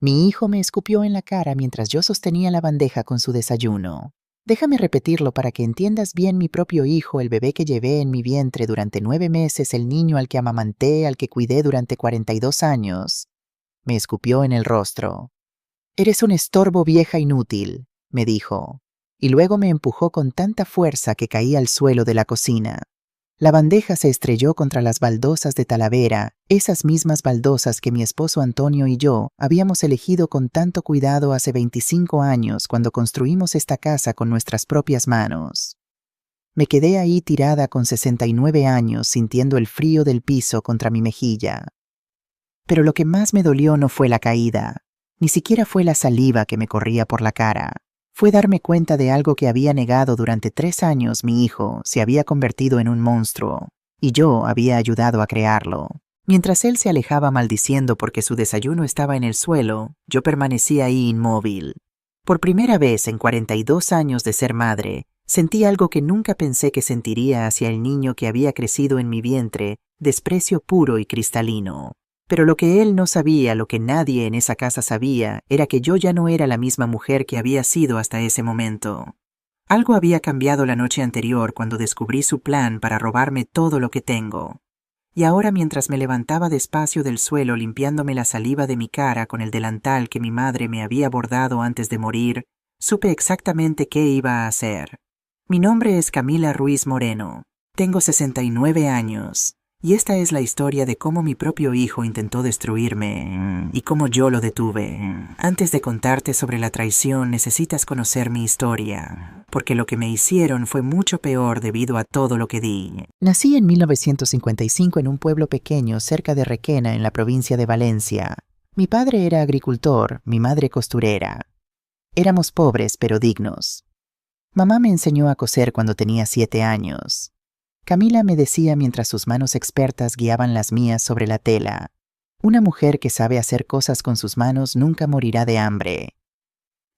Mi hijo me escupió en la cara mientras yo sostenía la bandeja con su desayuno. Déjame repetirlo para que entiendas bien: mi propio hijo, el bebé que llevé en mi vientre durante 9 meses, el niño al que amamanté, al que cuidé durante 42 años. Me escupió en el rostro. «Eres un estorbo, vieja inútil», me dijo, y luego me empujó con tanta fuerza que caí al suelo de la cocina. La bandeja se estrelló contra las baldosas de Talavera, esas mismas baldosas que mi esposo Antonio y yo habíamos elegido con tanto cuidado hace 25 años cuando construimos esta casa con nuestras propias manos. Me quedé ahí tirada con 69 años, sintiendo el frío del piso contra mi mejilla. Pero lo que más me dolió no fue la caída, ni siquiera fue la saliva que me corría por la cara. Fue darme cuenta de algo que había negado durante 3 años. Mi hijo se había convertido en un monstruo, y yo había ayudado a crearlo. Mientras él se alejaba maldiciendo porque su desayuno estaba en el suelo, yo permanecía ahí inmóvil. Por primera vez en 42 años de ser madre, sentí algo que nunca pensé que sentiría hacia el niño que había crecido en mi vientre: desprecio puro y cristalino. Pero lo que él no sabía, lo que nadie en esa casa sabía, era que yo ya no era la misma mujer que había sido hasta ese momento. Algo había cambiado la noche anterior cuando descubrí su plan para robarme todo lo que tengo. Y ahora, mientras me levantaba despacio del suelo limpiándome la saliva de mi cara con el delantal que mi madre me había bordado antes de morir, supe exactamente qué iba a hacer. Mi nombre es Camila Ruiz Moreno. Tengo 69 años. Y esta es la historia de cómo mi propio hijo intentó destruirme y cómo yo lo detuve. Antes de contarte sobre la traición, necesitas conocer mi historia, porque lo que me hicieron fue mucho peor debido a todo lo que di. Nací en 1955 en un pueblo pequeño cerca de Requena, en la provincia de Valencia. Mi padre era agricultor, mi madre costurera. Éramos pobres pero dignos. Mamá me enseñó a coser cuando tenía 7 años. Camila, me decía mientras sus manos expertas guiaban las mías sobre la tela: una mujer que sabe hacer cosas con sus manos nunca morirá de hambre.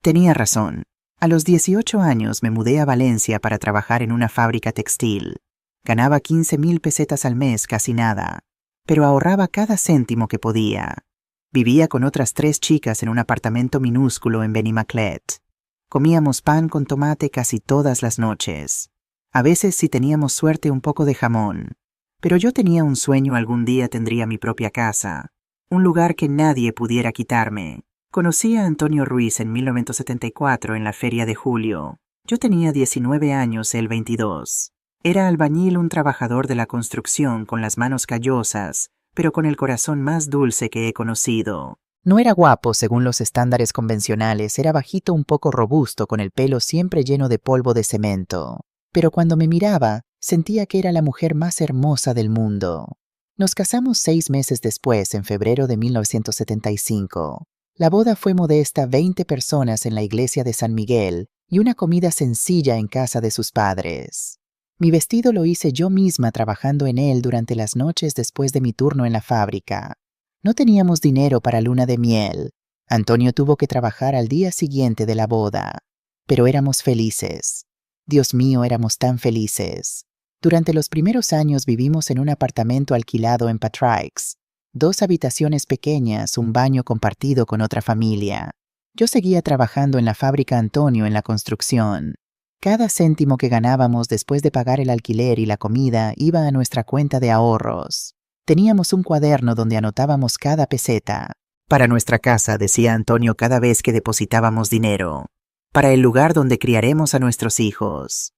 Tenía razón. A los 18 años me mudé a Valencia para trabajar en una fábrica textil. Ganaba 15,000 pesetas al mes, casi nada, pero ahorraba cada céntimo que podía. Vivía con otras 3 chicas en un apartamento minúsculo en Benimaclet. Comíamos pan con tomate casi todas las noches. A veces, si teníamos suerte, un poco de jamón. Pero yo tenía un sueño: algún día tendría mi propia casa, un lugar que nadie pudiera quitarme. Conocí a Antonio Ruiz en 1974 en la Feria de Julio. Yo tenía 19 años, él 22. Era albañil, un trabajador de la construcción con las manos callosas, pero con el corazón más dulce que he conocido. No era guapo según los estándares convencionales, era bajito, un poco robusto, con el pelo siempre lleno de polvo de cemento. Pero cuando me miraba, sentía que era la mujer más hermosa del mundo. Nos casamos 6 meses después, en febrero de 1975. La boda fue modesta: 20 personas en la iglesia de San Miguel y una comida sencilla en casa de sus padres. Mi vestido lo hice yo misma, trabajando en él durante las noches después de mi turno en la fábrica. No teníamos dinero para luna de miel. Antonio tuvo que trabajar al día siguiente de la boda. Pero éramos felices. Dios mío, éramos tan felices. Durante los primeros años vivimos en un apartamento alquilado en Patraix. 2 habitaciones pequeñas, un baño compartido con otra familia. Yo seguía trabajando en la fábrica, Antonio en la construcción. Cada céntimo que ganábamos después de pagar el alquiler y la comida iba a nuestra cuenta de ahorros. Teníamos un cuaderno donde anotábamos cada peseta. Para nuestra casa, decía Antonio cada vez que depositábamos dinero. Para el lugar donde criaremos a nuestros hijos.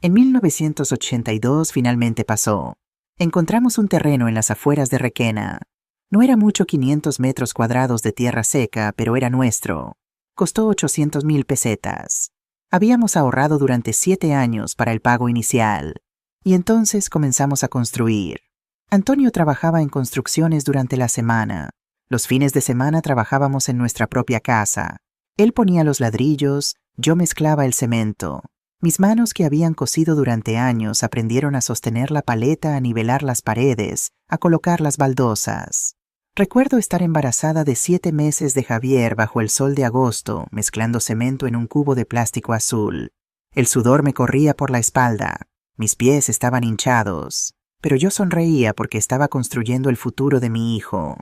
En 1982 finalmente pasó. Encontramos un terreno en las afueras de Requena. No era mucho: 500 metros cuadrados de tierra seca, pero era nuestro. Costó 800,000 pesetas. Habíamos ahorrado durante 7 años para el pago inicial. Y entonces comenzamos a construir. Antonio trabajaba en construcciones durante la semana. Los fines de semana trabajábamos en nuestra propia casa. Él ponía los ladrillos, yo mezclaba el cemento. Mis manos, que habían cosido durante años, aprendieron a sostener la paleta, a nivelar las paredes, a colocar las baldosas. Recuerdo estar embarazada de 7 meses de Javier bajo el sol de agosto, mezclando cemento en un cubo de plástico azul. El sudor me corría por la espalda. Mis pies estaban hinchados. Pero yo sonreía porque estaba construyendo el futuro de mi hijo.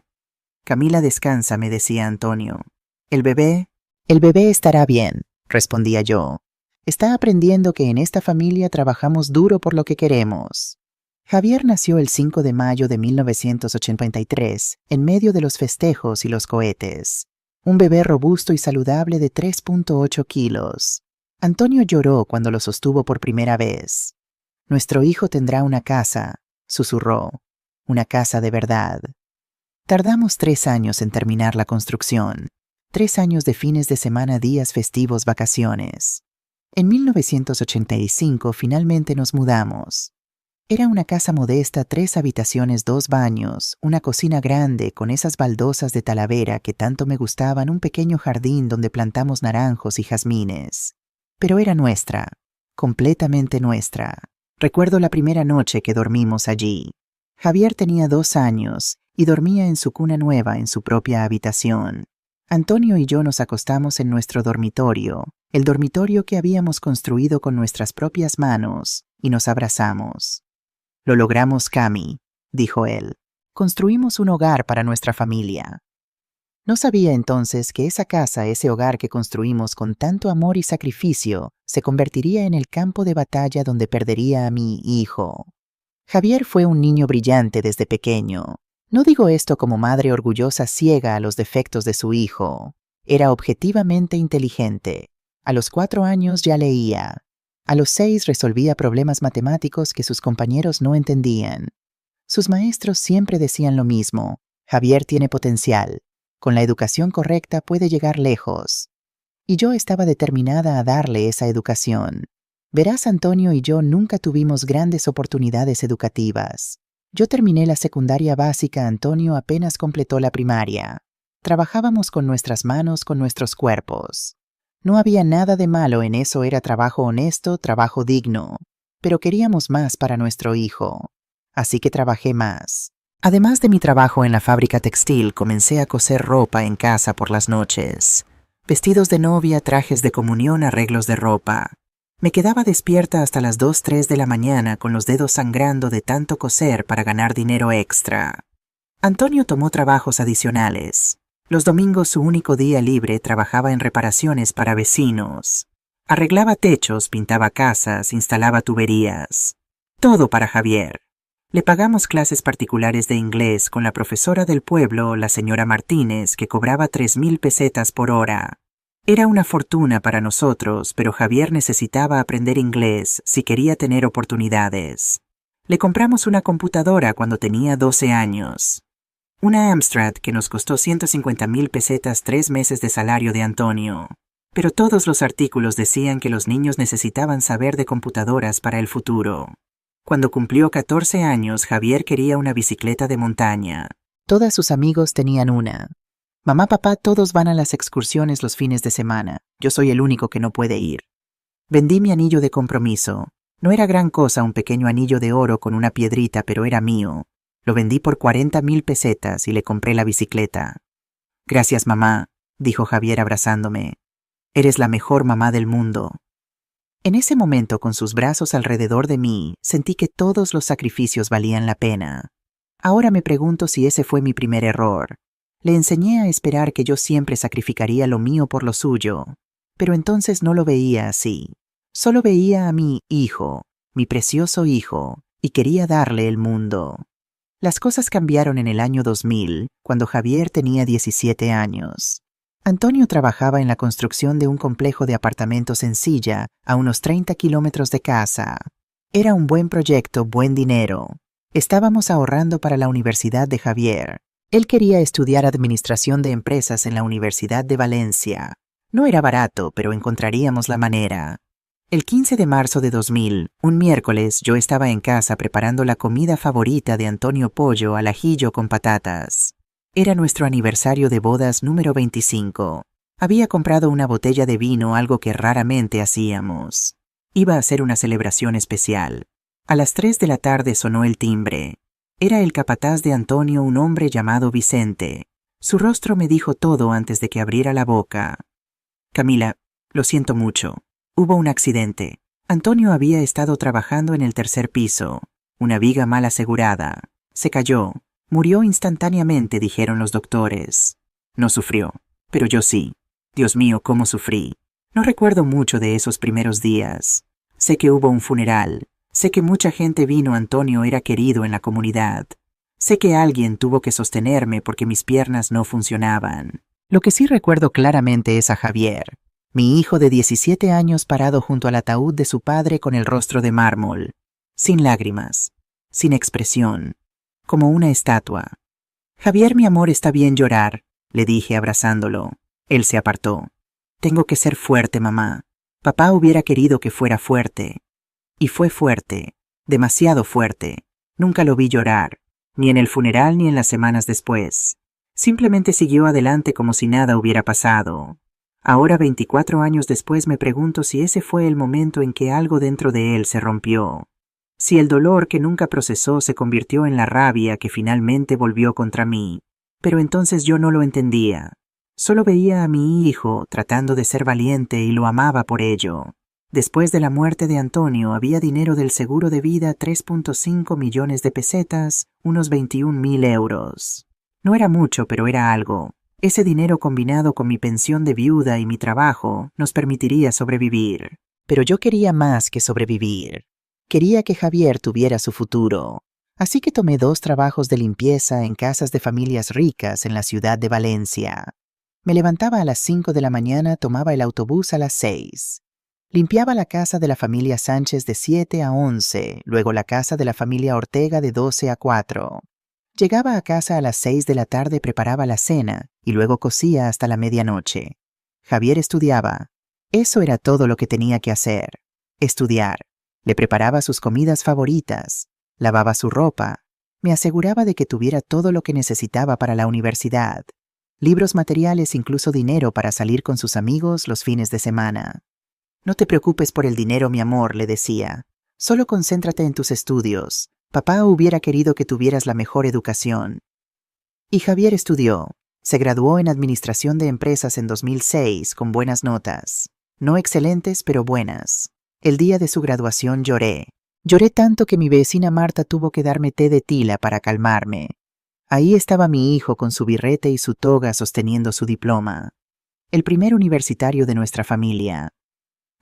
Camila, descansa, me decía Antonio. El bebé estará bien, respondía yo. Está aprendiendo que en esta familia trabajamos duro por lo que queremos. Javier nació el 5 de mayo de 1983, en medio de los festejos y los cohetes. Un bebé robusto y saludable de 3.8 kilos. Antonio lloró cuando lo sostuvo por primera vez. Nuestro hijo tendrá una casa, susurró. Una casa de verdad. Tardamos 3 años en terminar la construcción. 3 años de fines de semana, días festivos, vacaciones. En 1985 finalmente nos mudamos. Era una casa modesta, 3 habitaciones, 2 baños, una cocina grande con esas baldosas de Talavera que tanto me gustaban, un pequeño jardín donde plantamos naranjos y jazmines. Pero era nuestra, completamente nuestra. Recuerdo la primera noche que dormimos allí. Javier tenía 2 años y dormía en su cuna nueva en su propia habitación. Antonio y yo nos acostamos en nuestro dormitorio, el dormitorio que habíamos construido con nuestras propias manos, y nos abrazamos. Lo logramos, Cami, dijo él. Construimos un hogar para nuestra familia. No sabía entonces que esa casa, ese hogar que construimos con tanto amor y sacrificio, se convertiría en el campo de batalla donde perdería a mi hijo. Javier fue un niño brillante desde pequeño. No digo esto como madre orgullosa ciega a los defectos de su hijo. Era objetivamente inteligente. A los 4 años ya leía. A los 6 resolvía problemas matemáticos que sus compañeros no entendían. Sus maestros siempre decían lo mismo: Javier tiene potencial. Con la educación correcta puede llegar lejos. Y yo estaba determinada a darle esa educación. Verás, Antonio y yo nunca tuvimos grandes oportunidades educativas. Yo terminé la secundaria básica, Antonio apenas completó la primaria. Trabajábamos con nuestras manos, con nuestros cuerpos. No había nada de malo en eso, era trabajo honesto, trabajo digno. Pero queríamos más para nuestro hijo. Así que trabajé más. Además de mi trabajo en la fábrica textil, comencé a coser ropa en casa por las noches. Vestidos de novia, trajes de comunión, arreglos de ropa. Me quedaba despierta hasta las 2, 3 de la mañana con los dedos sangrando de tanto coser para ganar dinero extra. Antonio tomó trabajos adicionales. Los domingos, su único día libre, trabajaba en reparaciones para vecinos. Arreglaba techos, pintaba casas, instalaba tuberías. Todo para Javier. Le pagamos clases particulares de inglés con la profesora del pueblo, la señora Martínez, que cobraba 3,000 pesetas por hora. Era una fortuna para nosotros, pero Javier necesitaba aprender inglés si quería tener oportunidades. Le compramos una computadora cuando tenía 12 años. Una Amstrad que nos costó 150,000 pesetas, 3 meses de salario de Antonio. Pero todos los artículos decían que los niños necesitaban saber de computadoras para el futuro. Cuando cumplió 14 años, Javier quería una bicicleta de montaña. Todos sus amigos tenían una. Mamá, papá, todos van a las excursiones los fines de semana. Yo soy el único que no puede ir. Vendí mi anillo de compromiso. No era gran cosa, un pequeño anillo de oro con una piedrita, pero era mío. Lo vendí por 40,000 pesetas y le compré la bicicleta. Gracias, mamá, dijo Javier abrazándome. Eres la mejor mamá del mundo. En ese momento, con sus brazos alrededor de mí, sentí que todos los sacrificios valían la pena. Ahora me pregunto si ese fue mi primer error. Le enseñé a esperar que yo siempre sacrificaría lo mío por lo suyo, pero entonces no lo veía así. Solo veía a mi hijo, mi precioso hijo, y quería darle el mundo. Las cosas cambiaron en el año 2000, cuando Javier tenía 17 años. Antonio trabajaba en la construcción de un complejo de apartamentos en Silla, a unos 30 kilómetros de casa. Era un buen proyecto, buen dinero. Estábamos ahorrando para la universidad de Javier. Él quería estudiar administración de empresas en la Universidad de Valencia. No era barato, pero encontraríamos la manera. El 15 de marzo de 2000, un miércoles, yo estaba en casa preparando la comida favorita de Antonio, pollo al ajillo con patatas. Era nuestro aniversario de bodas número 25. Había comprado una botella de vino, algo que raramente hacíamos. Iba a ser una celebración especial. A las 3 de la tarde sonó el timbre. Era el capataz de Antonio, un hombre llamado Vicente. Su rostro me dijo todo antes de que abriera la boca. Camila, lo siento mucho. Hubo un accidente. Antonio había estado trabajando en el 3er piso. Una viga mal asegurada. Se cayó. Murió instantáneamente, dijeron los doctores. No sufrió, pero yo sí. Dios mío, cómo sufrí. No recuerdo mucho de esos primeros días. Sé que hubo un funeral. Sé que mucha gente vino. Antonio era querido en la comunidad. Sé que alguien tuvo que sostenerme porque mis piernas no funcionaban. Lo que sí recuerdo claramente es a Javier, mi hijo de 17 años parado junto al ataúd de su padre con el rostro de mármol, sin lágrimas, sin expresión, como una estatua. Javier, mi amor, está bien llorar, le dije abrazándolo. Él se apartó. Tengo que ser fuerte, mamá. Papá hubiera querido que fuera fuerte. Y fue fuerte, demasiado fuerte. Nunca lo vi llorar, ni en el funeral ni en las semanas después. Simplemente siguió adelante como si nada hubiera pasado. Ahora, 24 años después, me pregunto si ese fue el momento en que algo dentro de él se rompió. Si el dolor que nunca procesó se convirtió en la rabia que finalmente volvió contra mí. Pero entonces yo no lo entendía. Solo veía a mi hijo tratando de ser valiente y lo amaba por ello. Después de la muerte de Antonio había dinero del seguro de vida, 3.5 millones de pesetas, unos 21.000 euros. No era mucho, pero era algo. Ese dinero combinado con mi pensión de viuda y mi trabajo nos permitiría sobrevivir. Pero yo quería más que sobrevivir. Quería que Javier tuviera su futuro. Así que tomé 2 trabajos de limpieza en casas de familias ricas en la ciudad de Valencia. Me levantaba a las 5 de la mañana, tomaba el autobús a las 6. Limpiaba la casa de la familia Sánchez de 7 a 11, luego la casa de la familia Ortega de 12 a 4. Llegaba a casa a las 6 de la tarde, preparaba la cena y luego cosía hasta la medianoche. Javier estudiaba. Eso era todo lo que tenía que hacer. Estudiar. Le preparaba sus comidas favoritas, lavaba su ropa, me aseguraba de que tuviera todo lo que necesitaba para la universidad. Libros, materiales, incluso dinero para salir con sus amigos los fines de semana. No te preocupes por el dinero, mi amor, le decía. Solo concéntrate en tus estudios. Papá hubiera querido que tuvieras la mejor educación. Y Javier estudió. Se graduó en Administración de Empresas en 2006 con buenas notas. No excelentes, pero buenas. El día de su graduación lloré. Lloré tanto que mi vecina Marta tuvo que darme té de tila para calmarme. Ahí estaba mi hijo con su birrete y su toga sosteniendo su diploma. El primer universitario de nuestra familia.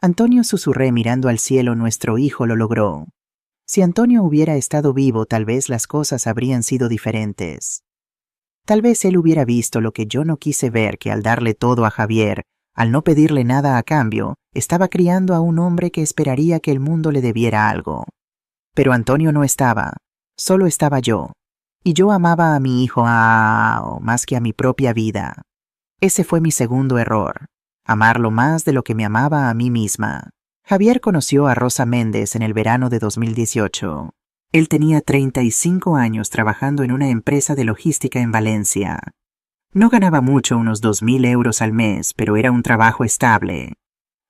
Antonio, susurré mirando al cielo, nuestro hijo lo logró. Si Antonio hubiera estado vivo, tal vez las cosas habrían sido diferentes. Tal vez él hubiera visto lo que yo no quise ver, que al darle todo a Javier, al no pedirle nada a cambio, estaba criando a un hombre que esperaría que el mundo le debiera algo. Pero Antonio no estaba, solo estaba yo. Y yo amaba a mi hijo más que a mi propia vida. Ese fue mi segundo error, amarlo más de lo que me amaba a mí misma. Javier conoció a Rosa Méndez en el verano de 2018. Él tenía 35 años trabajando en una empresa de logística en Valencia. No ganaba mucho, unos 2.000 euros al mes, pero era un trabajo estable.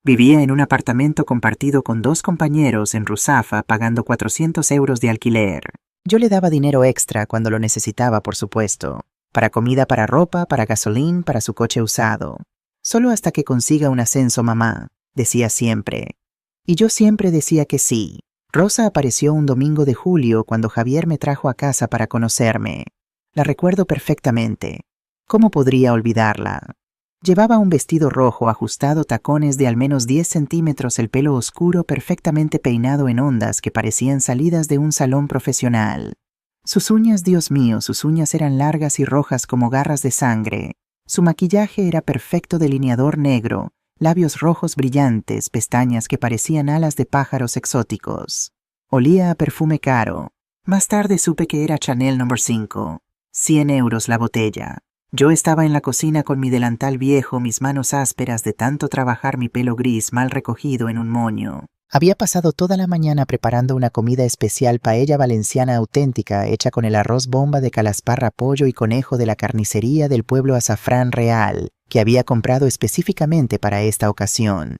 Vivía en un apartamento compartido con 2 compañeros en Ruzafa, pagando 400 euros de alquiler. Yo le daba dinero extra cuando lo necesitaba, por supuesto. Para comida, para ropa, para gasolín, para su coche usado. Solo hasta que consiga un ascenso, mamá, decía siempre. Y yo siempre decía que sí. Rosa apareció un domingo de julio cuando Javier me trajo a casa para conocerme. La recuerdo perfectamente. ¿Cómo podría olvidarla? Llevaba un vestido rojo ajustado, tacones de al menos 10 centímetros, el pelo oscuro perfectamente peinado en ondas que parecían salidas de un salón profesional. Sus uñas, Dios mío, sus uñas eran largas y rojas como garras de sangre. Su maquillaje era perfecto, delineador negro, labios rojos brillantes, pestañas que parecían alas de pájaros exóticos. Olía a perfume caro. Más tarde supe que era Chanel No. 5. 100 euros la botella. Yo estaba en la cocina con mi delantal viejo, mis manos ásperas de tanto trabajar, mi pelo gris mal recogido en un moño. Había pasado toda la mañana preparando una comida especial, paella valenciana auténtica, hecha con el arroz bomba de calasparra, pollo y conejo de la carnicería del pueblo Azafrán Real, que había comprado específicamente para esta ocasión.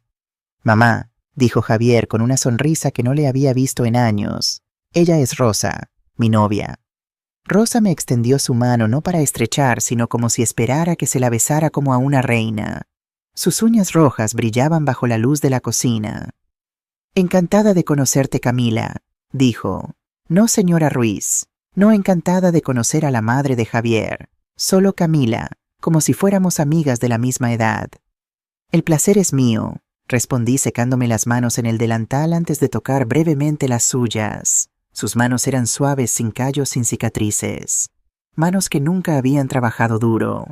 Mamá, dijo Javier con una sonrisa que no le había visto en años. Ella es Rosa, mi novia. Rosa me extendió su mano no para estrechar, sino como si esperara que se la besara como a una reina. Sus uñas rojas brillaban bajo la luz de la cocina. Encantada de conocerte, Camila, dijo. No, señora Ruiz, no, encantada de conocer a la madre de Javier. Solo Camila, como si fuéramos amigas de la misma edad. El placer es mío, respondí secándome las manos en el delantal antes de tocar brevemente las suyas. Sus manos eran suaves, sin callos, sin cicatrices. Manos que nunca habían trabajado duro.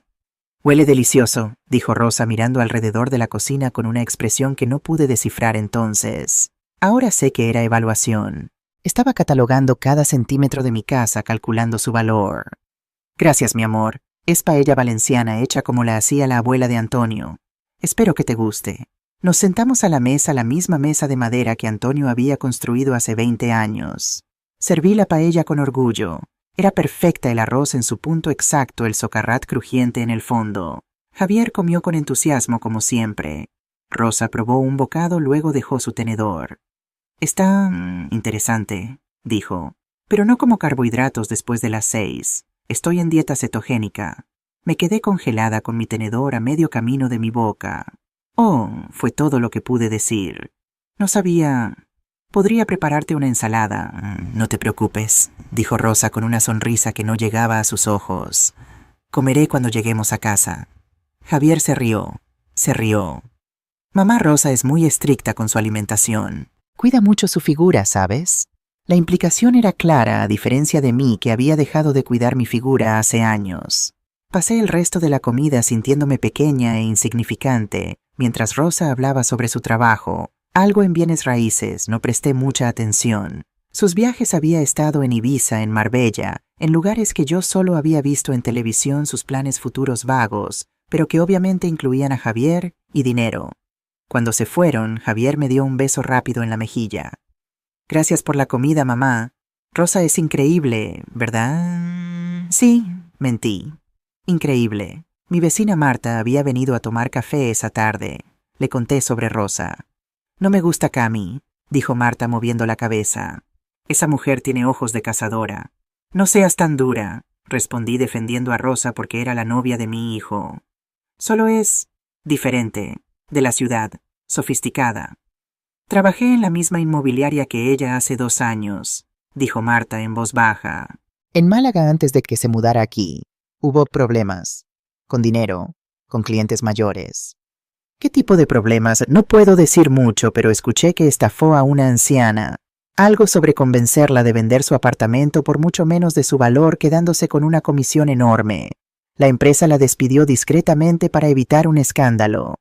Huele delicioso, dijo Rosa mirando alrededor de la cocina con una expresión que no pude descifrar entonces. Ahora sé que era evaluación. Estaba catalogando cada centímetro de mi casa, calculando su valor. Gracias, mi amor. Es paella valenciana hecha como la hacía la abuela de Antonio. Espero que te guste. Nos sentamos a la misma mesa de madera que Antonio había construido hace 20 años. Serví la paella con orgullo. Era perfecta, el arroz en su punto exacto, el socarrat crujiente en el fondo. Javier comió con entusiasmo como siempre. Rosa probó un bocado, luego dejó su tenedor. Está interesante, dijo, pero no como carbohidratos después de las 6. Estoy en dieta cetogénica. Me quedé congelada con mi tenedor a medio camino de mi boca. Oh, fue todo lo que pude decir. No sabía... Podría prepararte una ensalada. No te preocupes, dijo Rosa con una sonrisa que no llegaba a sus ojos. Comeré cuando lleguemos a casa. Javier se rió. Mamá Rosa es muy estricta con su alimentación. Cuida mucho su figura, ¿sabes? La implicación era clara, a diferencia de mí, que había dejado de cuidar mi figura hace años. Pasé el resto de la comida sintiéndome pequeña e insignificante, mientras Rosa hablaba sobre su trabajo. Algo en bienes raíces, no presté mucha atención. Sus viajes había estado en Ibiza, en Marbella, en lugares que yo solo había visto en televisión, sus planes futuros vagos, pero que obviamente incluían a Javier y dinero. Cuando se fueron, Javier me dio un beso rápido en la mejilla. Gracias por la comida, mamá. Rosa es increíble, ¿verdad? Sí, mentí. Increíble. Mi vecina Marta había venido a tomar café esa tarde. Le conté sobre Rosa. No me gusta Cami, dijo Marta moviendo la cabeza. Esa mujer tiene ojos de cazadora. No seas tan dura, respondí defendiendo a Rosa porque era la novia de mi hijo. Solo es diferente, de la ciudad, sofisticada. Trabajé en la misma inmobiliaria que ella hace 2 años, dijo Marta en voz baja. En Málaga, antes de que se mudara aquí, hubo problemas. Con dinero, con clientes mayores. ¿Qué tipo de problemas? No puedo decir mucho, pero escuché que estafó a una anciana. Algo sobre convencerla de vender su apartamento por mucho menos de su valor, quedándose con una comisión enorme. La empresa la despidió discretamente para evitar un escándalo.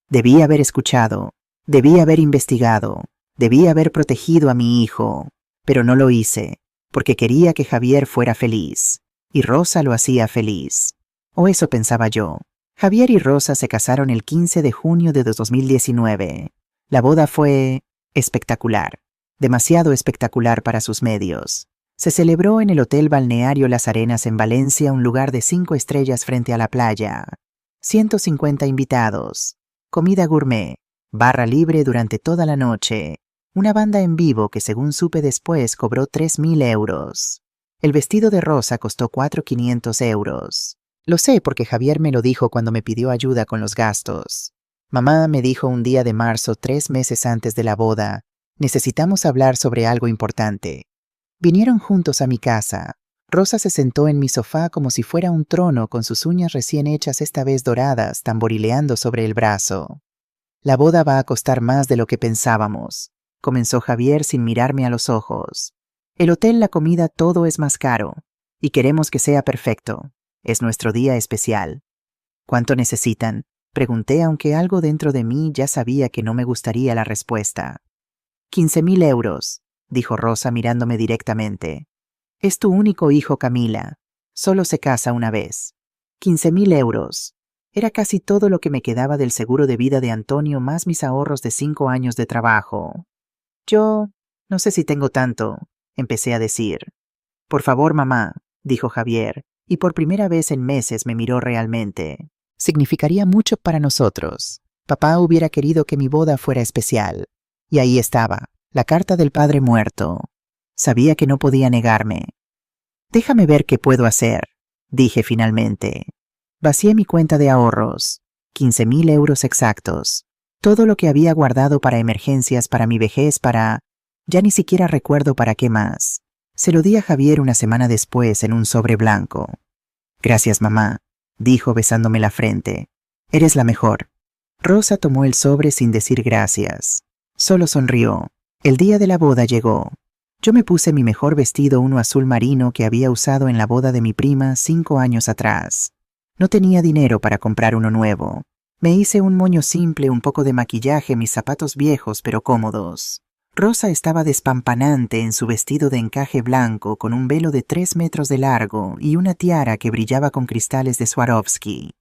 Debí haber escuchado, debí haber investigado, debí haber protegido a mi hijo, pero no lo hice, porque quería que Javier fuera feliz, y Rosa lo hacía feliz. O eso pensaba yo. Javier y Rosa se casaron el 15 de junio de 2019. La boda fue espectacular, demasiado espectacular para sus medios. Se celebró en el Hotel Balneario Las Arenas en Valencia, un lugar de 5 estrellas frente a la playa. 150 invitados, comida gourmet, barra libre durante toda la noche, una banda en vivo que según supe después cobró 3.000 euros. El vestido de Rosa costó 4.500 euros. Lo sé porque Javier me lo dijo cuando me pidió ayuda con los gastos. Mamá me dijo un día de marzo, 3 meses antes de la boda, necesitamos hablar sobre algo importante. Vinieron juntos a mi casa. Rosa se sentó en mi sofá como si fuera un trono, con sus uñas recién hechas, esta vez doradas, tamborileando sobre el brazo. La boda va a costar más de lo que pensábamos, comenzó Javier sin mirarme a los ojos. El hotel, la comida, todo es más caro, y queremos que sea perfecto. Es nuestro día especial. ¿Cuánto necesitan? Pregunté, aunque algo dentro de mí ya sabía que no me gustaría la respuesta. 15.000 euros, dijo Rosa mirándome directamente. Es tu único hijo, Camila. Solo se casa una vez. 15.000 euros. Era casi todo lo que me quedaba del seguro de vida de Antonio, más mis ahorros de 5 años de trabajo. Yo no sé si tengo tanto, empecé a decir. Por favor, mamá, dijo Javier, y por primera vez en meses me miró realmente. Significaría mucho para nosotros. Papá hubiera querido que mi boda fuera especial. Y ahí estaba, la carta del padre muerto. Sabía que no podía negarme. Déjame ver qué puedo hacer, dije finalmente. Vacié mi cuenta de ahorros, 15.000 euros exactos. Todo lo que había guardado para emergencias, para mi vejez, para... Ya ni siquiera recuerdo para qué más. Se lo di a Javier una semana después en un sobre blanco. Gracias, mamá, dijo besándome la frente. Eres la mejor. Rosa tomó el sobre sin decir gracias. Solo sonrió. El día de la boda llegó. Yo me puse mi mejor vestido, uno azul marino que había usado en la boda de mi prima 5 años atrás. No tenía dinero para comprar uno nuevo. Me hice un moño simple, un poco de maquillaje, mis zapatos viejos pero cómodos. Rosa estaba despampanante en su vestido de encaje blanco con un velo de 3 metros de largo y una tiara que brillaba con cristales de Swarovski.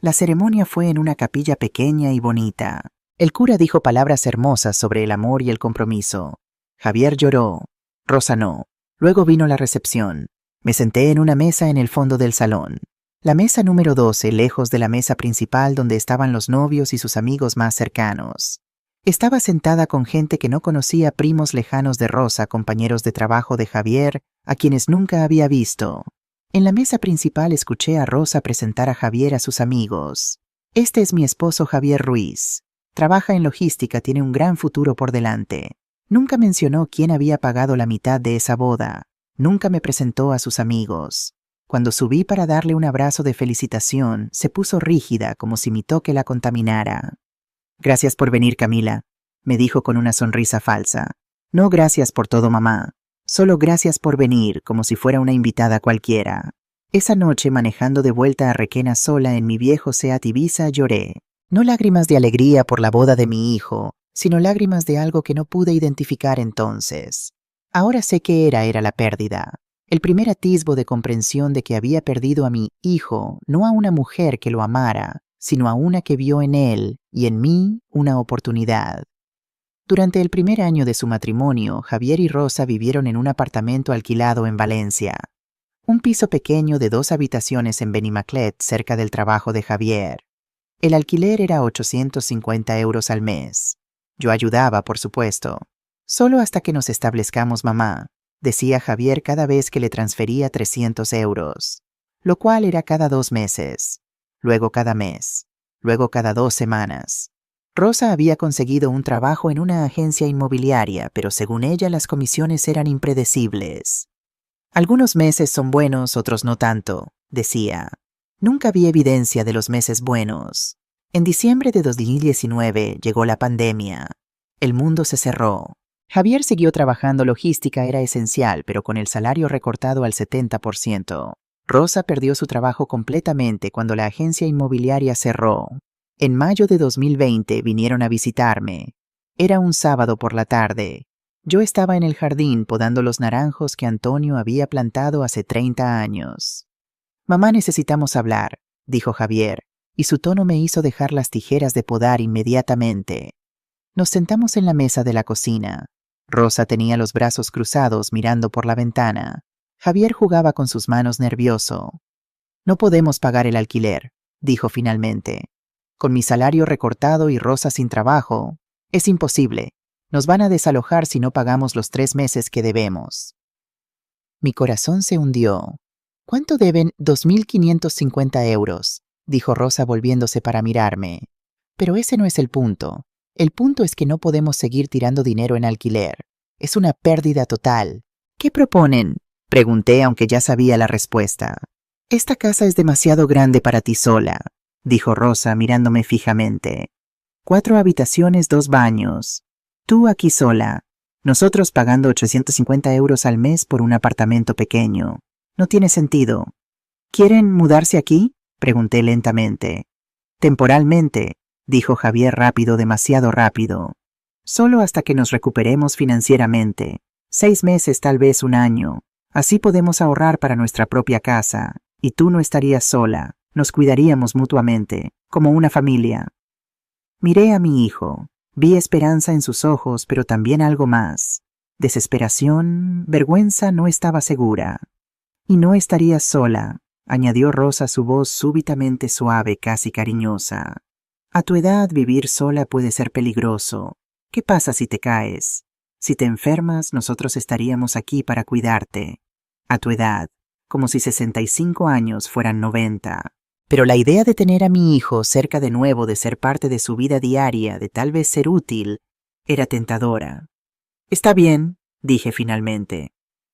La ceremonia fue en una capilla pequeña y bonita. El cura dijo palabras hermosas sobre el amor y el compromiso. Javier lloró. Rosa no. Luego vino la recepción. Me senté en una mesa en el fondo del salón. La mesa número 12, lejos de la mesa principal donde estaban los novios y sus amigos más cercanos. Estaba sentada con gente que no conocía, primos lejanos de Rosa, compañeros de trabajo de Javier, a quienes nunca había visto. En la mesa principal escuché a Rosa presentar a Javier a sus amigos. Este es mi esposo Javier Ruiz. Trabaja en logística, tiene un gran futuro por delante. Nunca mencionó quién había pagado la mitad de esa boda. Nunca me presentó a sus amigos. Cuando subí para darle un abrazo de felicitación, se puso rígida como si mi toque la contaminara. Gracias por venir, Camila, me dijo con una sonrisa falsa. No gracias por todo, mamá. Solo gracias por venir, como si fuera una invitada cualquiera. Esa noche, manejando de vuelta a Requena sola en mi viejo Seat Ibiza, lloré. No lágrimas de alegría por la boda de mi hijo, sino lágrimas de algo que no pude identificar entonces. Ahora sé qué era la pérdida. El primer atisbo de comprensión de que había perdido a mi hijo, no a una mujer que lo amara, sino a una que vio en él y en mí una oportunidad. Durante el primer año de su matrimonio, Javier y Rosa vivieron en un apartamento alquilado en Valencia. Un piso pequeño de 2 habitaciones en Benimaclet, cerca del trabajo de Javier. El alquiler era 850 euros al mes. Yo ayudaba, por supuesto. Solo hasta que nos establezcamos, mamá, decía Javier cada vez que le transfería 300 euros, lo cual era cada 2 meses. Luego cada mes, luego cada 2 semanas. Rosa había conseguido un trabajo en una agencia inmobiliaria, pero según ella las comisiones eran impredecibles. Algunos meses son buenos, otros no tanto, decía. Nunca vi evidencia de los meses buenos. En diciembre de 2019 llegó la pandemia. El mundo se cerró. Javier siguió trabajando, logística era esencial, pero con el salario recortado al 70%. Rosa perdió su trabajo completamente cuando la agencia inmobiliaria cerró. En mayo de 2020 vinieron a visitarme. Era un sábado por la tarde. Yo estaba en el jardín podando los naranjos que Antonio había plantado hace 30 años. Mamá, necesitamos hablar, dijo Javier, y su tono me hizo dejar las tijeras de podar inmediatamente. Nos sentamos en la mesa de la cocina. Rosa tenía los brazos cruzados mirando por la ventana. Javier jugaba con sus manos nervioso. No podemos pagar el alquiler, dijo finalmente. Con mi salario recortado y Rosa sin trabajo, es imposible. Nos van a desalojar si no pagamos los 3 meses que debemos. Mi corazón se hundió. ¿Cuánto deben? 2.550 euros, dijo Rosa volviéndose para mirarme. Pero ese no es el punto. El punto es que no podemos seguir tirando dinero en alquiler. Es una pérdida total. ¿Qué proponen? Pregunté, aunque ya sabía la respuesta. Esta casa es demasiado grande para ti sola, dijo Rosa mirándome fijamente. 4 habitaciones, 2 baños. Tú aquí sola. Nosotros pagando 850 euros al mes por un apartamento pequeño. No tiene sentido. ¿Quieren mudarse aquí? Pregunté lentamente. Temporalmente, dijo Javier rápido, demasiado rápido. Solo hasta que nos recuperemos financieramente. 6 meses, tal vez 1 año. Así podemos ahorrar para nuestra propia casa. Y tú no estarías sola. Nos cuidaríamos mutuamente, como una familia. Miré a mi hijo. Vi esperanza en sus ojos, pero también algo más. Desesperación, vergüenza, no estaba segura. Y no estarías sola, añadió Rosa, su voz súbitamente suave, casi cariñosa. A tu edad vivir sola puede ser peligroso. ¿Qué pasa si te caes? Si te enfermas, nosotros estaríamos aquí para cuidarte. A tu edad, como si 65 años fueran 90. Pero la idea de tener a mi hijo cerca de nuevo, de ser parte de su vida diaria, de tal vez ser útil, era tentadora. Está bien, dije finalmente.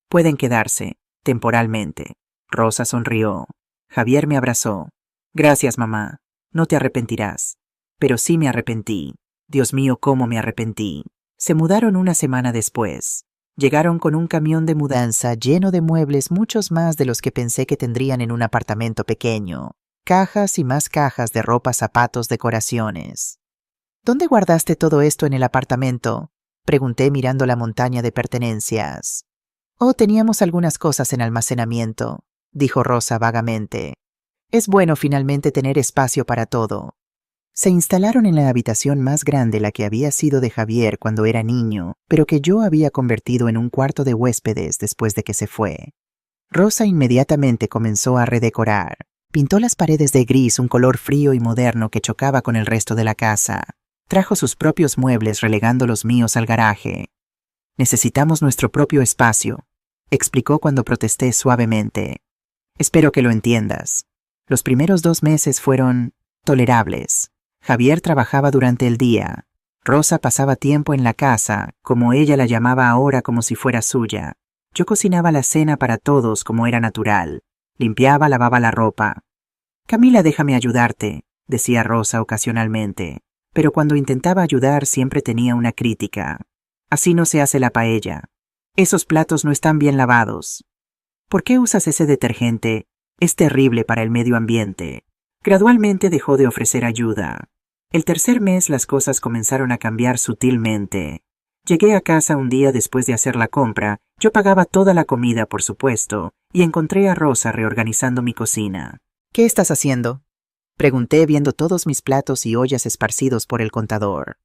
Pueden quedarse, temporalmente. Rosa sonrió. Javier me abrazó. Gracias, mamá. No te arrepentirás. pero sí me arrepentí. Dios mío, cómo me arrepentí. Se mudaron una semana después. Llegaron con un camión de mudanza lleno de muebles, muchos más de los que pensé que tendrían en un apartamento pequeño. Cajas y más cajas de ropa, zapatos, decoraciones. ¿Dónde guardaste todo esto en el apartamento?, pregunté mirando la montaña de pertenencias. Oh, teníamos algunas cosas en almacenamiento, dijo Rosa vagamente. Es bueno finalmente tener espacio para todo. Se instalaron en la habitación más grande, la que había sido de Javier cuando era niño, pero que yo había convertido en un cuarto de huéspedes después de que se fue. Rosa inmediatamente comenzó a redecorar. Pintó las paredes de gris, un color frío y moderno que chocaba con el resto de la casa. Trajo sus propios muebles, relegando los míos al garaje. Necesitamos nuestro propio espacio, explicó cuando protesté suavemente. Espero que lo entiendas. Los primeros 2 meses fueron tolerables. Javier trabajaba durante el día. Rosa pasaba tiempo en la casa, como ella la llamaba ahora, como si fuera suya. Yo cocinaba la cena para todos como era natural. Limpiaba, lavaba la ropa. Camila, déjame ayudarte, decía Rosa ocasionalmente. Pero cuando intentaba ayudar siempre tenía una crítica. Así no se hace la paella. Esos platos no están bien lavados. ¿Por qué usas ese detergente? Es terrible para el medio ambiente. Gradualmente dejó de ofrecer ayuda. El tercer mes las cosas comenzaron a cambiar sutilmente. Llegué a casa un día después de hacer la compra. Yo pagaba toda la comida, por supuesto, y encontré a Rosa reorganizando mi cocina. ¿Qué estás haciendo?, pregunté viendo todos mis platos y ollas esparcidos por el contador.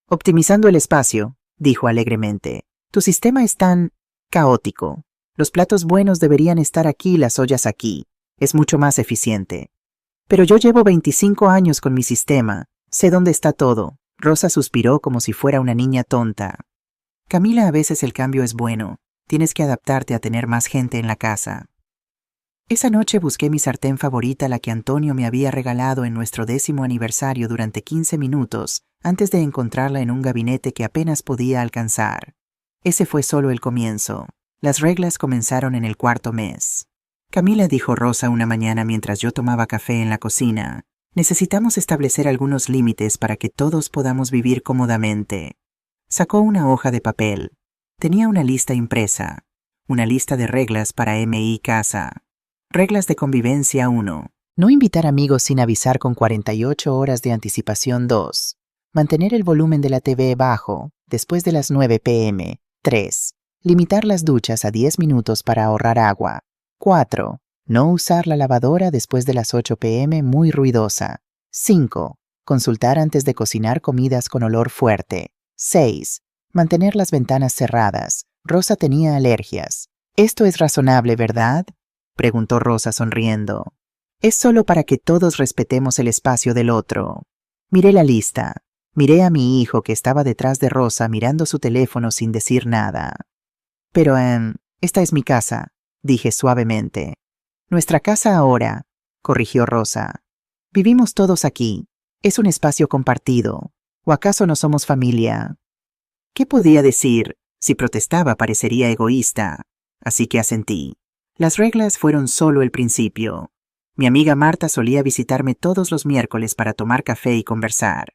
Optimizando el espacio, dijo alegremente. Tu sistema es tan caótico. Los platos buenos deberían estar aquí, las ollas aquí. Es mucho más eficiente. Pero yo llevo 25 años con mi sistema. Sé dónde está todo. Rosa suspiró como si fuera una niña tonta. Camila, a veces el cambio es bueno. Tienes que adaptarte a tener más gente en la casa. Esa noche busqué mi sartén favorita, la que Antonio me había regalado en nuestro 10º aniversario, durante 15 minutos, antes de encontrarla en un gabinete que apenas podía alcanzar. Ese fue solo el comienzo. Las reglas comenzaron en el 4.º mes. Camila, dijo Rosa una mañana mientras yo tomaba café en la cocina, necesitamos establecer algunos límites para que todos podamos vivir cómodamente. Sacó una hoja de papel. Tenía una lista impresa. Una lista de reglas para mi casa. Reglas de convivencia 1. No invitar amigos sin avisar con 48 horas de anticipación. 2. Mantener el volumen de la TV bajo después de las 9 p.m. 3. Limitar las duchas a 10 minutos para ahorrar agua. 4. No usar la lavadora después de las 8 p.m. muy ruidosa. 5. Consultar antes de cocinar comidas con olor fuerte. 6. Mantener las ventanas cerradas. Rosa tenía alergias. Esto es razonable, ¿verdad?, preguntó Rosa sonriendo. Es solo para que todos respetemos el espacio del otro. Miré la lista. Miré a mi hijo, que estaba detrás de Rosa mirando su teléfono sin decir nada. Pero, esta es mi casa, dije suavemente. Nuestra casa ahora, corrigió Rosa. Vivimos todos aquí. Es un espacio compartido. ¿O acaso no somos familia? ¿Qué podía decir? Si protestaba parecería egoísta. Así que asentí. Las reglas fueron solo el principio. Mi amiga Marta solía visitarme todos los miércoles para tomar café y conversar.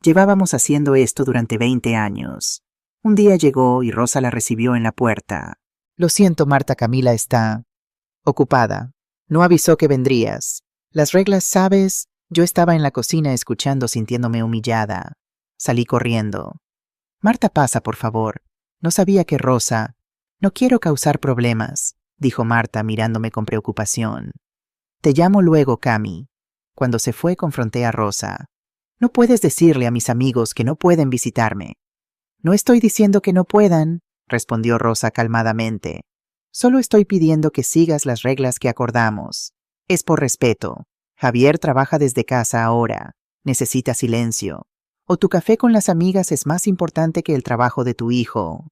Llevábamos haciendo esto durante 20 años. Un día llegó y Rosa la recibió en la puerta. Lo siento, Marta, Camila está ocupada. No avisó que vendrías. Las reglas, ¿sabes? Yo estaba en la cocina escuchando, sintiéndome humillada. Salí corriendo. Marta, pasa, por favor. No sabía que Rosa... No quiero causar problemas, dijo Marta mirándome con preocupación. Te llamo luego, Cami. Cuando se fue, confronté a Rosa. No puedes decirle a mis amigos que no pueden visitarme. No estoy diciendo que no puedan, respondió Rosa calmadamente. Solo estoy pidiendo que sigas las reglas que acordamos. Es por respeto. Javier trabaja desde casa ahora. Necesita silencio. O tu café con las amigas es más importante que el trabajo de tu hijo.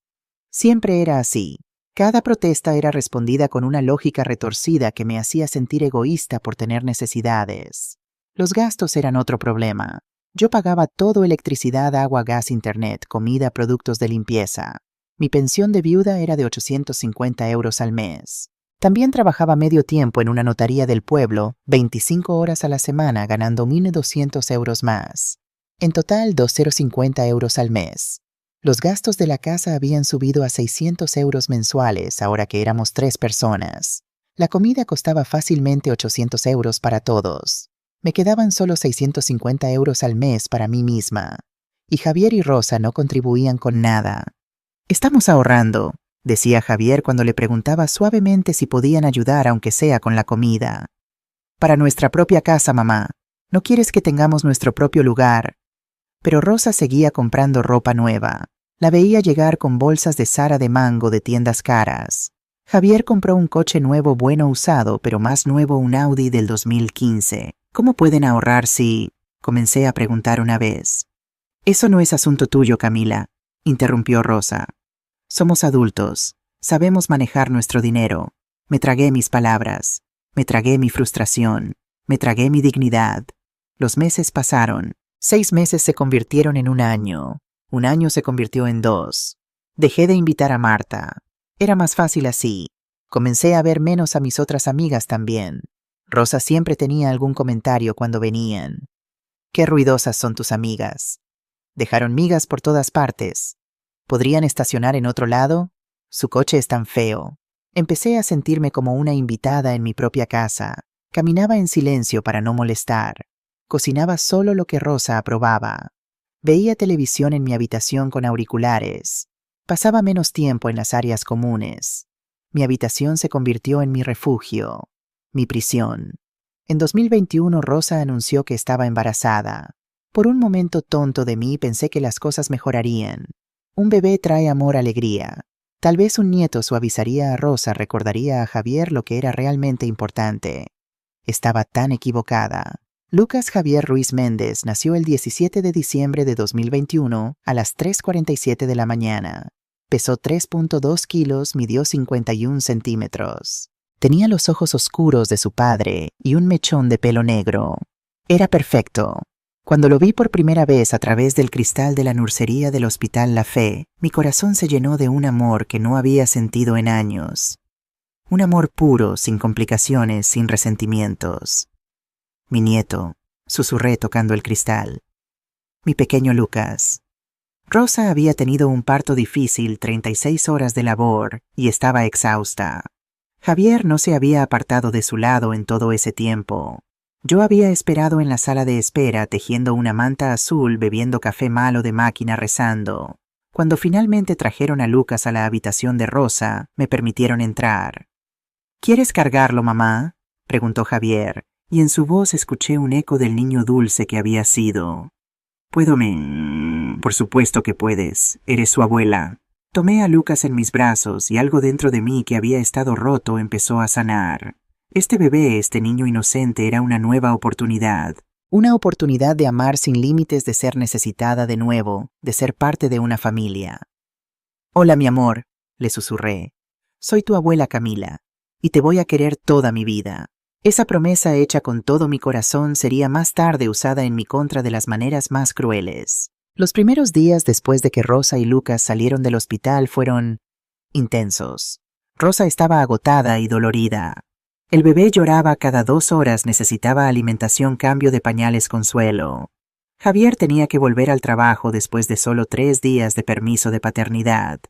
Siempre era así. Cada protesta era respondida con una lógica retorcida que me hacía sentir egoísta por tener necesidades. Los gastos eran otro problema. Yo pagaba todo: electricidad, agua, gas, internet, comida, productos de limpieza. Mi pensión de viuda era de 850 euros al mes. También trabajaba medio tiempo en una notaría del pueblo, 25 horas a la semana, ganando 1.200 euros más. En total, 250 euros al mes. Los gastos de la casa habían subido a 600 euros mensuales ahora que éramos 3 personas. La comida costaba fácilmente 800 euros para todos. Me quedaban solo 650 euros al mes para mí misma. Y Javier y Rosa no contribuían con nada. «Estamos ahorrando», decía Javier cuando le preguntaba suavemente si podían ayudar aunque sea con la comida. «Para nuestra propia casa, mamá. ¿No quieres que tengamos nuestro propio lugar?» Pero Rosa seguía comprando ropa nueva. La veía llegar con bolsas de Zara de mango de tiendas caras. Javier compró un coche nuevo bueno usado, pero más nuevo un Audi del 2015. «¿Cómo pueden ahorrar si...?» comencé a preguntar una vez. «Eso no es asunto tuyo, Camila», interrumpió Rosa. «Somos adultos. Sabemos manejar nuestro dinero». Me tragué mis palabras. Me tragué mi frustración. Me tragué mi dignidad. Los meses pasaron. 6 meses se convirtieron en un año. Un año se convirtió en 2. Dejé de invitar a Marta. Era más fácil así. Comencé a ver menos a mis otras amigas también. Rosa siempre tenía algún comentario cuando venían. «Qué ruidosas son tus amigas. Dejaron migas por todas partes. ¿Podrían estacionar en otro lado? Su coche es tan feo». Empecé a sentirme como una invitada en mi propia casa. Caminaba en silencio para no molestar. Cocinaba solo lo que Rosa aprobaba. Veía televisión en mi habitación con auriculares. Pasaba menos tiempo en las áreas comunes. Mi habitación se convirtió en mi refugio, mi prisión. En 2021 Rosa anunció que estaba embarazada. Por un momento tonto de mí pensé que las cosas mejorarían. Un bebé trae amor, alegría. Tal vez un nieto suavizaría a Rosa, recordaría a Javier lo que era realmente importante. Estaba tan equivocada. Lucas Javier Ruiz Méndez nació el 17 de diciembre de 2021 a las 3:47 de la mañana. Pesó 3.2 kilos, midió 51 centímetros. Tenía los ojos oscuros de su padre y un mechón de pelo negro. Era perfecto. Cuando lo vi por primera vez a través del cristal de la nursería del Hospital La Fe, mi corazón se llenó de un amor que no había sentido en años. Un amor puro, sin complicaciones, sin resentimientos. «Mi nieto», susurré tocando el cristal. «Mi pequeño Lucas». Rosa había tenido un parto difícil, 36 horas de labor, y estaba exhausta. Javier no se había apartado de su lado en todo ese tiempo. Yo había esperado en la sala de espera tejiendo una manta azul, bebiendo café malo de máquina, rezando. Cuando finalmente trajeron a Lucas a la habitación de Rosa, me permitieron entrar. «¿Quieres cargarlo, mamá?», preguntó Javier, y en su voz escuché un eco del niño dulce que había sido. «¿Puedo Por supuesto que puedes. Eres su abuela». Tomé a Lucas en mis brazos y algo dentro de mí que había estado roto empezó a sanar. Este bebé, este niño inocente, era una nueva oportunidad. Una oportunidad de amar sin límites, de ser necesitada de nuevo, de ser parte de una familia. «Hola, mi amor», le susurré. «Soy tu abuela Camila, y te voy a querer toda mi vida». Esa promesa hecha con todo mi corazón sería más tarde usada en mi contra de las maneras más crueles. Los primeros días después de que Rosa y Lucas salieron del hospital fueron intensos. Rosa estaba agotada y dolorida. El bebé lloraba cada 2 horas, necesitaba alimentación, cambio de pañales, consuelo. Javier tenía que volver al trabajo después de solo 3 días de permiso de paternidad.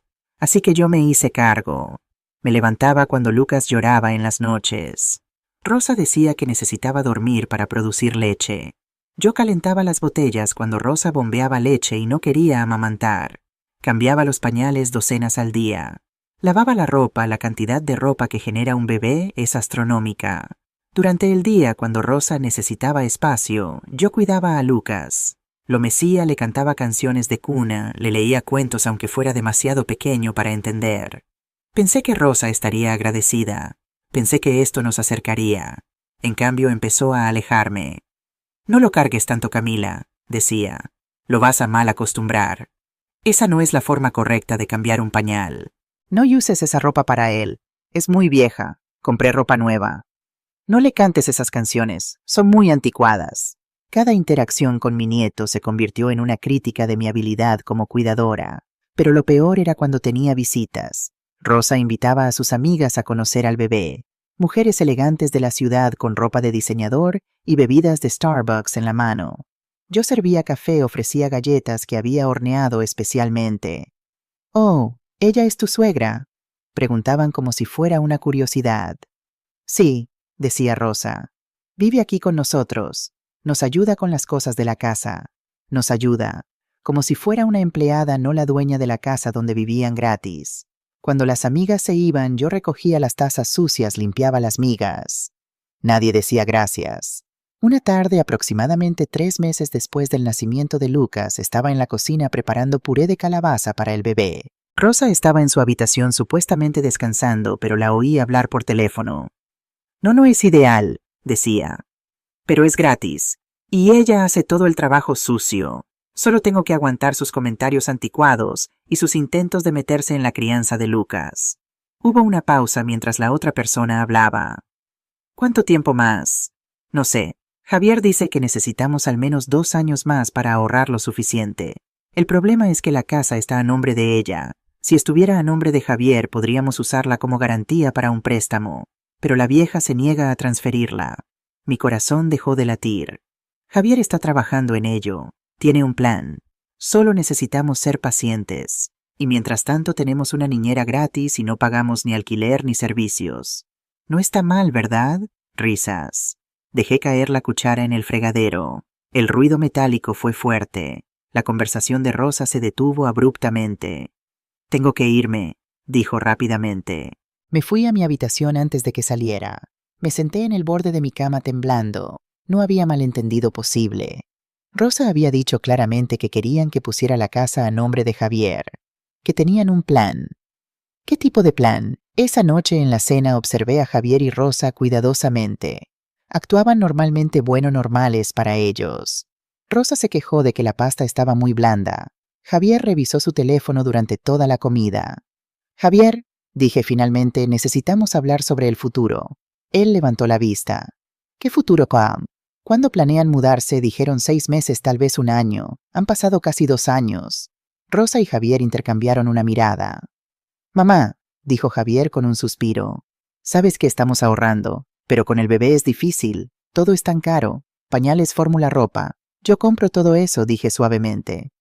Así que yo me hice cargo. Me levantaba cuando Lucas lloraba en las noches. Rosa decía que necesitaba dormir para producir leche. Yo calentaba las botellas cuando Rosa bombeaba leche y no quería amamantar. Cambiaba los pañales docenas al día. Lavaba la ropa. La cantidad de ropa que genera un bebé es astronómica. Durante el día, cuando Rosa necesitaba espacio, yo cuidaba a Lucas. Lo mecía, le cantaba canciones de cuna, le leía cuentos aunque fuera demasiado pequeño para entender. Pensé que Rosa estaría agradecida. Pensé que esto nos acercaría. En cambio, empezó a alejarme. «No lo cargues tanto, Camila», decía. «Lo vas a mal acostumbrar. Esa no es la forma correcta de cambiar un pañal. No uses esa ropa para él. Es muy vieja. Compré ropa nueva. No le cantes esas canciones. Son muy anticuadas». Cada interacción con mi nieto se convirtió en una crítica de mi habilidad como cuidadora. Pero lo peor era cuando tenía visitas. Rosa invitaba a sus amigas a conocer al bebé. Mujeres elegantes de la ciudad con ropa de diseñador y bebidas de Starbucks en la mano. Yo servía café, ofrecía galletas que había horneado especialmente. «Oh, ¿ella es tu suegra?», preguntaban como si fuera una curiosidad. «Sí», decía Rosa. «Vive aquí con nosotros. Nos ayuda con las cosas de la casa. Nos ayuda, como si fuera una empleada, no la dueña de la casa donde vivían gratis. Cuando las amigas se iban, yo recogía las tazas sucias, limpiaba las migas. Nadie decía gracias». Una tarde, aproximadamente 3 meses después del nacimiento de Lucas, estaba en la cocina preparando puré de calabaza para el bebé. Rosa estaba en su habitación supuestamente descansando, pero la oí hablar por teléfono. No es ideal», decía, «pero es gratis. Y ella hace todo el trabajo sucio. Solo tengo que aguantar sus comentarios anticuados y sus intentos de meterse en la crianza de Lucas». Hubo una pausa mientras la otra persona hablaba. «¿Cuánto tiempo más?» «No sé. Javier dice que necesitamos al menos 2 años más para ahorrar lo suficiente. El problema es que la casa está a nombre de ella. Si estuviera a nombre de Javier, podríamos usarla como garantía para un préstamo. Pero la vieja se niega a transferirla». Mi corazón dejó de latir. Javier está trabajando en ello. Tiene un plan. Solo necesitamos ser pacientes. Y mientras tanto tenemos una niñera gratis y no pagamos ni alquiler ni servicios. No está mal, ¿verdad? Risas. Dejé caer la cuchara en el fregadero. El ruido metálico fue fuerte. La conversación de Rosa se detuvo abruptamente. «Tengo que irme», dijo rápidamente. Me fui a mi habitación antes de que saliera. Me senté en el borde de mi cama temblando. No había malentendido posible. Rosa había dicho claramente que querían que pusiera la casa a nombre de Javier, que tenían un plan. ¿Qué tipo de plan? Esa noche en la cena observé a Javier y Rosa cuidadosamente. Actuaban normalmente normales para ellos. Rosa se quejó de que la pasta estaba muy blanda. Javier revisó su teléfono durante toda la comida. «Javier», dije finalmente, «necesitamos hablar sobre el futuro». Él levantó la vista. «¿Qué futuro, Coam? ¿Cuándo planean mudarse?» Dijeron 6 meses, tal vez 1 año. Han pasado casi 2 años. Rosa y Javier intercambiaron una mirada. «Mamá», dijo Javier con un suspiro, «sabes que estamos ahorrando, pero con el bebé es difícil. Todo es tan caro. Pañales, fórmula, ropa. Yo compro todo eso», dije suavemente.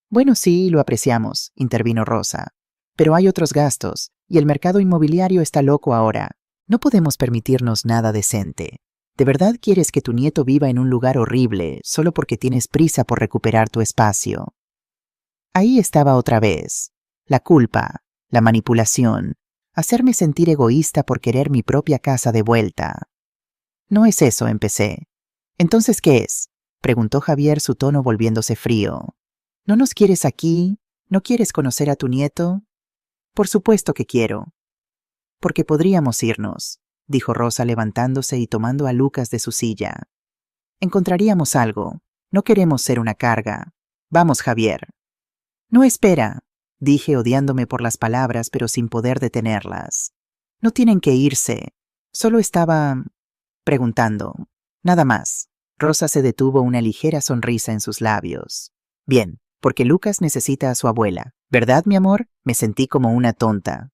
«Bueno, sí, lo apreciamos», intervino Rosa. «Pero hay otros gastos, y el mercado inmobiliario está loco ahora. No podemos permitirnos nada decente. ¿De verdad quieres que tu nieto viva en un lugar horrible solo porque tienes prisa por recuperar tu espacio?» Ahí estaba otra vez. La culpa, la manipulación, hacerme sentir egoísta por querer mi propia casa de vuelta. «No es eso», empecé. «¿Entonces qué es?», preguntó Javier, su tono volviéndose frío. «¿No nos quieres aquí? ¿No quieres conocer a tu nieto?» «Por supuesto que quiero». «Porque podríamos irnos», dijo Rosa levantándose y tomando a Lucas de su silla. «Encontraríamos algo. No queremos ser una carga. Vamos, Javier». «No, espera», dije odiándome por las palabras pero sin poder detenerlas. «No tienen que irse. Solo estaba preguntando. Nada más». Rosa se detuvo, una ligera sonrisa en sus labios. «Bien, porque Lucas necesita a su abuela. ¿Verdad, mi amor?» Me sentí como una tonta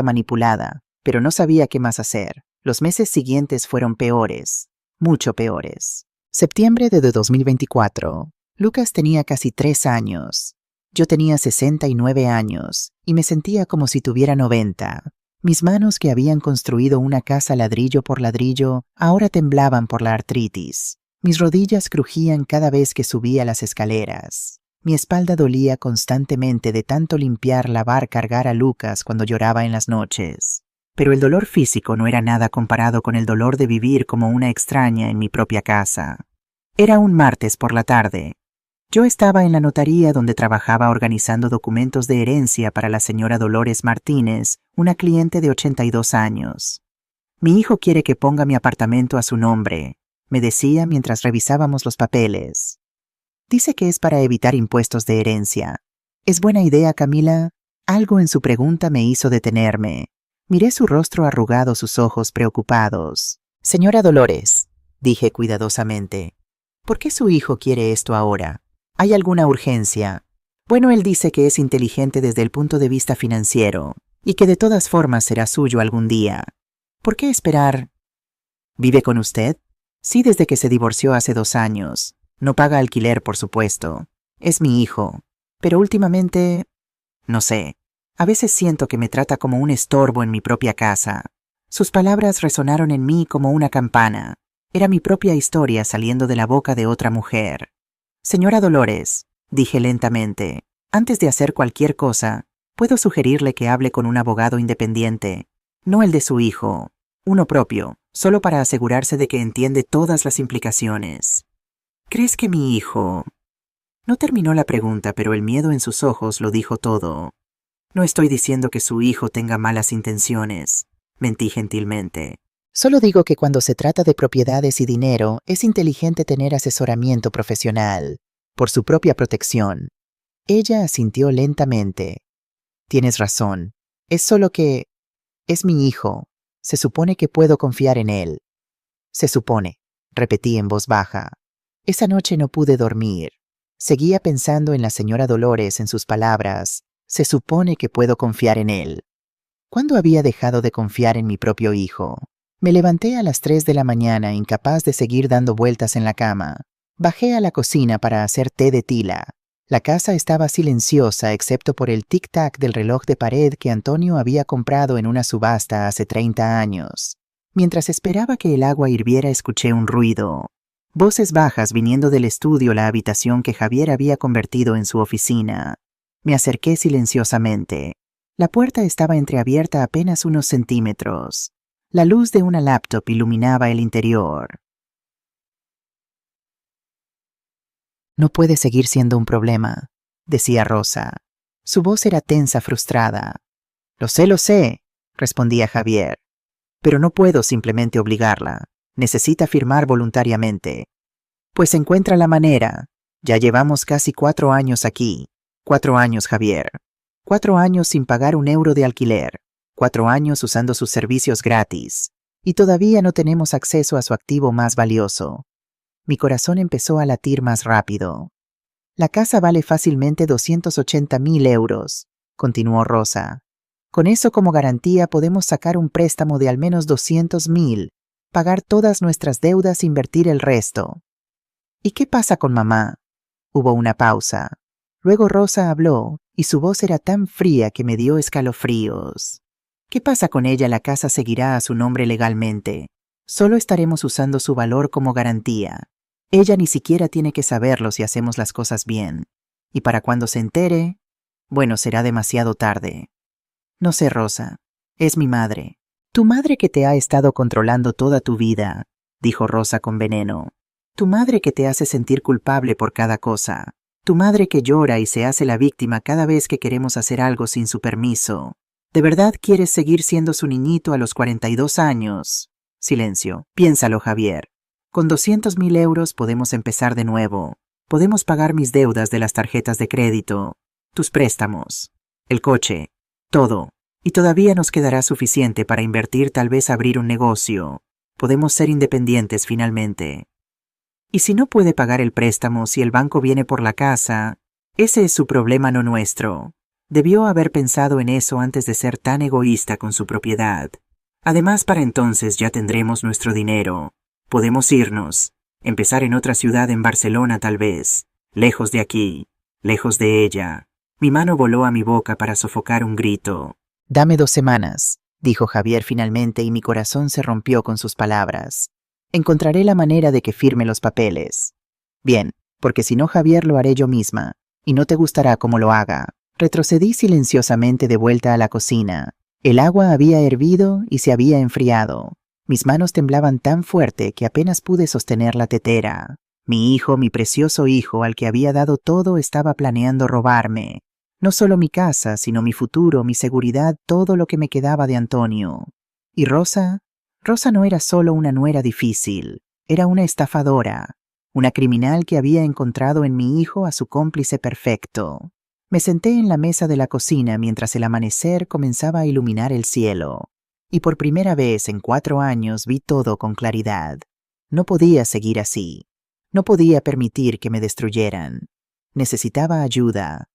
manipulada, pero no sabía qué más hacer. Los meses siguientes fueron peores, mucho peores. Septiembre de 2024. Lucas tenía casi 3 años. Yo tenía 69 años y me sentía como si tuviera 90. Mis manos, que habían construido una casa ladrillo por ladrillo, ahora temblaban por la artritis. Mis rodillas crujían cada vez que subía las escaleras. Mi espalda dolía constantemente de tanto limpiar, lavar, cargar a Lucas cuando lloraba en las noches. Pero el dolor físico no era nada comparado con el dolor de vivir como una extraña en mi propia casa. Era un martes por la tarde. Yo estaba en la notaría donde trabajaba organizando documentos de herencia para la señora Dolores Martínez, una cliente de 82 años. «Mi hijo quiere que ponga mi apartamento a su nombre», me decía mientras revisábamos los papeles. «Dice que es para evitar impuestos de herencia. ¿Es buena idea, Camila?» Algo en su pregunta me hizo detenerme. Miré su rostro arrugado, sus ojos preocupados. «Señora Dolores», dije cuidadosamente, «¿por qué su hijo quiere esto ahora? ¿Hay alguna urgencia?» «Bueno, él dice que es inteligente desde el punto de vista financiero y que de todas formas será suyo algún día. ¿Por qué esperar?» «¿Vive con usted?» «Sí, desde que se divorció hace 2 años. No paga alquiler, por supuesto. Es mi hijo. Pero últimamente, no sé, a veces siento que me trata como un estorbo en mi propia casa. Sus palabras resonaron en mí como una campana. Era mi propia historia saliendo de la boca de otra mujer. Señora Dolores, dije lentamente, antes de hacer cualquier cosa, puedo sugerirle que hable con un abogado independiente, no el de su hijo, uno propio, solo para asegurarse de que entiende todas las implicaciones. ¿Crees que mi hijo...? No terminó la pregunta, pero el miedo en sus ojos lo dijo todo. No estoy diciendo que su hijo tenga malas intenciones, mentí gentilmente. Solo digo que cuando se trata de propiedades y dinero, es inteligente tener asesoramiento profesional, por su propia protección. Ella asintió lentamente. Tienes razón. Es solo que... es mi hijo. Se supone que puedo confiar en él. Se supone, repetí en voz baja. Esa noche no pude dormir. Seguía pensando en la señora Dolores, en sus palabras. Se supone que puedo confiar en él. ¿Cuándo había dejado de confiar en mi propio hijo? Me levanté a las 3 de la mañana, incapaz de seguir dando vueltas en la cama. Bajé a la cocina para hacer té de tila. La casa estaba silenciosa excepto por el tic-tac del reloj de pared que Antonio había comprado en una subasta hace 30 años. Mientras esperaba que el agua hirviera, escuché un ruido. Voces bajas viniendo del estudio, la habitación que Javier había convertido en su oficina. Me acerqué silenciosamente. La puerta estaba entreabierta apenas unos centímetros. La luz de una laptop iluminaba el interior. No puede seguir siendo un problema, decía Rosa. Su voz era tensa, frustrada. Lo sé, respondía Javier. Pero no puedo simplemente obligarla. Necesita firmar voluntariamente. Pues encuentra la manera. Ya llevamos casi 4 años aquí. 4 años, Javier. 4 años sin pagar un euro de alquiler. 4 años usando sus servicios gratis. Y todavía no tenemos acceso a su activo más valioso. Mi corazón empezó a latir más rápido. La casa vale fácilmente 280.000 euros, continuó Rosa. Con eso como garantía podemos sacar un préstamo de al menos 200.000, pagar todas nuestras deudas e invertir el resto. ¿Y qué pasa con mamá? Hubo una pausa. Luego Rosa habló, y su voz era tan fría que me dio escalofríos. ¿Qué pasa con ella? La casa seguirá a su nombre legalmente. Solo estaremos usando su valor como garantía. Ella ni siquiera tiene que saberlo si hacemos las cosas bien. Y para cuando se entere, bueno, será demasiado tarde. No sé, Rosa. Es mi madre. Tu madre que te ha estado controlando toda tu vida, dijo Rosa con veneno. Tu madre que te hace sentir culpable por cada cosa. Tu madre que llora y se hace la víctima cada vez que queremos hacer algo sin su permiso. ¿De verdad quieres seguir siendo su niñito a los 42 años? Silencio. Piénsalo, Javier. Con 200.000 euros podemos empezar de nuevo. Podemos pagar mis deudas de las tarjetas de crédito, tus préstamos, el coche, todo. Y todavía nos quedará suficiente para invertir, tal vez abrir un negocio. Podemos ser independientes finalmente. Y si no puede pagar el préstamo, si el banco viene por la casa, ese es su problema, no nuestro. Debió haber pensado en eso antes de ser tan egoísta con su propiedad. Además, para entonces ya tendremos nuestro dinero. Podemos irnos, empezar en otra ciudad, en Barcelona tal vez, lejos de aquí, lejos de ella. Mi mano voló a mi boca para sofocar un grito. Dame 2 semanas, dijo Javier finalmente, y mi corazón se rompió con sus palabras. Encontraré la manera de que firme los papeles. Bien, porque si no, Javier, lo haré yo misma, y no te gustará cómo lo haga. Retrocedí silenciosamente de vuelta a la cocina. El agua había hervido y se había enfriado. Mis manos temblaban tan fuerte que apenas pude sostener la tetera. Mi hijo, mi precioso hijo, al que había dado todo, estaba planeando robarme. No solo mi casa, sino mi futuro, mi seguridad, todo lo que me quedaba de Antonio. ¿Y Rosa? Rosa no era solo una nuera difícil, era una estafadora, una criminal que había encontrado en mi hijo a su cómplice perfecto. Me senté en la mesa de la cocina mientras el amanecer comenzaba a iluminar el cielo. Y por primera vez en 4 años vi todo con claridad. No podía seguir así. No podía permitir que me destruyeran. Necesitaba ayuda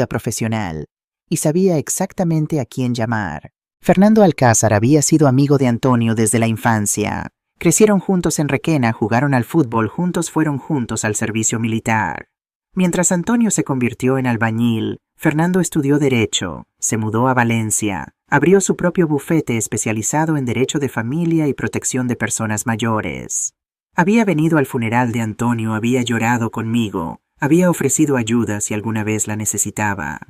profesional, y sabía exactamente a quién llamar. Fernando Alcázar había sido amigo de Antonio desde la infancia. Crecieron juntos en Requena, jugaron al fútbol juntos, fueron juntos al servicio militar. Mientras Antonio se convirtió en albañil, Fernando estudió Derecho, se mudó a Valencia, abrió su propio bufete especializado en Derecho de Familia y Protección de Personas Mayores. Había venido al funeral de Antonio, había llorado conmigo, había ofrecido ayuda si alguna vez la necesitaba.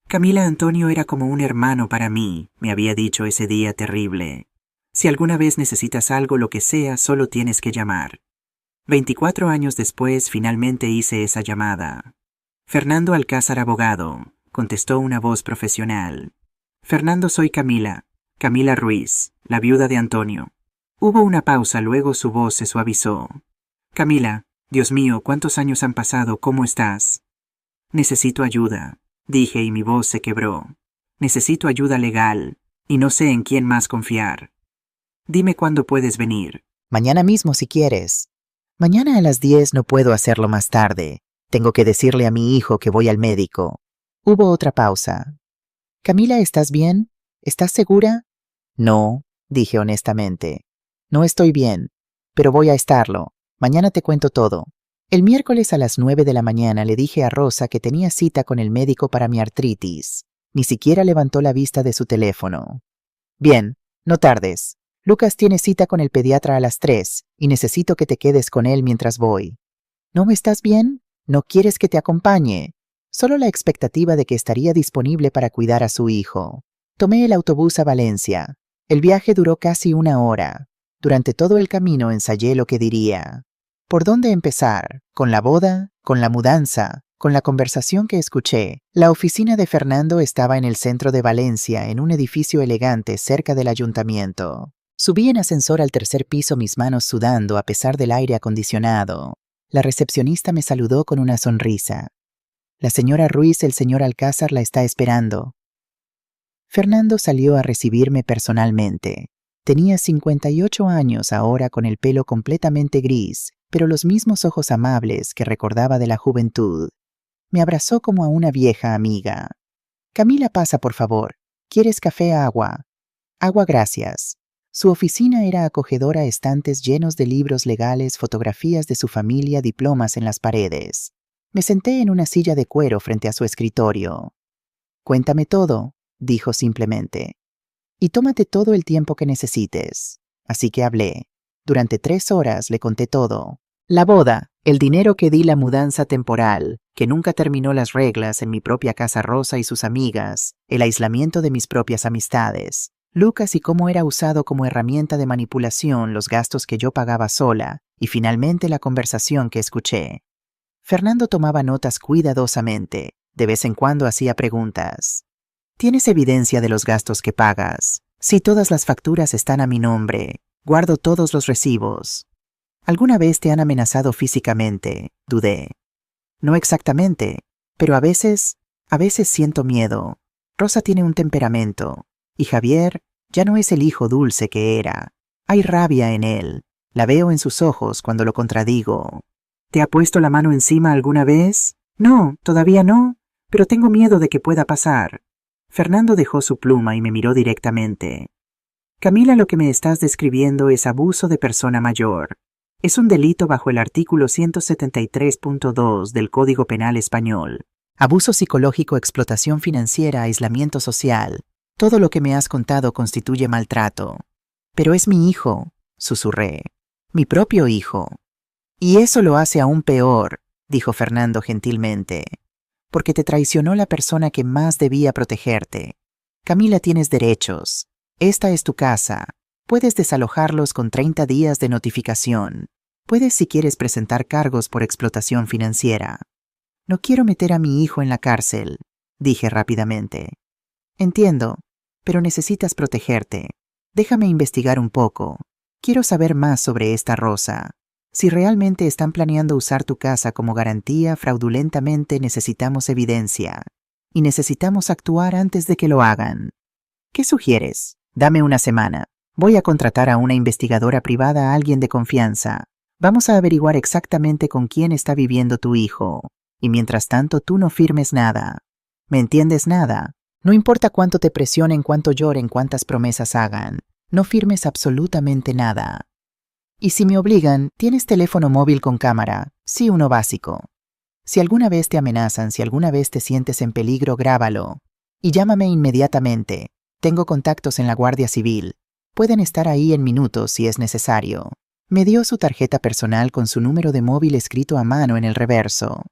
Camila, Antonio era como un hermano para mí, me había dicho ese día terrible. Si alguna vez necesitas algo, lo que sea, solo tienes que llamar. 24 años después, finalmente hice esa llamada. Fernando Alcázar, abogado, contestó una voz profesional. Fernando, soy Camila, Camila Ruiz, la viuda de Antonio. Hubo una pausa, luego su voz se suavizó. Camila, Dios mío, ¿cuántos años han pasado? ¿Cómo estás? Necesito ayuda, dije y mi voz se quebró. Necesito ayuda legal, y no sé en quién más confiar. Dime cuándo puedes venir. Mañana mismo si quieres. Mañana a las 10 no puedo hacerlo más tarde. Tengo que decirle a mi hijo que voy al médico. Hubo otra pausa. Camila, ¿estás bien? ¿Estás segura? No, dije honestamente. No estoy bien, pero voy a estarlo. Mañana te cuento todo. El miércoles a las 9 de la mañana le dije a Rosa que tenía cita con el médico para mi artritis. Ni siquiera levantó la vista de su teléfono. Bien, no tardes. Lucas tiene cita con el pediatra a las 3 y necesito que te quedes con él mientras voy. ¿No estás bien? ¿No quieres que te acompañe? Solo la expectativa de que estaría disponible para cuidar a su hijo. Tomé el autobús a Valencia. El viaje duró casi 1 hora. Durante todo el camino ensayé lo que diría. ¿Por dónde empezar? ¿Con la boda? ¿Con la mudanza? ¿Con la conversación que escuché? La oficina de Fernando estaba en el centro de Valencia, en un edificio elegante cerca del ayuntamiento. Subí en ascensor al 3er piso, mis manos sudando a pesar del aire acondicionado. La recepcionista me saludó con una sonrisa. La señora Ruiz, el señor Alcázar la está esperando. Fernando salió a recibirme personalmente. Tenía 58 años ahora, con el pelo completamente gris, pero los mismos ojos amables que recordaba de la juventud. Me abrazó como a una vieja amiga. Camila, pasa por favor. ¿Quieres café, agua? Agua, gracias. Su oficina era acogedora, estantes llenos de libros legales, fotografías de su familia, diplomas en las paredes. Me senté en una silla de cuero frente a su escritorio. Cuéntame todo, dijo simplemente. Y tómate todo el tiempo que necesites. Así que hablé. Durante 3 horas le conté todo. La boda, el dinero que di, la mudanza temporal, que nunca terminó, las reglas en mi propia casa, Rosa y sus amigas, el aislamiento de mis propias amistades, Lucas y cómo era usado como herramienta de manipulación, los gastos que yo pagaba sola, y finalmente la conversación que escuché. Fernando tomaba notas cuidadosamente. De vez en cuando hacía preguntas. ¿Tienes evidencia de los gastos que pagas? Sí, todas las facturas están a mi nombre. Guardo todos los recibos. ¿Alguna vez te han amenazado físicamente? Dudé. No exactamente, pero a veces siento miedo. Rosa tiene un temperamento. Y Javier ya no es el hijo dulce que era. Hay rabia en él. La veo en sus ojos cuando lo contradigo. ¿Te ha puesto la mano encima alguna vez? No, todavía no, pero tengo miedo de que pueda pasar. Fernando dejó su pluma y me miró directamente. Camila, lo que me estás describiendo es abuso de persona mayor. Es un delito bajo el artículo 173.2 del Código Penal Español. Abuso psicológico, explotación financiera, aislamiento social. Todo lo que me has contado constituye maltrato. Pero es mi hijo, susurré. Mi propio hijo. Y eso lo hace aún peor, dijo Fernando gentilmente. Porque te traicionó la persona que más debía protegerte. Camila, tienes derechos. Esta es tu casa. Puedes desalojarlos con 30 días de notificación. Puedes, si quieres, presentar cargos por explotación financiera. No quiero meter a mi hijo en la cárcel, dije rápidamente. Entiendo, pero necesitas protegerte. Déjame investigar un poco. Quiero saber más sobre esta Rosa. Si realmente están planeando usar tu casa como garantía fraudulentamente, necesitamos evidencia. Y necesitamos actuar antes de que lo hagan. ¿Qué sugieres? Dame 1 semana. Voy a contratar a una investigadora privada, a alguien de confianza. Vamos a averiguar exactamente con quién está viviendo tu hijo. Y mientras tanto, tú no firmes nada. ¿Me entiendes? Nada. No importa cuánto te presionen, cuánto lloren, cuántas promesas hagan. No firmes absolutamente nada. Y si me obligan, ¿tienes teléfono móvil con cámara? Sí, uno básico. Si alguna vez te amenazan, si alguna vez te sientes en peligro, grábalo. Y llámame inmediatamente. Tengo contactos en la Guardia Civil. Pueden estar ahí en minutos si es necesario. Me dio su tarjeta personal con su número de móvil escrito a mano en el reverso.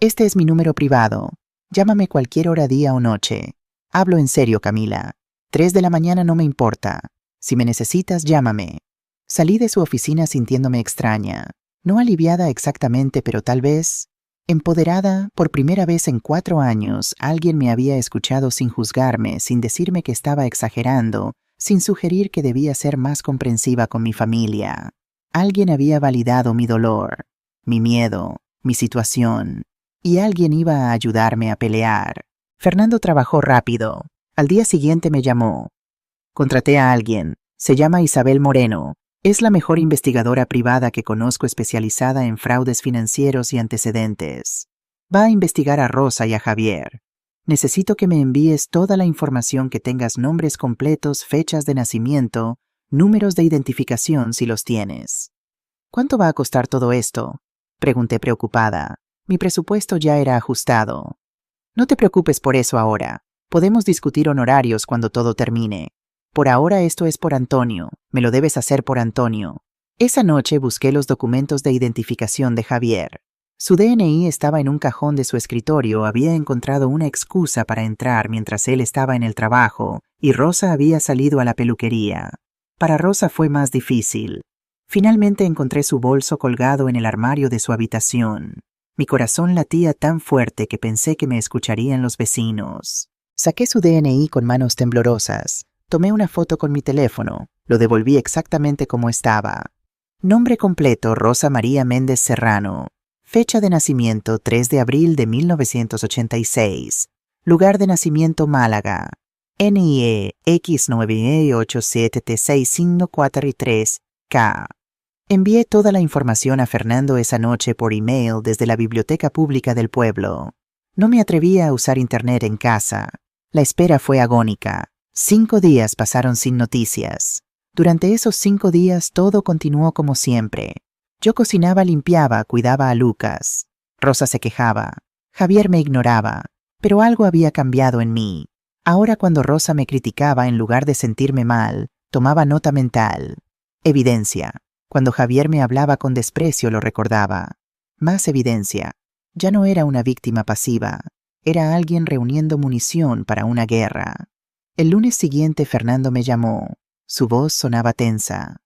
Este es mi número privado. Llámame cualquier hora, día o noche. Hablo en serio, Camila. 3 de la mañana no me importa. Si me necesitas, llámame. Salí de su oficina sintiéndome extraña. No aliviada exactamente, pero tal vez empoderada. Por primera vez en 4 años, alguien me había escuchado sin juzgarme, sin decirme que estaba exagerando, sin sugerir que debía ser más comprensiva con mi familia. Alguien había validado mi dolor, mi miedo, mi situación, y alguien iba a ayudarme a pelear. Fernando trabajó rápido. Al día siguiente me llamó. Contraté a alguien. Se llama Isabel Moreno. Es la mejor investigadora privada que conozco, especializada en fraudes financieros y antecedentes. Va a investigar a Rosa y a Javier. Necesito que me envíes toda la información que tengas, nombres completos, fechas de nacimiento, números de identificación si los tienes. ¿Cuánto va a costar todo esto? Pregunté preocupada. Mi presupuesto ya era ajustado. No te preocupes por eso ahora. Podemos discutir honorarios cuando todo termine. Por ahora esto es por Antonio. Me lo debes hacer por Antonio. Esa noche busqué los documentos de identificación de Javier. Su DNI estaba en un cajón de su escritorio. Había encontrado una excusa para entrar mientras él estaba en el trabajo, y Rosa había salido a la peluquería. Para Rosa fue más difícil. Finalmente encontré su bolso colgado en el armario de su habitación. Mi corazón latía tan fuerte que pensé que me escucharían los vecinos. Saqué su DNI con manos temblorosas. Tomé una foto con mi teléfono. Lo devolví exactamente como estaba. Nombre completo: Rosa María Méndez Serrano. Fecha de nacimiento: 3 de abril de 1986. Lugar de nacimiento: Málaga. NIE X9E87T6543K. Envié toda la información a Fernando esa noche por email desde la biblioteca pública del pueblo. No me atrevía a usar internet en casa. La espera fue agónica. 5 días pasaron sin noticias. Durante esos 5 días todo continuó como siempre. Yo cocinaba, limpiaba, cuidaba a Lucas. Rosa se quejaba. Javier me ignoraba. Pero algo había cambiado en mí. Ahora, cuando Rosa me criticaba, en lugar de sentirme mal, tomaba nota mental. Evidencia. Cuando Javier me hablaba con desprecio, lo recordaba. Más evidencia. Ya no era una víctima pasiva. Era alguien reuniendo munición para una guerra. El lunes siguiente Fernando me llamó. Su voz sonaba tensa.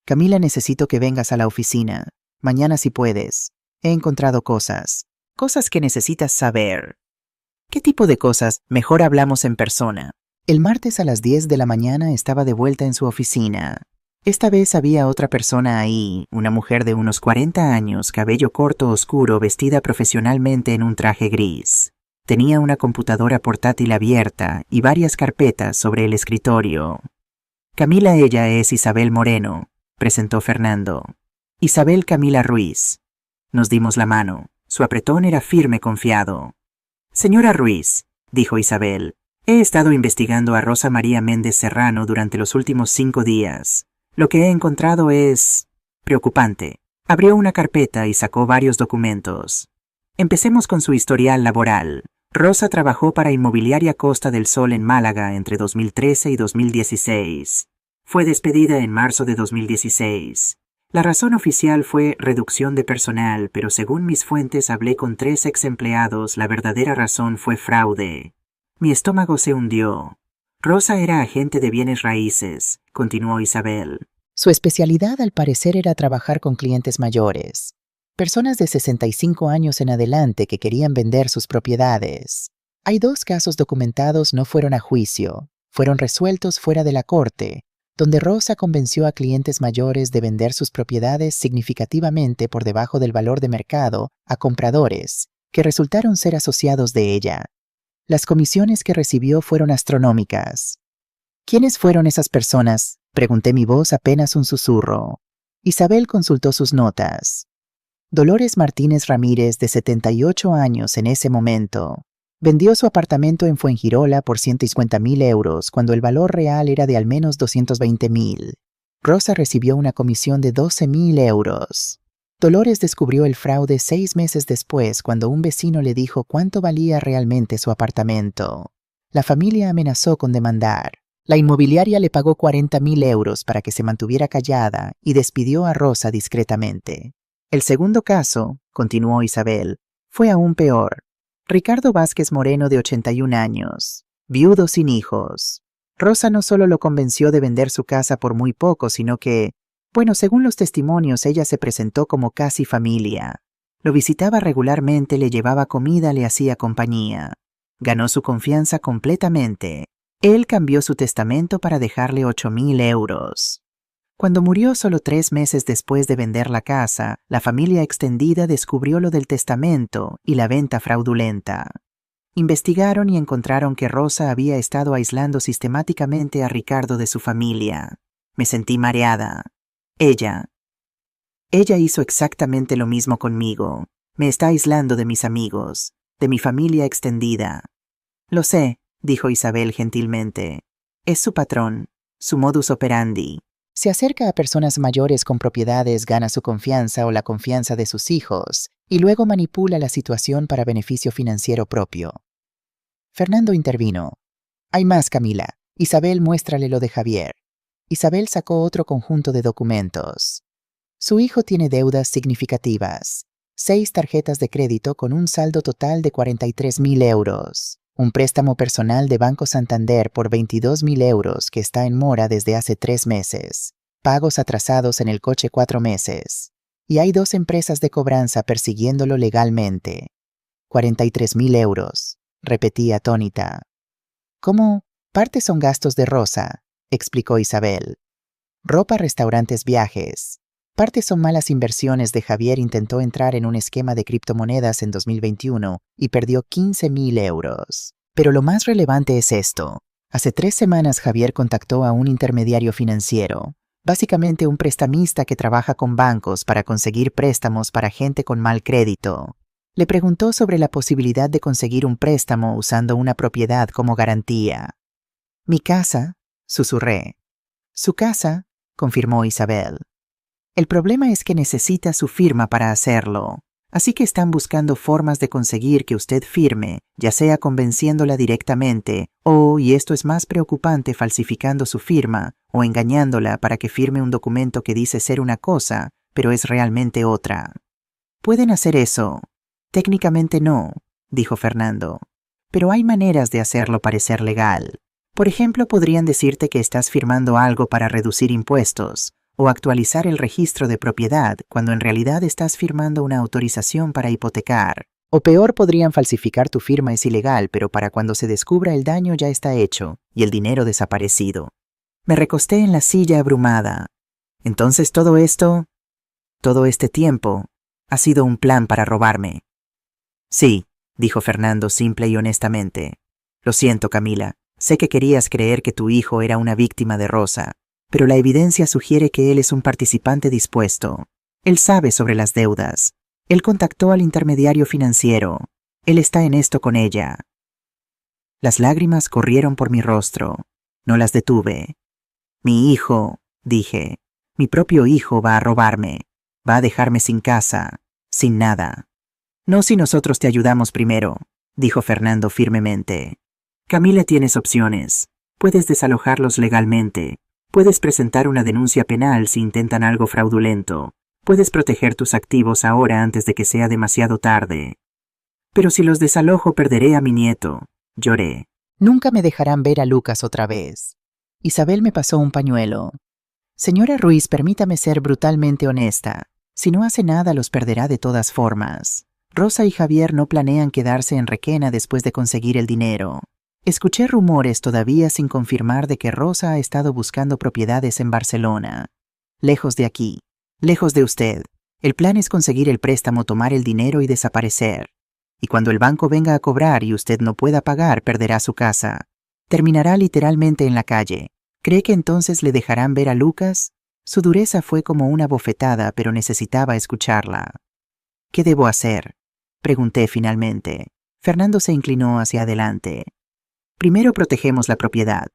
Camila, necesito que vengas a la oficina. Mañana si puedes. He encontrado cosas. Cosas que necesitas saber. ¿Qué tipo de cosas? Mejor hablamos en persona. El martes a las 10 de la mañana estaba de vuelta en su oficina. Esta vez había otra persona ahí, una mujer de unos 40 años, cabello corto oscuro, vestida profesionalmente en un traje gris. Tenía una computadora portátil abierta y varias carpetas sobre el escritorio. Camila, ella es Isabel Moreno, presentó Fernando. Isabel Camila Ruiz. Nos dimos la mano. Su apretón era firme, confiado. Señora Ruiz, dijo Isabel, he estado investigando a Rosa María Méndez Serrano durante los últimos 5 días. Lo que he encontrado es preocupante. Abrió una carpeta y sacó varios documentos. Empecemos con su historial laboral. Rosa trabajó para Inmobiliaria Costa del Sol en Málaga entre 2013 y 2016. Fue despedida en marzo de 2016. La razón oficial fue reducción de personal, pero según mis fuentes hablé con 3 ex empleados, la verdadera razón fue fraude. Mi estómago se hundió. Rosa era agente de bienes raíces, continuó Isabel. Su especialidad al parecer era trabajar con clientes mayores. Personas de 65 años en adelante que querían vender sus propiedades. Hay 2 casos documentados, no fueron a juicio. Fueron resueltos fuera de la corte, donde Rosa convenció a clientes mayores de vender sus propiedades significativamente por debajo del valor de mercado a compradores, que resultaron ser asociados de ella. Las comisiones que recibió fueron astronómicas. ¿Quiénes fueron esas personas?, pregunté, mi voz apenas un susurro. Isabel consultó sus notas. Dolores Martínez Ramírez, de 78 años en ese momento, vendió su apartamento en Fuengirola por 150.000 euros cuando el valor real era de al menos 220.000. Rosa recibió una comisión de 12.000 euros. Dolores descubrió el fraude 6 meses después cuando un vecino le dijo cuánto valía realmente su apartamento. La familia amenazó con demandar. La inmobiliaria le pagó 40.000 euros para que se mantuviera callada y despidió a Rosa discretamente. El segundo caso, continuó Isabel, fue aún peor. Ricardo Vázquez Moreno, de 81 años, viudo sin hijos. Rosa no solo lo convenció de vender su casa por muy poco, sino que, bueno, según los testimonios, ella se presentó como casi familia. Lo visitaba regularmente, le llevaba comida, le hacía compañía. Ganó su confianza completamente. Él cambió su testamento para dejarle 8.000 euros. Cuando murió solo 3 meses después de vender la casa, la familia extendida descubrió lo del testamento y la venta fraudulenta. Investigaron y encontraron que Rosa había estado aislando sistemáticamente a Ricardo de su familia. Me sentí mareada. Ella hizo exactamente lo mismo conmigo. Me está aislando de mis amigos, de mi familia extendida. Lo sé, dijo Isabel gentilmente. Es su patrón, su modus operandi. Se acerca a personas mayores con propiedades, gana su confianza o la confianza de sus hijos, y luego manipula la situación para beneficio financiero propio. Fernando intervino. Hay más, Camila. Isabel, muéstrale lo de Javier. Isabel sacó otro conjunto de documentos. Su hijo tiene deudas significativas. 6 tarjetas de crédito con un saldo total de 43.000 euros. Un préstamo personal de Banco Santander por 22.000 euros que está en mora desde hace 3 meses. Pagos atrasados en el coche 4 meses. Y hay 2 empresas de cobranza persiguiéndolo legalmente. 43.000 euros, repetí atónita. ¿Cómo? Parte son gastos de Rosa, explicó Isabel. Ropa, restaurantes, viajes. Parte son malas inversiones de Javier. Intentó entrar en un esquema de criptomonedas en 2021 y perdió 15.000 euros. Pero lo más relevante es esto. Hace 3 semanas Javier contactó a un intermediario financiero, básicamente un prestamista que trabaja con bancos para conseguir préstamos para gente con mal crédito. Le preguntó sobre la posibilidad de conseguir un préstamo usando una propiedad como garantía. «Mi casa», susurré. «Su casa», confirmó Isabel. «El problema es que necesita su firma para hacerlo, así que están buscando formas de conseguir que usted firme, ya sea convenciéndola directamente o, y esto es más preocupante, falsificando su firma o engañándola para que firme un documento que dice ser una cosa, pero es realmente otra. Pueden hacer eso». «Técnicamente no», dijo Fernando, «pero hay maneras de hacerlo parecer legal. Por ejemplo, podrían decirte que estás firmando algo para reducir impuestos o actualizar el registro de propiedad cuando en realidad estás firmando una autorización para hipotecar. O peor, podrían falsificar tu firma es ilegal, pero para cuando se descubra el daño ya está hecho y el dinero desaparecido». Me recosté en la silla abrumada. Entonces todo este tiempo, ha sido un plan para robarme. «Sí», dijo Fernando simple y honestamente. «Lo siento, Camila. Sé que querías creer que tu hijo era una víctima de Rosa, pero la evidencia sugiere que él es un participante dispuesto. Él sabe sobre las deudas. Él contactó al intermediario financiero. Él está en esto con ella». Las lágrimas corrieron por mi rostro. No las detuve. «Mi hijo», dije, «mi propio hijo va a robarme. Va a dejarme sin casa, sin nada». «No si nosotros te ayudamos primero», dijo Fernando firmemente. «Camila, tienes opciones. Puedes desalojarlos legalmente. Puedes presentar una denuncia penal si intentan algo fraudulento. Puedes proteger tus activos ahora antes de que sea demasiado tarde». «Pero si los desalojo perderé a mi nieto», lloré. «Nunca me dejarán ver a Lucas otra vez». Isabel me pasó un pañuelo. «Señora Ruiz, permítame ser brutalmente honesta. Si no hace nada, los perderá de todas formas. Rosa y Javier no planean quedarse en Requena después de conseguir el dinero. Escuché rumores todavía sin confirmar de que Rosa ha estado buscando propiedades en Barcelona. Lejos de aquí, lejos de usted. El plan es conseguir el préstamo, tomar el dinero y desaparecer. Y cuando el banco venga a cobrar y usted no pueda pagar, perderá su casa. Terminará literalmente en la calle. ¿Cree que entonces le dejarán ver a Lucas?» Su dureza fue como una bofetada, pero necesitaba escucharla. «¿Qué debo hacer?», pregunté finalmente. Fernando se inclinó hacia adelante. «Primero protegemos la propiedad.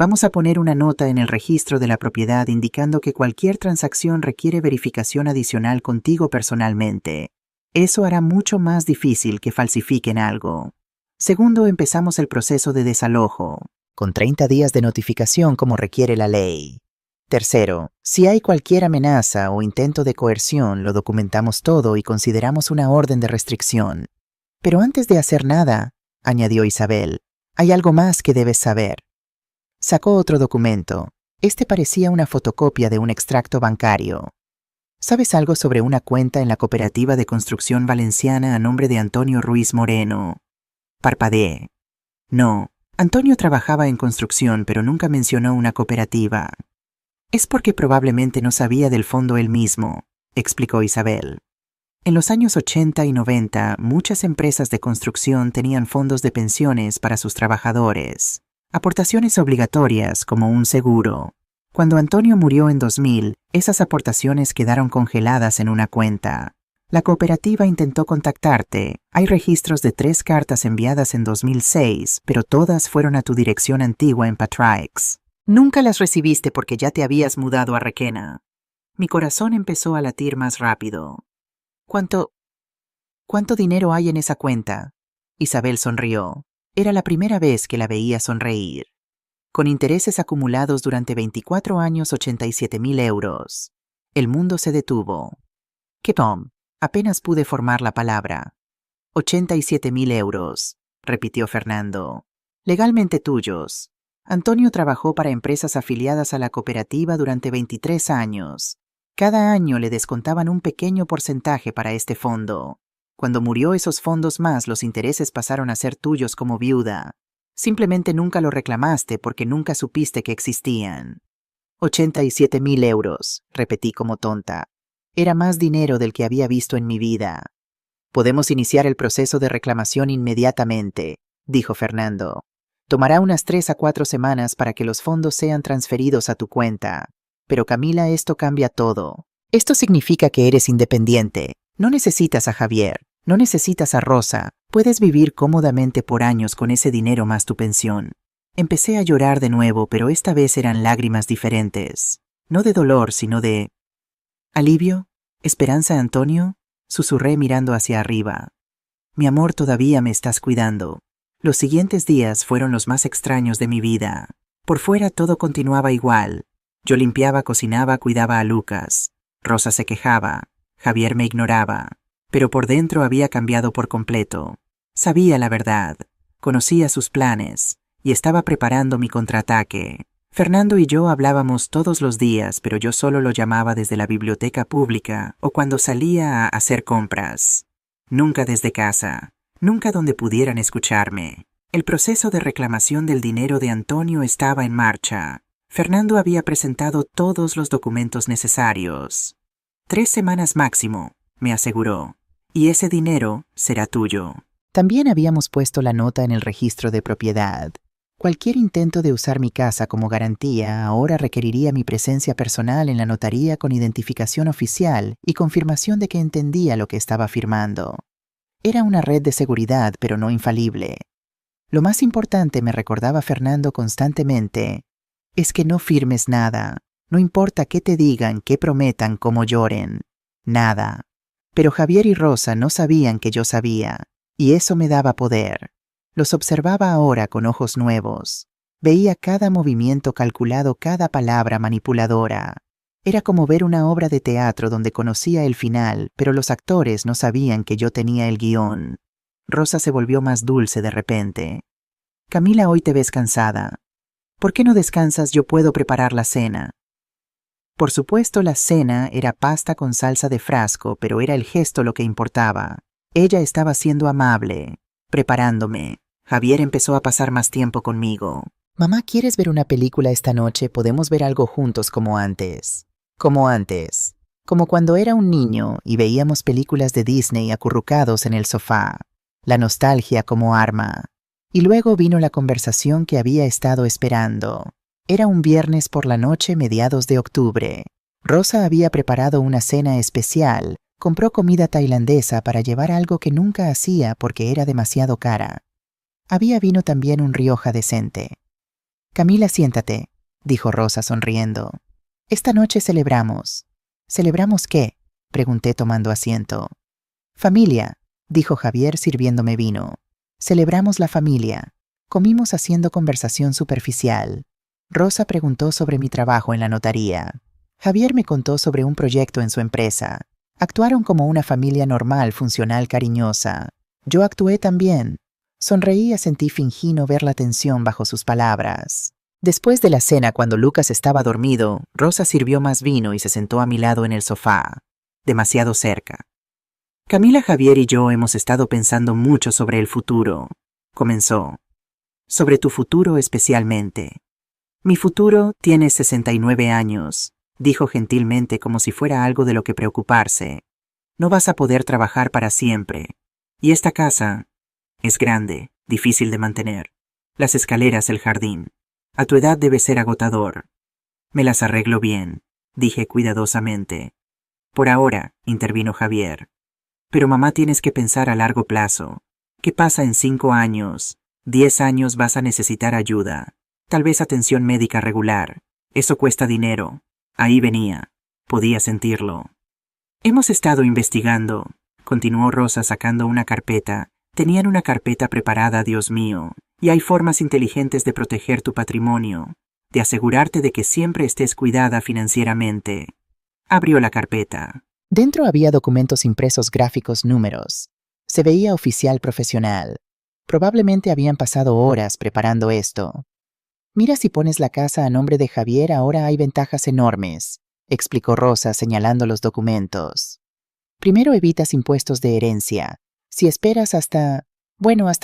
Vamos a poner una nota en el registro de la propiedad indicando que cualquier transacción requiere verificación adicional contigo personalmente. Eso hará mucho más difícil que falsifiquen algo. Segundo, empezamos el proceso de desalojo, con 30 días de notificación como requiere la ley. Tercero, si hay cualquier amenaza o intento de coerción, lo documentamos todo y consideramos una orden de restricción. Pero antes de hacer nada, añadió Isabel, hay algo más que debes saber. Sacó otro documento. Este parecía una fotocopia de un extracto bancario. ¿Sabes algo sobre una cuenta en la Cooperativa de Construcción Valenciana a nombre de Antonio Ruiz Moreno? Parpadeé. No, Antonio trabajaba en construcción, pero nunca mencionó una cooperativa. Es porque probablemente no sabía del fondo él mismo, explicó Isabel. En los años 80 y 90, muchas empresas de construcción tenían fondos de pensiones para sus trabajadores. Aportaciones obligatorias como un seguro. Cuando Antonio murió en 2000, esas aportaciones quedaron congeladas en una cuenta. La cooperativa intentó contactarte. Hay registros de 3 cartas enviadas en 2006, pero todas fueron a tu dirección antigua en Patraix. Nunca las recibiste porque ya te habías mudado a Requena. Mi corazón empezó a latir más rápido. ¿Cuánto dinero hay en esa cuenta? Isabel sonrió. Era la primera vez que la veía sonreír. Con intereses acumulados durante 24 años, 87.000 euros. El mundo se detuvo. ¿Qué, Tom? Apenas pude formar la palabra. 87.000 euros, repitió Fernando. Legalmente tuyos. Antonio trabajó para empresas afiliadas a la cooperativa durante 23 años. Cada año le descontaban un pequeño porcentaje para este fondo. Cuando murió, esos fondos más los intereses pasaron a ser tuyos como viuda. Simplemente nunca lo reclamaste porque nunca supiste que existían. 87.000 euros, repetí como tonta. Era más dinero del que había visto en mi vida. Podemos iniciar el proceso de reclamación inmediatamente, dijo Fernando. Tomará unas 3 a 4 semanas para que los fondos sean transferidos a tu cuenta. Pero Camila, esto cambia todo. Esto significa que eres independiente. No necesitas a Javier. No necesitas a Rosa, puedes vivir cómodamente por años con ese dinero más tu pensión. Empecé a llorar de nuevo, pero esta vez eran lágrimas diferentes. No de dolor, sino de... ¿Alivio? ¿Esperanza, Antonio? Susurré mirando hacia arriba. Mi amor, todavía me estás cuidando. Los siguientes días fueron los más extraños de mi vida. Por fuera todo continuaba igual. Yo limpiaba, cocinaba, cuidaba a Lucas. Rosa se quejaba. Javier me ignoraba. Pero por dentro había cambiado por completo. Sabía la verdad, conocía sus planes, y estaba preparando mi contraataque. Fernando y yo hablábamos todos los días, pero yo solo lo llamaba desde la biblioteca pública o cuando salía a hacer compras. Nunca desde casa, nunca donde pudieran escucharme. El proceso de reclamación del dinero de Antonio estaba en marcha. Fernando había presentado todos los documentos necesarios. 3 semanas máximo, me aseguró. Y ese dinero será tuyo. También habíamos puesto la nota en el registro de propiedad. Cualquier intento de usar mi casa como garantía ahora requeriría mi presencia personal en la notaría con identificación oficial y confirmación de que entendía lo que estaba firmando. Era una red de seguridad, pero no infalible. Lo más importante, me recordaba Fernando constantemente, es que no firmes nada. No importa qué te digan, qué prometan, cómo lloren. Nada. Pero Javier y Rosa no sabían que yo sabía, y eso me daba poder. Los observaba ahora con ojos nuevos. Veía cada movimiento calculado, cada palabra manipuladora. Era como ver una obra de teatro donde conocía el final, pero los actores no sabían que yo tenía el guión. Rosa se volvió más dulce de repente. Camila, hoy te ves cansada. ¿Por qué no descansas? Yo puedo preparar la cena. Por supuesto, la cena era pasta con salsa de frasco, pero era el gesto lo que importaba. Ella estaba siendo amable, preparándome. Javier empezó a pasar más tiempo conmigo. Mamá, ¿quieres ver una película esta noche? Podemos ver algo juntos como antes. Como antes. Como cuando era un niño y veíamos películas de Disney acurrucados en el sofá. La nostalgia como arma. Y luego vino la conversación que había estado esperando. Era un viernes por la noche, mediados de octubre. Rosa había preparado una cena especial. Compró comida tailandesa para llevar, algo que nunca hacía porque era demasiado cara. Había vino también, un Rioja decente. Camila, siéntate, dijo Rosa sonriendo. Esta noche celebramos. ¿Celebramos qué?, pregunté tomando asiento. Familia, dijo Javier sirviéndome vino. Celebramos la familia. Comimos haciendo conversación superficial. Rosa preguntó sobre mi trabajo en la notaría. Javier me contó sobre un proyecto en su empresa. Actuaron como una familia normal, funcional, cariñosa. Yo actué también. Sonreí y asentí, fingí no ver la tensión bajo sus palabras. Después de la cena, cuando Lucas estaba dormido, Rosa sirvió más vino y se sentó a mi lado en el sofá, demasiado cerca. Camila, Javier y yo hemos estado pensando mucho sobre el futuro, comenzó. Sobre tu futuro especialmente. Mi futuro tiene 69 años, dijo gentilmente como si fuera algo de lo que preocuparse. No vas a poder trabajar para siempre. Y esta casa es grande, difícil de mantener. Las escaleras, el jardín. A tu edad debe ser agotador. Me las arreglo bien, dije cuidadosamente. Por ahora, intervino Javier. Pero mamá, tienes que pensar a largo plazo. ¿Qué pasa en 5 años? 10 años vas a necesitar ayuda. Tal vez atención médica regular. Eso cuesta dinero. Ahí venía. Podía sentirlo. Hemos estado investigando, continuó Rosa sacando una carpeta. Tenían una carpeta preparada, Dios mío, y hay formas inteligentes de proteger tu patrimonio, de asegurarte de que siempre estés cuidada financieramente. Abrió la carpeta. Dentro había documentos impresos, gráficos, números. Se veía oficial, profesional. Probablemente habían pasado horas preparando esto. Mira, si pones la casa a nombre de Javier, ahora hay ventajas enormes, explicó Rosa señalando los documentos. Primero, evitas impuestos de herencia. Si esperas hasta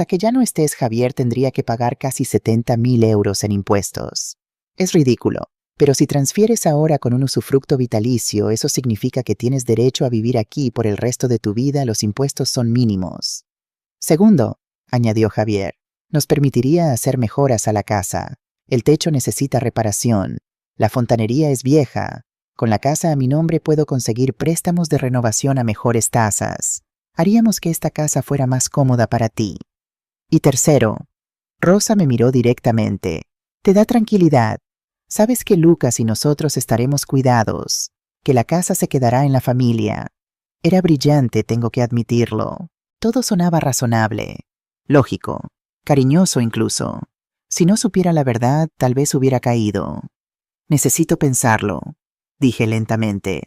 que ya no estés, Javier tendría que pagar casi 70.000 euros en impuestos. Es ridículo, pero si transfieres ahora con un usufructo vitalicio, eso significa que tienes derecho a vivir aquí por el resto de tu vida, los impuestos son mínimos. Segundo, añadió Javier, nos permitiría hacer mejoras a la casa. El techo necesita reparación. La fontanería es vieja. Con la casa a mi nombre puedo conseguir préstamos de renovación a mejores tasas. Haríamos que esta casa fuera más cómoda para ti. Y tercero, Rosa me miró directamente. Te da tranquilidad. Sabes que Lucas y nosotros estaremos cuidados, que la casa se quedará en la familia. Era brillante, tengo que admitirlo. Todo sonaba razonable, lógico, cariñoso incluso. Si no supiera la verdad, tal vez hubiera caído. Necesito pensarlo, dije lentamente.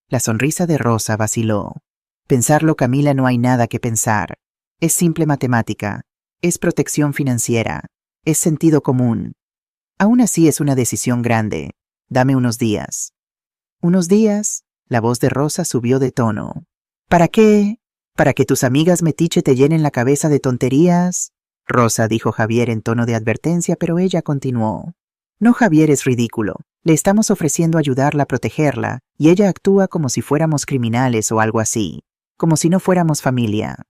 La sonrisa de Rosa vaciló. Pensarlo, Camila, no hay nada que pensar. Es simple matemática. Es protección financiera. Es sentido común. Aún así es una decisión grande. Dame unos días. ¿Unos días? La voz de Rosa subió de tono. ¿Para qué? ¿Para que tus amigas metiche te llenen la cabeza de tonterías? Rosa, dijo Javier en tono de advertencia, pero ella continuó. No, Javier, es ridículo. Le estamos ofreciendo ayudarla a protegerla, y ella actúa como si fuéramos criminales o algo así. Como si no fuéramos familia.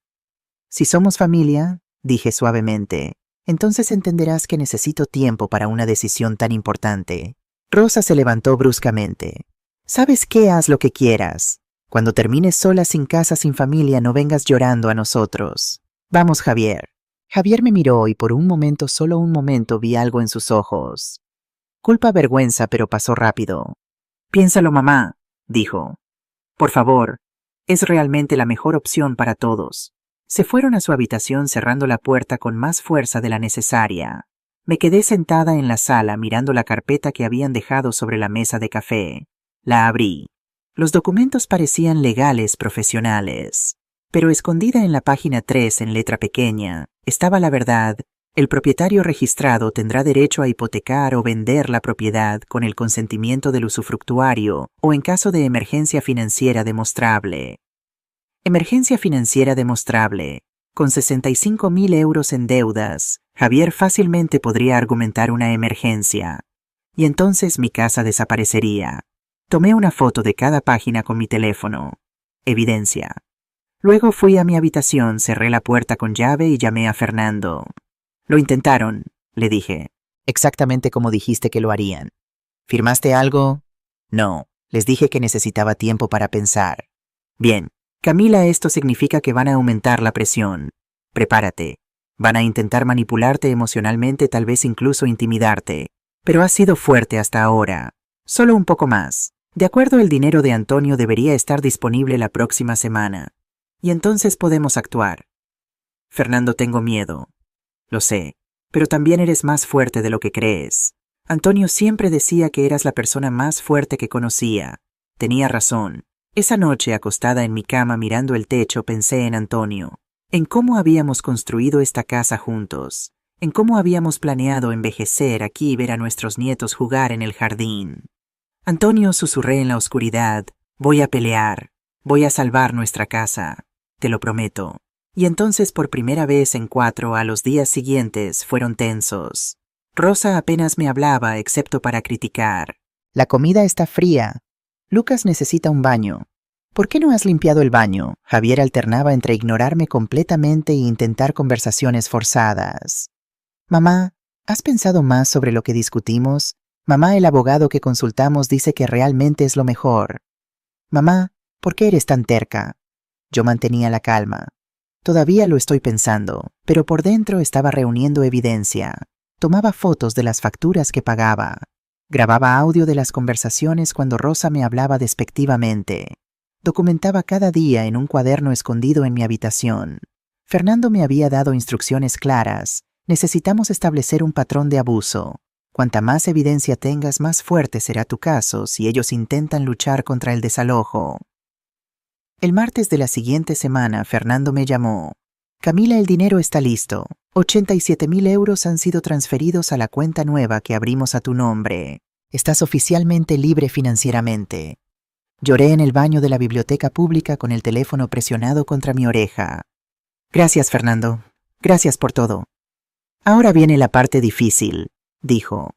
Si somos familia, dije suavemente, entonces entenderás que necesito tiempo para una decisión tan importante. Rosa se levantó bruscamente. ¿Sabes qué? Haz lo que quieras. Cuando termines sola, sin casa, sin familia, no vengas llorando a nosotros. Vamos, Javier. Javier me miró y por un momento, solo un momento, vi algo en sus ojos. Culpa, vergüenza, pero pasó rápido. Piénsalo, mamá, dijo. Por favor. Es realmente la mejor opción para todos. Se fueron a su habitación cerrando la puerta con más fuerza de la necesaria. Me quedé sentada en la sala mirando la carpeta que habían dejado sobre la mesa de café. La abrí. Los documentos parecían legales, profesionales. Pero escondida en la página 3 en letra pequeña, estaba la verdad. El propietario registrado tendrá derecho a hipotecar o vender la propiedad con el consentimiento del usufructuario o en caso de emergencia financiera demostrable. Emergencia financiera demostrable. Con 65.000 euros en deudas, Javier fácilmente podría argumentar una emergencia. Y entonces mi casa desaparecería. Tomé una foto de cada página con mi teléfono. Evidencia. Luego fui a mi habitación, cerré la puerta con llave y llamé a Fernando. Lo intentaron, le dije. Exactamente como dijiste que lo harían. ¿Firmaste algo? No, les dije que necesitaba tiempo para pensar. Bien, Camila, esto significa que van a aumentar la presión. Prepárate. Van a intentar manipularte emocionalmente, tal vez incluso intimidarte. Pero has sido fuerte hasta ahora. Solo un poco más. De acuerdo, el dinero de Antonio debería estar disponible la próxima semana. Y entonces podemos actuar. Fernando, tengo miedo. Lo sé, pero también eres más fuerte de lo que crees. Antonio siempre decía que eras la persona más fuerte que conocía. Tenía razón. Esa noche, acostada en mi cama mirando el techo, pensé en Antonio, en cómo habíamos construido esta casa juntos, en cómo habíamos planeado envejecer aquí y ver a nuestros nietos jugar en el jardín. Antonio, susurré en la oscuridad, voy a pelear, voy a salvar nuestra casa, te lo prometo. Y entonces por primera vez en 4 a los días siguientes fueron tensos. Rosa apenas me hablaba excepto para criticar. La comida está fría. Lucas necesita un baño. ¿Por qué no has limpiado el baño? Javier alternaba entre ignorarme completamente e intentar conversaciones forzadas. Mamá, ¿has pensado más sobre lo que discutimos? Mamá, el abogado que consultamos dice que realmente es lo mejor. Mamá, ¿por qué eres tan terca? Yo mantenía la calma. Todavía lo estoy pensando, pero por dentro estaba reuniendo evidencia. Tomaba fotos de las facturas que pagaba. Grababa audio de las conversaciones cuando Rosa me hablaba despectivamente. Documentaba cada día en un cuaderno escondido en mi habitación. Fernando me había dado instrucciones claras. Necesitamos establecer un patrón de abuso. Cuanta más evidencia tengas, más fuerte será tu caso si ellos intentan luchar contra el desalojo. El martes de la siguiente semana, Fernando me llamó. Camila, el dinero está listo. 87.000 euros han sido transferidos a la cuenta nueva que abrimos a tu nombre. Estás oficialmente libre financieramente. Lloré en el baño de la biblioteca pública con el teléfono presionado contra mi oreja. Gracias, Fernando. Gracias por todo. Ahora viene la parte difícil, dijo.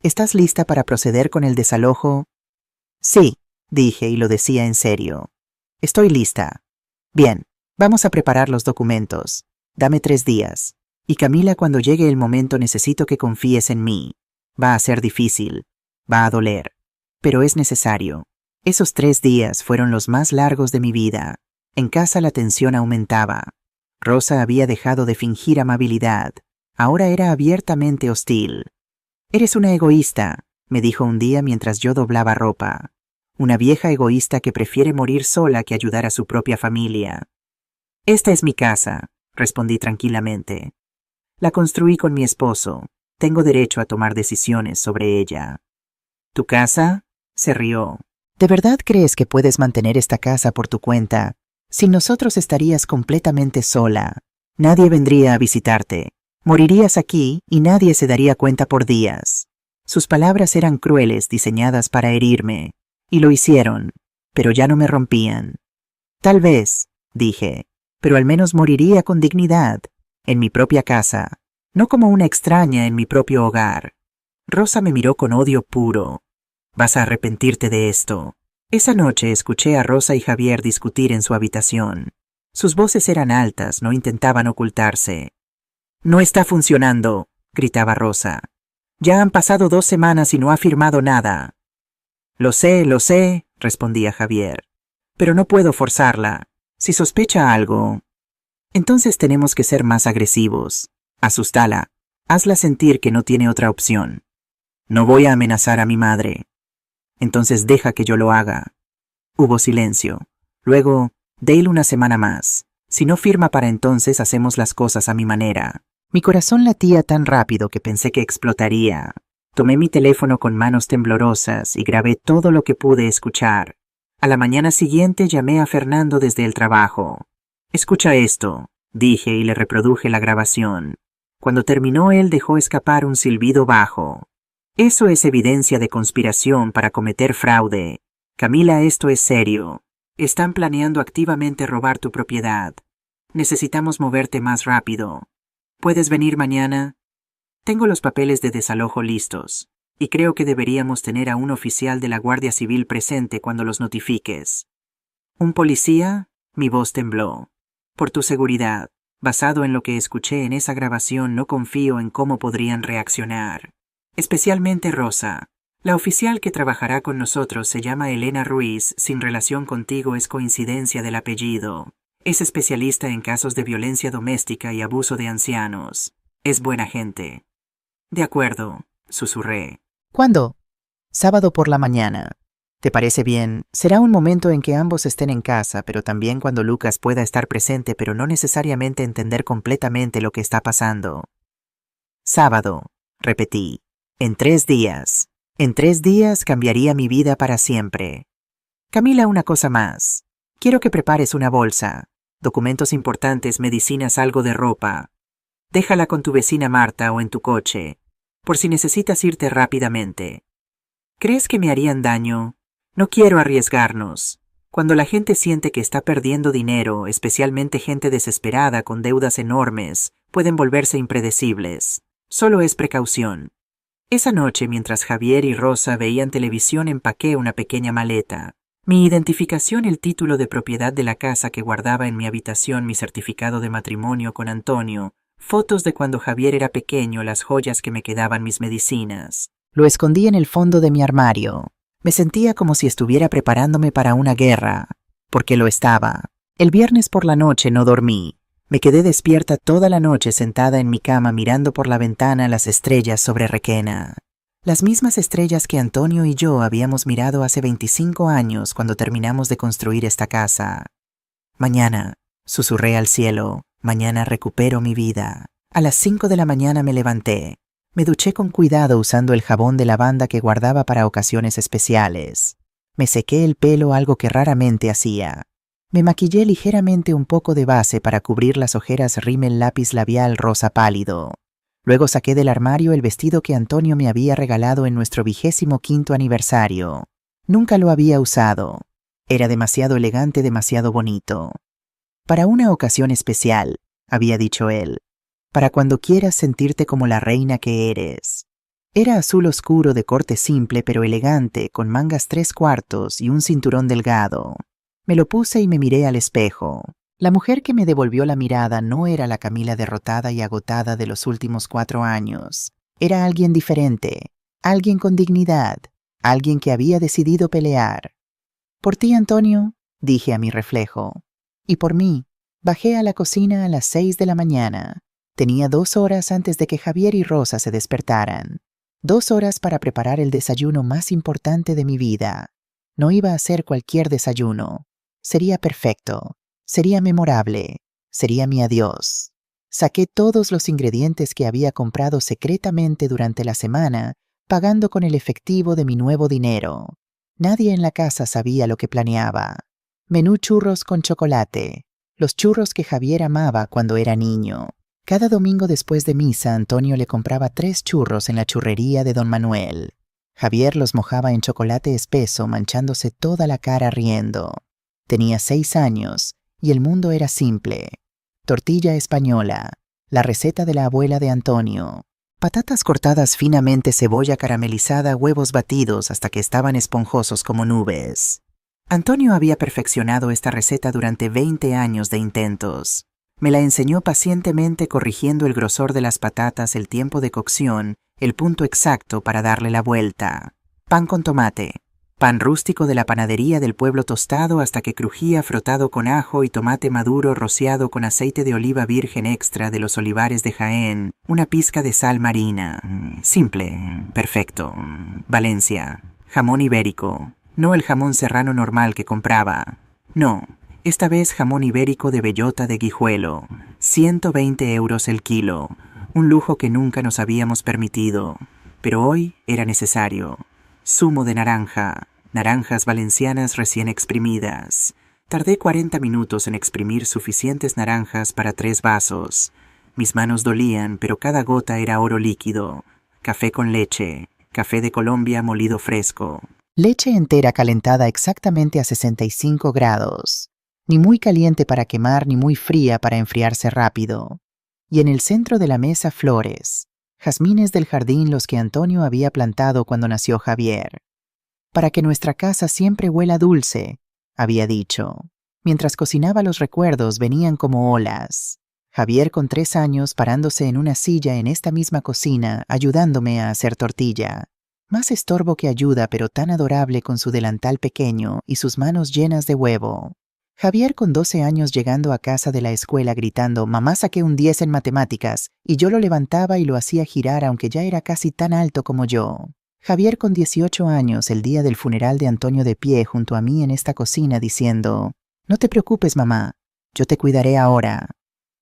¿Estás lista para proceder con el desalojo? Sí, dije y lo decía en serio. Estoy lista. Bien, vamos a preparar los documentos. Dame 3 días. Y Camila, cuando llegue el momento necesito que confíes en mí. Va a ser difícil. Va a doler. Pero es necesario. Esos 3 días fueron los más largos de mi vida. En casa la tensión aumentaba. Rosa había dejado de fingir amabilidad. Ahora era abiertamente hostil. Eres una egoísta, me dijo un día mientras yo doblaba ropa. Una vieja egoísta que prefiere morir sola que ayudar a su propia familia. Esta es mi casa, respondí tranquilamente. La construí con mi esposo. Tengo derecho a tomar decisiones sobre ella. ¿Tu casa? Se rió. ¿De verdad crees que puedes mantener esta casa por tu cuenta? Sin nosotros estarías completamente sola. Nadie vendría a visitarte. Morirías aquí y nadie se daría cuenta por días. Sus palabras eran crueles, diseñadas para herirme. Y lo hicieron, pero ya no me rompían. Tal vez, dije, pero al menos moriría con dignidad, en mi propia casa, no como una extraña en mi propio hogar. Rosa me miró con odio puro. Vas a arrepentirte de esto. Esa noche escuché a Rosa y Javier discutir en su habitación. Sus voces eran altas, no intentaban ocultarse. No está funcionando, gritaba Rosa. Ya han pasado 2 semanas y no ha firmado nada. Lo sé, respondía Javier. Pero no puedo forzarla. Si sospecha algo... Entonces tenemos que ser más agresivos. Asústala. Hazla sentir que no tiene otra opción. No voy a amenazar a mi madre. Entonces deja que yo lo haga. Hubo silencio. Luego, Dale 1 semana más. Si no firma para entonces hacemos las cosas a mi manera. Mi corazón latía tan rápido que pensé que explotaría. Tomé mi teléfono con manos temblorosas y grabé todo lo que pude escuchar. A la mañana siguiente llamé a Fernando desde el trabajo. Escucha esto, dije y le reproduje la grabación. Cuando terminó él dejó escapar un silbido bajo. Eso es evidencia de conspiración para cometer fraude. Camila, esto es serio. Están planeando activamente robar tu propiedad. Necesitamos moverte más rápido. ¿Puedes venir mañana? Tengo los papeles de desalojo listos, y creo que deberíamos tener a un oficial de la Guardia Civil presente cuando los notifiques. ¿Un policía? Mi voz tembló. Por tu seguridad, basado en lo que escuché en esa grabación, no confío en cómo podrían reaccionar. Especialmente Rosa. La oficial que trabajará con nosotros se llama Elena Ruiz, sin relación contigo, es coincidencia del apellido. Es especialista en casos de violencia doméstica y abuso de ancianos. Es buena gente. De acuerdo, susurré. ¿Cuándo? Sábado por la mañana. ¿Te parece bien? Será un momento en que ambos estén en casa, pero también cuando Lucas pueda estar presente, pero no necesariamente entender completamente lo que está pasando. Sábado, repetí. En 3 días. En 3 días cambiaría mi vida para siempre. Camila, una cosa más. Quiero que prepares una bolsa. Documentos importantes, medicinas, algo de ropa. Déjala con tu vecina Marta o en tu coche, por si necesitas irte rápidamente. ¿Crees que me harían daño? No quiero arriesgarnos. Cuando la gente siente que está perdiendo dinero, especialmente gente desesperada con deudas enormes, pueden volverse impredecibles. Solo es precaución. Esa noche, mientras Javier y Rosa veían televisión, empaqué una pequeña maleta. Mi identificación, el título de propiedad de la casa que guardaba en mi habitación, mi certificado de matrimonio con Antonio, fotos de cuando Javier era pequeño, las joyas que me quedaban, mis medicinas. Lo escondí en el fondo de mi armario. Me sentía como si estuviera preparándome para una guerra, porque lo estaba. El viernes por la noche no dormí. Me quedé despierta toda la noche sentada en mi cama mirando por la ventana las estrellas sobre Requena. Las mismas estrellas que Antonio y yo habíamos mirado hace 25 años cuando terminamos de construir esta casa. Mañana, susurré al cielo, mañana recupero mi vida. A las 5 de la mañana me levanté. Me duché con cuidado usando el jabón de lavanda que guardaba para ocasiones especiales. Me sequé el pelo, algo que raramente hacía. Me maquillé ligeramente, un poco de base para cubrir las ojeras, rímel, lápiz labial rosa pálido. Luego saqué del armario el vestido que Antonio me había regalado en nuestro 25º aniversario. Nunca lo había usado. Era demasiado elegante, demasiado bonito. Para una ocasión especial, había dicho él. Para cuando quieras sentirte como la reina que eres. Era azul oscuro de corte simple pero elegante, con mangas 3/4 y un cinturón delgado. Me lo puse y me miré al espejo. La mujer que me devolvió la mirada no era la Camila derrotada y agotada de los últimos 4 años. Era alguien diferente, alguien con dignidad, alguien que había decidido pelear. Por ti, Antonio, dije a mi reflejo. Y por mí. Bajé a la cocina a las 6 de la mañana. Tenía 2 horas antes de que Javier y Rosa se despertaran. 2 horas para preparar el desayuno más importante de mi vida. No iba a ser cualquier desayuno. Sería perfecto. Sería memorable. Sería mi adiós. Saqué todos los ingredientes que había comprado secretamente durante la semana, pagando con el efectivo de mi nuevo dinero. Nadie en la casa sabía lo que planeaba. Menú churros con chocolate. Los churros que Javier amaba cuando era niño. Cada domingo después de misa, Antonio le compraba 3 churros en la churrería de Don Manuel. Javier los mojaba en chocolate espeso, manchándose toda la cara riendo. Tenía 6 años y el mundo era simple. Tortilla española, la receta de la abuela de Antonio. Patatas cortadas finamente, cebolla caramelizada, huevos batidos hasta que estaban esponjosos como nubes. Antonio había perfeccionado esta receta durante 20 años de intentos. Me la enseñó pacientemente, corrigiendo el grosor de las patatas, el tiempo de cocción, el punto exacto para darle la vuelta. Pan con tomate. Pan rústico de la panadería del pueblo, tostado hasta que crujía, frotado con ajo y tomate maduro, rociado con aceite de oliva virgen extra de los olivares de Jaén, una pizca de sal marina. Simple, perfecto. Valencia. Jamón ibérico. No el jamón serrano normal que compraba. No, esta vez jamón ibérico de bellota de Guijuelo. 120 euros el kilo. Un lujo que nunca nos habíamos permitido. Pero hoy era necesario. Zumo de naranja, naranjas valencianas recién exprimidas. Tardé 40 minutos en exprimir suficientes naranjas para 3 vasos. Mis manos dolían, pero cada gota era oro líquido. Café con leche, café de Colombia molido fresco. Leche entera calentada exactamente a 65 grados. Ni muy caliente para quemar, ni muy fría para enfriarse rápido. Y en el centro de la mesa, flores. Jazmines del jardín, los que Antonio había plantado cuando nació Javier. Para que nuestra casa siempre huela dulce, había dicho. Mientras cocinaba, los recuerdos venían como olas. Javier con 3 años parándose en una silla en esta misma cocina, ayudándome a hacer tortilla. Más estorbo que ayuda, pero tan adorable con su delantal pequeño y sus manos llenas de huevo. Javier con 12 años llegando a casa de la escuela gritando «Mamá, saqué un 10 en matemáticas», y yo lo levantaba y lo hacía girar aunque ya era casi tan alto como yo. Javier con 18 años el día del funeral de Antonio de pie junto a mí en esta cocina diciendo «No te preocupes, mamá, yo te cuidaré ahora».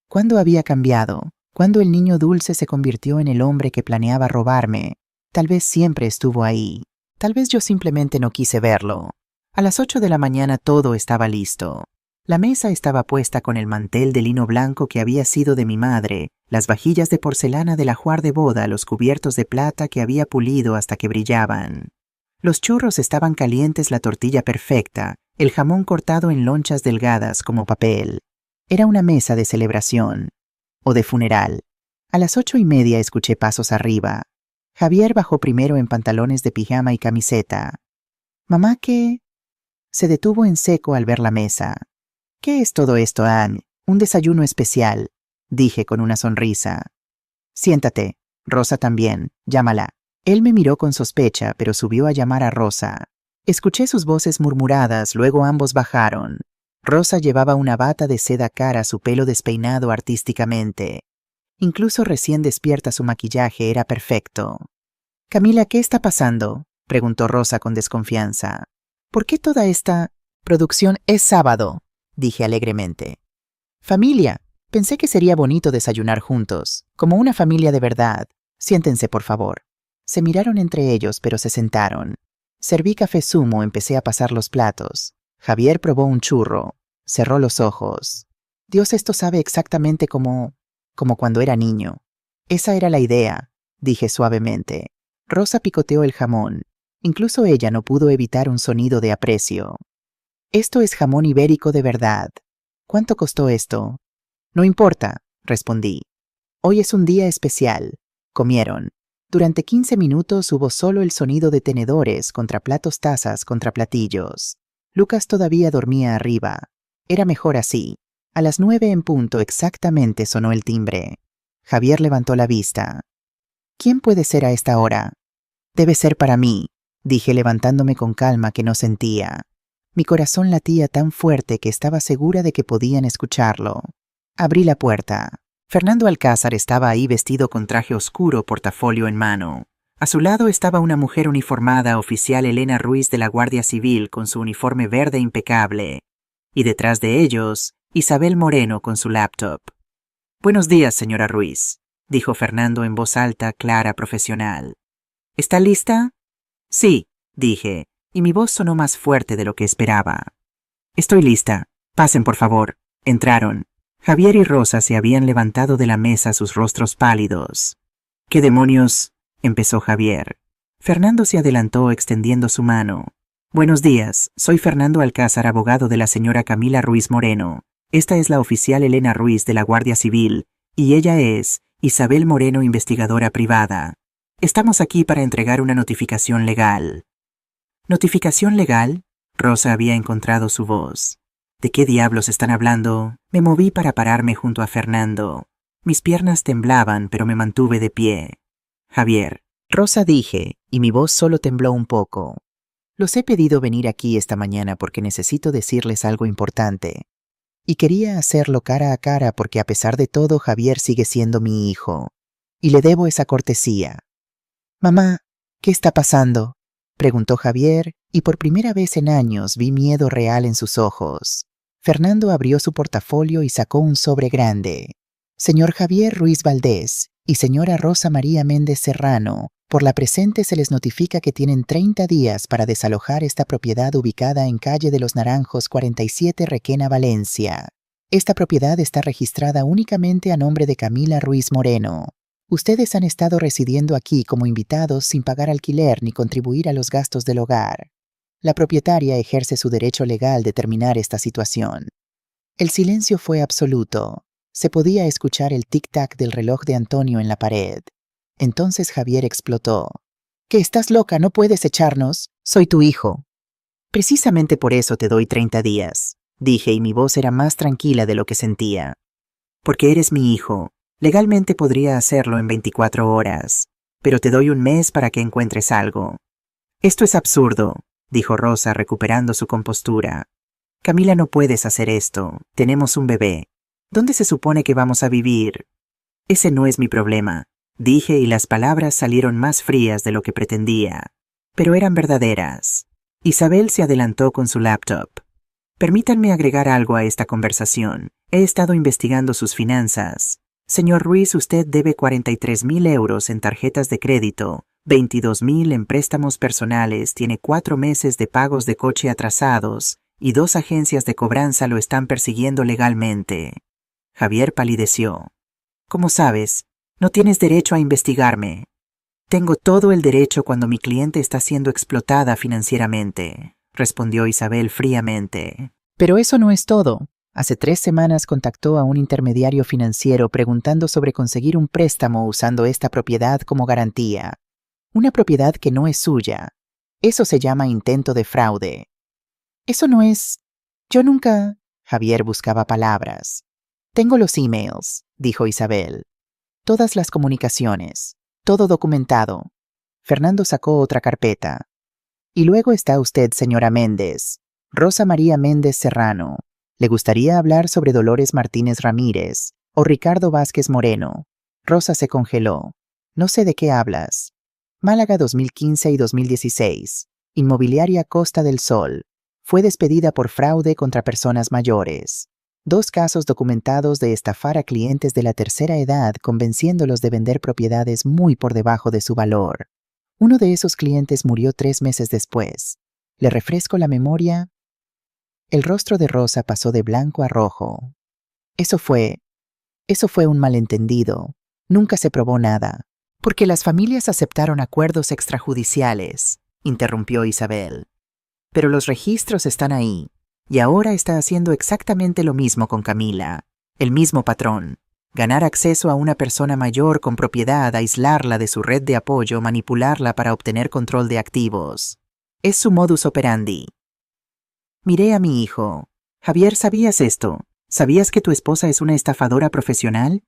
¿Cuándo había cambiado? ¿Cuándo el niño dulce se convirtió en el hombre que planeaba robarme? Tal vez siempre estuvo ahí. Tal vez yo simplemente no quise verlo. A las 8 de la mañana todo estaba listo. La mesa estaba puesta con el mantel de lino blanco que había sido de mi madre, las vajillas de porcelana del ajuar de boda, los cubiertos de plata que había pulido hasta que brillaban. Los churros estaban calientes, la tortilla perfecta, el jamón cortado en lonchas delgadas como papel. Era una mesa de celebración. O de funeral. A las 8:30 escuché pasos arriba. Javier bajó primero en pantalones de pijama y camiseta. «Mamá, ¿qué?» Se detuvo en seco al ver la mesa. «¿Qué es todo esto, Anne? Un desayuno especial», dije con una sonrisa. «Siéntate. Rosa también. Llámala». Él me miró con sospecha, pero subió a llamar a Rosa. Escuché sus voces murmuradas, luego ambos bajaron. Rosa llevaba una bata de seda cara, su pelo despeinado artísticamente. Incluso recién despierta su maquillaje era perfecto. «Camila, ¿qué está pasando?», preguntó Rosa con desconfianza. «¿Por qué toda esta producción es sábado?», dije alegremente. «Familia, pensé que sería bonito desayunar juntos, como una familia de verdad. Siéntense, por favor». Se miraron entre ellos, pero se sentaron. Serví café zumo, empecé a pasar los platos. Javier probó un churro. Cerró los ojos. «Dios, esto sabe exactamente como cuando era niño». «Esa era la idea», dije suavemente. Rosa picoteó el jamón. Incluso ella no pudo evitar un sonido de aprecio. «Esto es jamón ibérico de verdad». «¿Cuánto costó esto?» «No importa», respondí. «Hoy es un día especial». Comieron. Durante 15 minutos hubo solo el sonido de tenedores contra platos, tazas contra platillos. Lucas todavía dormía arriba. Era mejor así. A las 9 en punto exactamente sonó el timbre. Javier levantó la vista. «¿Quién puede ser a esta hora?» «Debe ser para mí», dije levantándome con calma que no sentía. Mi corazón latía tan fuerte que estaba segura de que podían escucharlo. Abrí la puerta. Fernando Alcázar estaba ahí vestido con traje oscuro, portafolio en mano. A su lado estaba una mujer uniformada, oficial Elena Ruiz de la Guardia Civil, con su uniforme verde impecable. Y detrás de ellos, Isabel Moreno con su laptop. «Buenos días, señora Ruiz», dijo Fernando en voz alta, clara, profesional. «¿Está lista?» «Sí», dije, y mi voz sonó más fuerte de lo que esperaba. «Estoy lista. Pasen, por favor». Entraron. Javier y Rosa se habían levantado de la mesa, sus rostros pálidos. «¿Qué demonios?», empezó Javier. Fernando se adelantó extendiendo su mano. «Buenos días, soy Fernando Alcázar, abogado de la señora Camila Ruiz Moreno. Esta es la oficial Elena Ruiz de la Guardia Civil, y ella es Isabel Moreno, investigadora privada. Estamos aquí para entregar una notificación legal». «¿Notificación legal?», Rosa había encontrado su voz. «¿De qué diablos están hablando?». Me moví para pararme junto a Fernando. Mis piernas temblaban, pero me mantuve de pie. «Javier», Rosa dije, y mi voz solo tembló un poco. «Los he pedido venir aquí esta mañana porque necesito decirles algo importante. Y quería hacerlo cara a cara porque a pesar de todo Javier sigue siendo mi hijo. Y le debo esa cortesía». «Mamá, ¿qué está pasando?», preguntó Javier, y por primera vez en años vi miedo real en sus ojos. Fernando abrió su portafolio y sacó un sobre grande. «Señor Javier Ruiz Valdés y señora Rosa María Méndez Serrano, por la presente se les notifica que tienen 30 días para desalojar esta propiedad ubicada en calle de los Naranjos 47, Requena, Valencia. Esta propiedad está registrada únicamente a nombre de Camila Ruiz Moreno. Ustedes han estado residiendo aquí como invitados sin pagar alquiler ni contribuir a los gastos del hogar. La propietaria ejerce su derecho legal de terminar esta situación». El silencio fue absoluto. Se podía escuchar el tic-tac del reloj de Antonio en la pared. Entonces Javier explotó. «¿Qué, estás loca? ¿No puedes echarnos? Soy tu hijo». «Precisamente por eso te doy 30 días», dije, y mi voz era más tranquila de lo que sentía. «Porque eres mi hijo. Legalmente podría hacerlo en 24 horas, pero te doy un mes para que encuentres algo». «Esto es absurdo», dijo Rosa recuperando su compostura. Camila, no puedes hacer esto. Tenemos un bebé. ¿Dónde se supone que vamos a vivir? Ese no es mi problema, dije, y las palabras salieron más frías de lo que pretendía. Pero eran verdaderas. Isabel se adelantó con su laptop. Permítanme agregar algo a esta conversación. He estado investigando sus finanzas. Señor Ruiz, usted debe 43,000 euros en tarjetas de crédito, 22,000 en préstamos personales, tiene 4 meses de pagos de coche atrasados y 2 agencias de cobranza lo están persiguiendo legalmente. Javier palideció. ¿Cómo sabes? No tienes derecho a investigarme. Tengo todo el derecho cuando mi cliente está siendo explotada financieramente, respondió Isabel fríamente. Pero eso no es todo. Hace 3 semanas contactó a un intermediario financiero preguntando sobre conseguir un préstamo usando esta propiedad como garantía. Una propiedad que no es suya. Eso se llama intento de fraude. Eso no es... Yo nunca... Javier buscaba palabras. Tengo los emails, dijo Isabel. Todas las comunicaciones. Todo documentado. Fernando sacó otra carpeta. Y luego está usted, señora Méndez. Rosa María Méndez Serrano. ¿Le gustaría hablar sobre Dolores Martínez Ramírez o Ricardo Vázquez Moreno? Rosa se congeló. No sé de qué hablas. Málaga 2015 y 2016. Inmobiliaria Costa del Sol. Fue despedida por fraude contra personas mayores. 2 casos documentados de estafar a clientes de la tercera edad convenciéndolos de vender propiedades muy por debajo de su valor. Uno de esos clientes murió 3 meses después. ¿Le refresco la memoria? El rostro de Rosa pasó de blanco a rojo. Eso fue un malentendido. Nunca se probó nada. Porque las familias aceptaron acuerdos extrajudiciales, interrumpió Isabel. Pero los registros están ahí, y ahora está haciendo exactamente lo mismo con Camila. El mismo patrón. Ganar acceso a una persona mayor con propiedad, aislarla de su red de apoyo, manipularla para obtener control de activos. Es su modus operandi. Miré a mi hijo. Javier, ¿sabías esto? ¿Sabías que tu esposa es una estafadora profesional?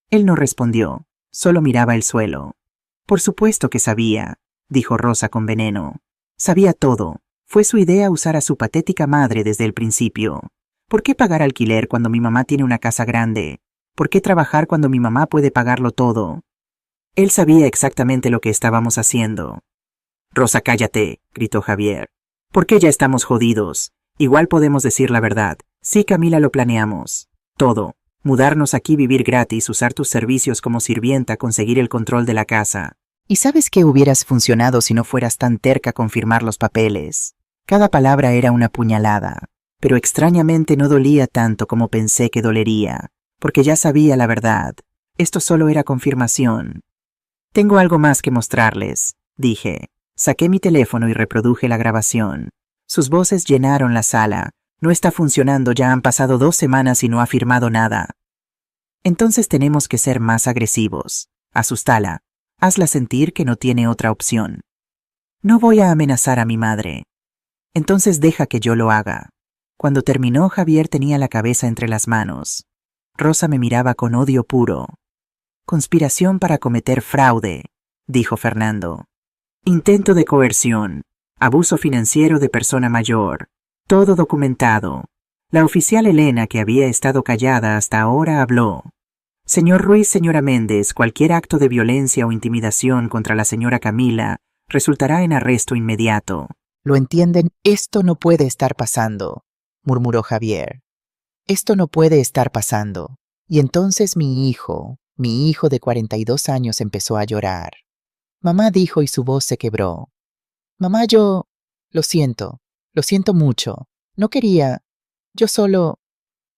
Él no respondió, solo miraba el suelo. Por supuesto que sabía, dijo Rosa con veneno. Sabía todo. Fue su idea usar a su patética madre desde el principio. ¿Por qué pagar alquiler cuando mi mamá tiene una casa grande? ¿Por qué trabajar cuando mi mamá puede pagarlo todo? Él sabía exactamente lo que estábamos haciendo. Rosa, cállate, gritó Javier. ¿Por qué ya estamos jodidos? Igual podemos decir la verdad. Sí, Camila, lo planeamos. Todo. Mudarnos aquí, vivir gratis, usar tus servicios como sirvienta, conseguir el control de la casa. ¿Y sabes qué hubieras funcionado si no fueras tan terca con firmar los papeles? Cada palabra era una puñalada, pero extrañamente no dolía tanto como pensé que dolería, porque ya sabía la verdad. Esto solo era confirmación. Tengo algo más que mostrarles, dije. Saqué mi teléfono y reproduje la grabación. Sus voces llenaron la sala. No está funcionando, ya han pasado 2 semanas y no ha firmado nada. Entonces tenemos que ser más agresivos. Asústala. Hazla sentir que no tiene otra opción. No voy a amenazar a mi madre. Entonces deja que yo lo haga. Cuando terminó, Javier tenía la cabeza entre las manos. Rosa me miraba con odio puro. Conspiración para cometer fraude, dijo Fernando. Intento de coerción, abuso financiero de persona mayor, todo documentado. La oficial Elena, que había estado callada hasta ahora, habló. Señor Ruiz, señora Méndez, cualquier acto de violencia o intimidación contra la señora Camila resultará en arresto inmediato. ¿Lo entienden? Esto no puede estar pasando, murmuró Javier. Esto no puede estar pasando. Y entonces mi hijo de 42 años empezó a llorar. Mamá, dijo, y su voz se quebró. Mamá, yo... Lo siento mucho. No quería... Yo solo...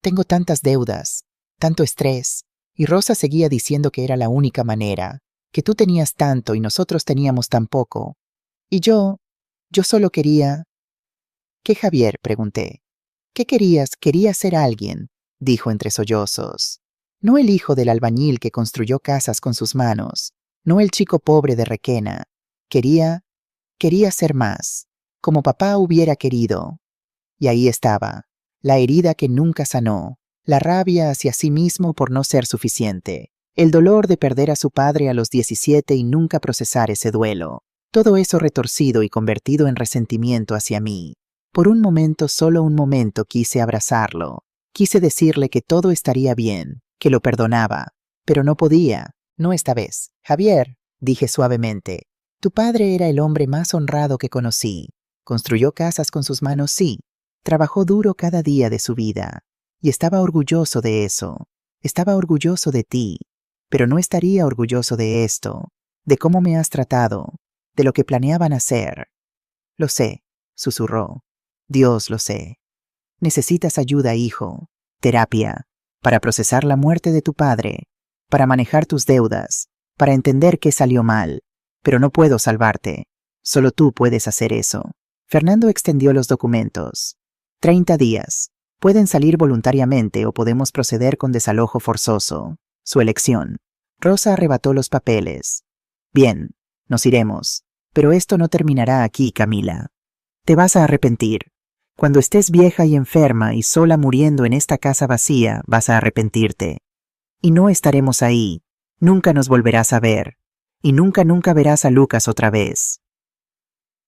Tengo tantas deudas, tanto estrés. Y Rosa seguía diciendo que era la única manera, que tú tenías tanto y nosotros teníamos tan poco. Y yo solo quería... ¿Qué, Javier?, pregunté. ¿Qué querías? Quería ser alguien, dijo entre sollozos. No el hijo del albañil que construyó casas con sus manos. No el chico pobre de Requena. Quería ser más, como papá hubiera querido. Y ahí estaba, la herida que nunca sanó, la rabia hacia sí mismo por no ser suficiente, el dolor de perder a su padre a los 17 y nunca procesar ese duelo, todo eso retorcido y convertido en resentimiento hacia mí. Por un momento, solo un momento, quise abrazarlo. Quise decirle que todo estaría bien, que lo perdonaba, pero no podía. No esta vez. Javier, dije suavemente, tu padre era el hombre más honrado que conocí. Construyó casas con sus manos, sí. Trabajó duro cada día de su vida. Y estaba orgulloso de eso. Estaba orgulloso de ti. Pero no estaría orgulloso de esto, de cómo me has tratado, de lo que planeaban hacer. Lo sé, susurró. Dios, lo sé. Necesitas ayuda, hijo. Terapia. Para procesar la muerte de tu padre. Para manejar tus deudas. Para entender qué salió mal. Pero no puedo salvarte. Solo tú puedes hacer eso. Fernando extendió los documentos. 30 días. Pueden salir voluntariamente o podemos proceder con desalojo forzoso. Su elección. Rosa arrebató los papeles. Bien, nos iremos. Pero esto no terminará aquí, Camila. Te vas a arrepentir. Cuando estés vieja y enferma y sola muriendo en esta casa vacía, vas a arrepentirte. Y no estaremos ahí. Nunca nos volverás a ver. Y nunca verás a Lucas otra vez.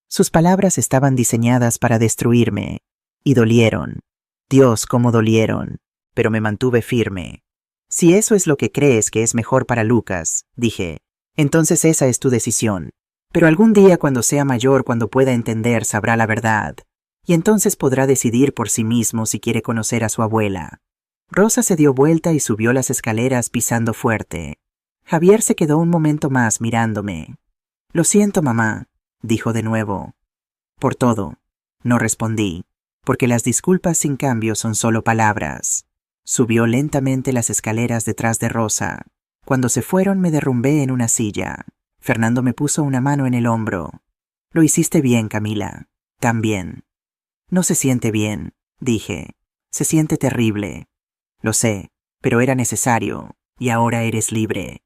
Sus palabras estaban diseñadas para destruirme. Y dolieron. Dios, cómo dolieron. Pero me mantuve firme. Si eso es lo que crees que es mejor para Lucas, dije, entonces esa es tu decisión. Pero algún día cuando sea mayor, cuando pueda entender, sabrá la verdad. Y entonces podrá decidir por sí mismo si quiere conocer a su abuela. Rosa se dio vuelta y subió las escaleras pisando fuerte. Javier se quedó un momento más mirándome. Lo siento, mamá, dijo de nuevo. Por todo. No respondí, porque las disculpas sin cambio son solo palabras. Subió lentamente las escaleras detrás de Rosa. Cuando se fueron me derrumbé en una silla. Fernando me puso una mano en el hombro. Lo hiciste bien, Camila. Tan bien. No se siente bien, dije. Se siente terrible. Lo sé, pero era necesario, y ahora eres libre.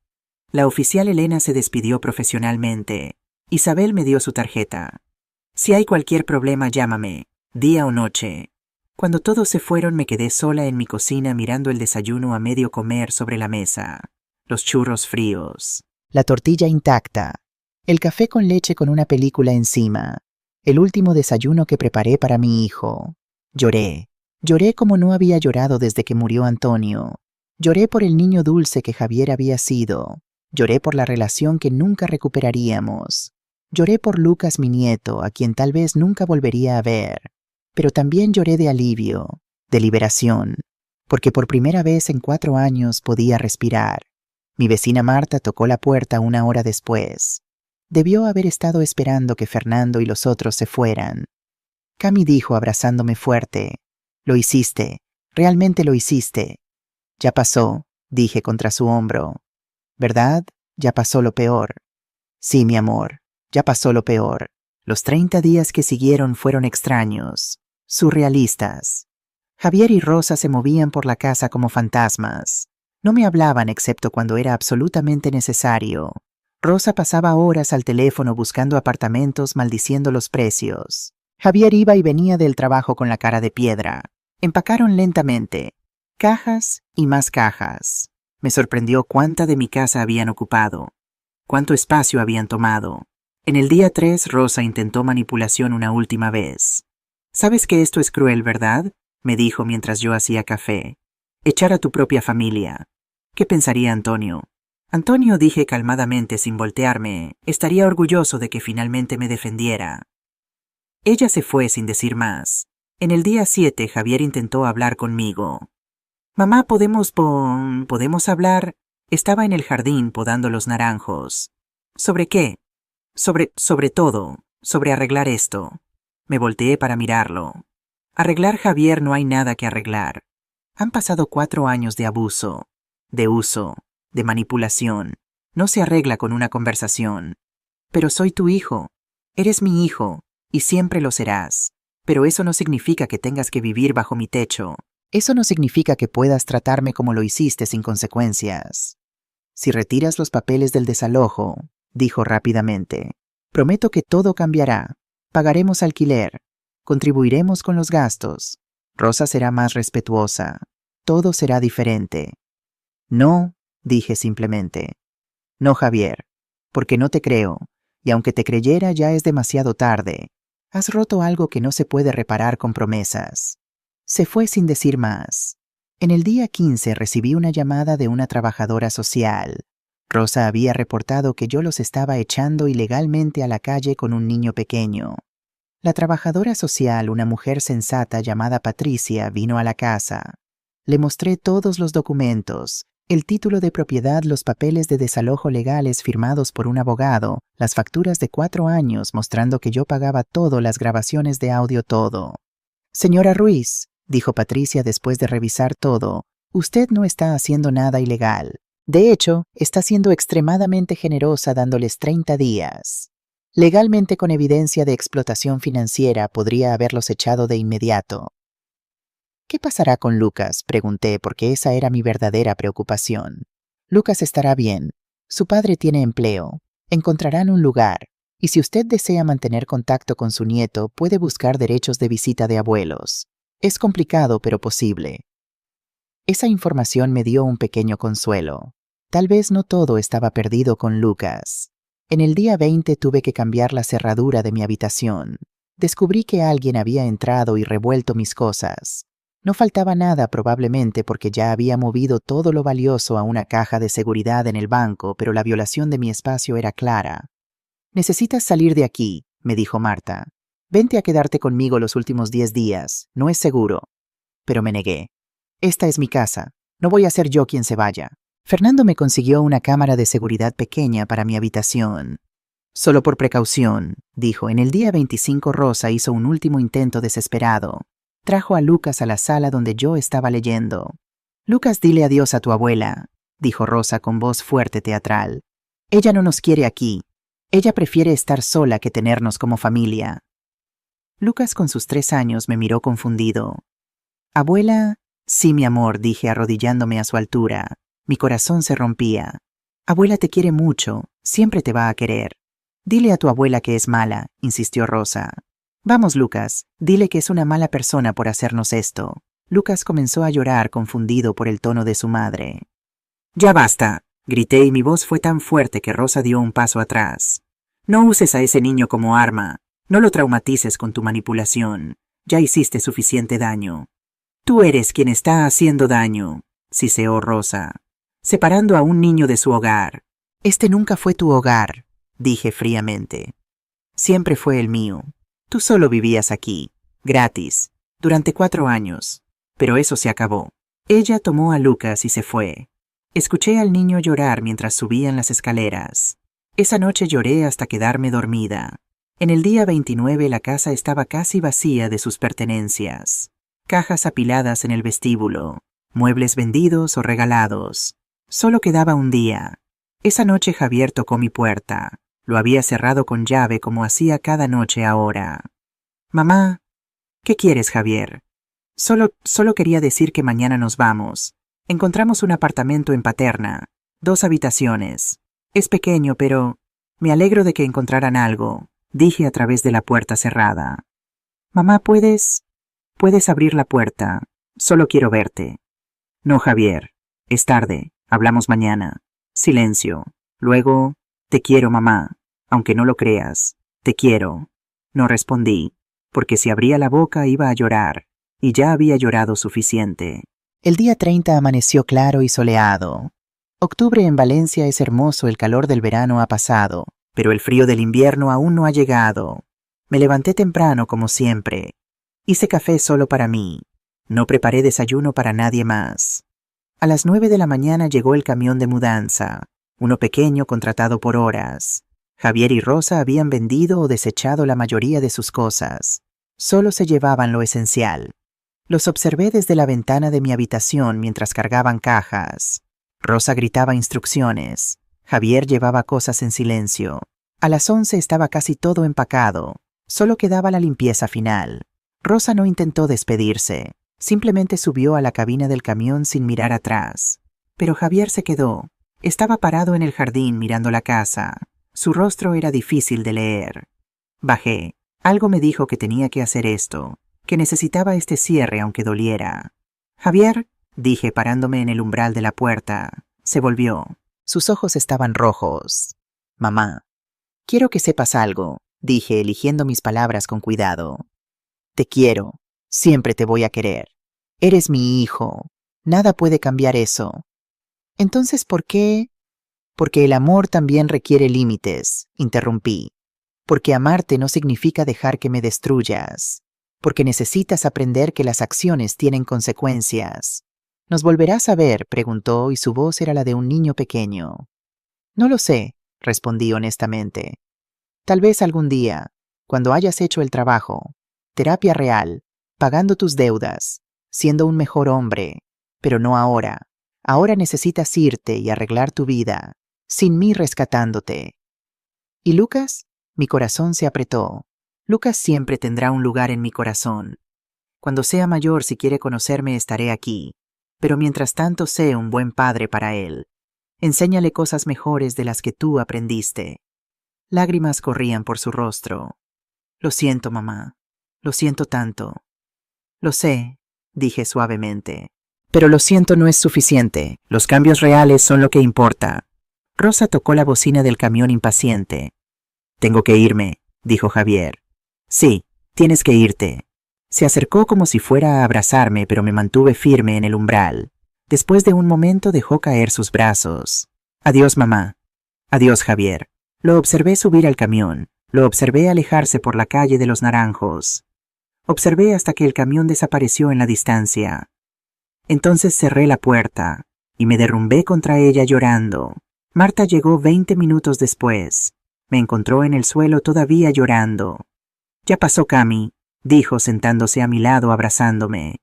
La oficial Elena se despidió profesionalmente. Isabel me dio su tarjeta. Si hay cualquier problema, llámame, día o noche. Cuando todos se fueron me quedé sola en mi cocina mirando el desayuno a medio comer sobre la mesa. Los churros fríos. La tortilla intacta. El café con leche con una película encima. El último desayuno que preparé para mi hijo. Lloré. Lloré como no había llorado desde que murió Antonio. Lloré por el niño dulce que Javier había sido. Lloré por la relación que nunca recuperaríamos. Lloré por Lucas, mi nieto, a quien tal vez nunca volvería a ver. Pero también lloré de alivio, de liberación, porque por primera vez en 4 años podía respirar. Mi vecina Marta tocó la puerta 1 hora después. Debió haber estado esperando que Fernando y los otros se fueran. Cami dijo abrazándome fuerte. Lo hiciste, realmente lo hiciste. Ya pasó, dije contra su hombro. ¿Verdad? Ya pasó lo peor. Sí, mi amor, ya pasó lo peor. Los 30 días que siguieron fueron extraños, surrealistas. Javier y Rosa se movían por la casa como fantasmas. No me hablaban excepto cuando era absolutamente necesario. Rosa pasaba horas al teléfono buscando apartamentos, maldiciendo los precios. Javier iba y venía del trabajo con la cara de piedra. Empacaron lentamente. Cajas y más cajas. Me sorprendió cuánta de mi casa habían ocupado. Cuánto espacio habían tomado. En el día 3, Rosa intentó manipulación una última vez. «Sabes que esto es cruel, ¿verdad?», me dijo mientras yo hacía café. «Echar a tu propia familia. ¿Qué pensaría Antonio?» Antonio, dije calmadamente sin voltearme, estaría orgulloso de que finalmente me defendiera. Ella se fue sin decir más. En el día 7, Javier intentó hablar conmigo. «Mamá, ¿podemos hablar?» Estaba en el jardín podando los naranjos. «¿Sobre qué?» Sobre todo, sobre arreglar esto. Me volteé para mirarlo. Arreglar, Javier, no hay nada que arreglar. Han pasado 4 años de abuso, de uso, de manipulación. No se arregla con una conversación. Pero soy tu hijo. Eres mi hijo, y siempre lo serás. Pero eso no significa que tengas que vivir bajo mi techo. Eso no significa que puedas tratarme como lo hiciste sin consecuencias. Si retiras los papeles del desalojo, dijo rápidamente, prometo que todo cambiará. Pagaremos alquiler. Contribuiremos con los gastos. Rosa será más respetuosa. Todo será diferente. No, dije simplemente. No, Javier, porque no te creo, y aunque te creyera ya es demasiado tarde. Has roto algo que no se puede reparar con promesas. Se fue sin decir más. En el día 15 recibí una llamada de una trabajadora social. Rosa había reportado que yo los estaba echando ilegalmente a la calle con un niño pequeño. La trabajadora social, una mujer sensata llamada Patricia, vino a la casa. Le mostré todos los documentos, el título de propiedad, los papeles de desalojo legales firmados por un abogado, las facturas de 4 años mostrando que yo pagaba todo, las grabaciones de audio, todo. Señora Ruiz, dijo Patricia después de revisar todo, usted no está haciendo nada ilegal. De hecho, está siendo extremadamente generosa dándoles 30 días. Legalmente, con evidencia de explotación financiera, podría haberlos echado de inmediato. ¿Qué pasará con Lucas?, pregunté, porque esa era mi verdadera preocupación. Lucas estará bien. Su padre tiene empleo. Encontrarán un lugar. Y si usted desea mantener contacto con su nieto, puede buscar derechos de visita de abuelos. Es complicado, pero posible. Esa información me dio un pequeño consuelo. Tal vez no todo estaba perdido con Lucas. En el día 20 tuve que cambiar la cerradura de mi habitación. Descubrí que alguien había entrado y revuelto mis cosas. No faltaba nada, probablemente porque ya había movido todo lo valioso a una caja de seguridad en el banco, pero la violación de mi espacio era clara. Necesitas salir de aquí, me dijo Marta. Vente a quedarte conmigo los últimos 10 días. No es seguro. Pero me negué. Esta es mi casa. No voy a ser yo quien se vaya. Fernando me consiguió una cámara de seguridad pequeña para mi habitación. Solo por precaución, dijo. En el día 25 Rosa hizo un último intento desesperado. Trajo a Lucas a la sala donde yo estaba leyendo. Lucas, dile adiós a tu abuela, dijo Rosa con voz fuerte teatral. Ella no nos quiere aquí. Ella prefiere estar sola que tenernos como familia. Lucas, con sus 3 años, me miró confundido. Abuela, sí, mi amor, dije arrodillándome a su altura. Mi corazón se rompía. Abuela te quiere mucho, siempre te va a querer. Dile a tu abuela que es mala, insistió Rosa. Vamos, Lucas, dile que es una mala persona por hacernos esto. Lucas comenzó a llorar, confundido por el tono de su madre. Ya basta, grité, y mi voz fue tan fuerte que Rosa dio un paso atrás. No uses a ese niño como arma. No lo traumatices con tu manipulación. Ya hiciste suficiente daño. Tú eres quien está haciendo daño, siseó Rosa, separando a un niño de su hogar. Este nunca fue tu hogar, dije fríamente. Siempre fue el mío. Tú solo vivías aquí, gratis, durante 4 años. Pero eso se acabó. Ella tomó a Lucas y se fue. Escuché al niño llorar mientras subían las escaleras. Esa noche lloré hasta quedarme dormida. En el día 29 la casa estaba casi vacía de sus pertenencias. Cajas apiladas en el vestíbulo, muebles vendidos o regalados. Solo quedaba un día. Esa noche Javier tocó mi puerta. Lo había cerrado con llave como hacía cada noche ahora. Mamá, ¿qué quieres, Javier? Solo quería decir que mañana nos vamos. Encontramos un apartamento en Paterna, 2 habitaciones. Es pequeño, pero me alegro de que encontraran algo, dije a través de la puerta cerrada. Mamá, ¿puedes abrir la puerta? Solo quiero verte. No, Javier. Es tarde. Hablamos mañana. Silencio. Luego, te quiero, mamá. Aunque no lo creas. Te quiero. No respondí, porque si abría la boca iba a llorar, y ya había llorado suficiente. El día 30 amaneció claro y soleado. Octubre en Valencia es hermoso, el calor del verano ha pasado, pero el frío del invierno aún no ha llegado. Me levanté temprano como siempre. Hice café solo para mí. No preparé desayuno para nadie más. A las 9 de la mañana llegó el camión de mudanza, uno pequeño contratado por horas. Javier y Rosa habían vendido o desechado la mayoría de sus cosas. Solo se llevaban lo esencial. Los observé desde la ventana de mi habitación mientras cargaban cajas. Rosa gritaba instrucciones. Javier llevaba cosas en silencio. A las 11 estaba casi todo empacado. Solo quedaba la limpieza final. Rosa no intentó despedirse. Simplemente subió a la cabina del camión sin mirar atrás. Pero Javier se quedó. Estaba parado en el jardín mirando la casa. Su rostro era difícil de leer. Bajé. Algo me dijo que tenía que hacer esto, que necesitaba este cierre aunque doliera. Javier, dije parándome en el umbral de la puerta. Se volvió. Sus ojos estaban rojos. Mamá, quiero que sepas algo, dije, eligiendo mis palabras con cuidado. Te quiero. Siempre te voy a querer. Eres mi hijo. Nada puede cambiar eso. Entonces, ¿por qué? Porque el amor también requiere límites, interrumpí. Porque amarte no significa dejar que me destruyas. Porque necesitas aprender que las acciones tienen consecuencias. ¿Nos volverás a ver?, preguntó, y su voz era la de un niño pequeño. No lo sé, respondí honestamente. Tal vez algún día, cuando hayas hecho el trabajo, terapia real, pagando tus deudas, siendo un mejor hombre, pero no ahora. Ahora necesitas irte y arreglar tu vida, sin mí rescatándote. ¿Y Lucas? Mi corazón se apretó. Lucas siempre tendrá un lugar en mi corazón. Cuando sea mayor, si quiere conocerme, estaré aquí. Pero mientras tanto, sé un buen padre para él. Enséñale cosas mejores de las que tú aprendiste. Lágrimas corrían por su rostro. Lo siento, mamá. Lo siento tanto. Lo sé, dije suavemente. Pero lo siento no es suficiente. Los cambios reales son lo que importa. Rosa tocó la bocina del camión impaciente. Tengo que irme, dijo Javier. Sí, tienes que irte. Se acercó como si fuera a abrazarme, pero me mantuve firme en el umbral. Después de un momento dejó caer sus brazos. Adiós, mamá. Adiós, Javier. Lo observé subir al camión. Lo observé alejarse por la calle de los Naranjos. Observé hasta que el camión desapareció en la distancia. Entonces cerré la puerta y me derrumbé contra ella llorando. Marta llegó 20 minutos después. Me encontró en el suelo todavía llorando. Ya pasó, Cami, dijo sentándose a mi lado abrazándome.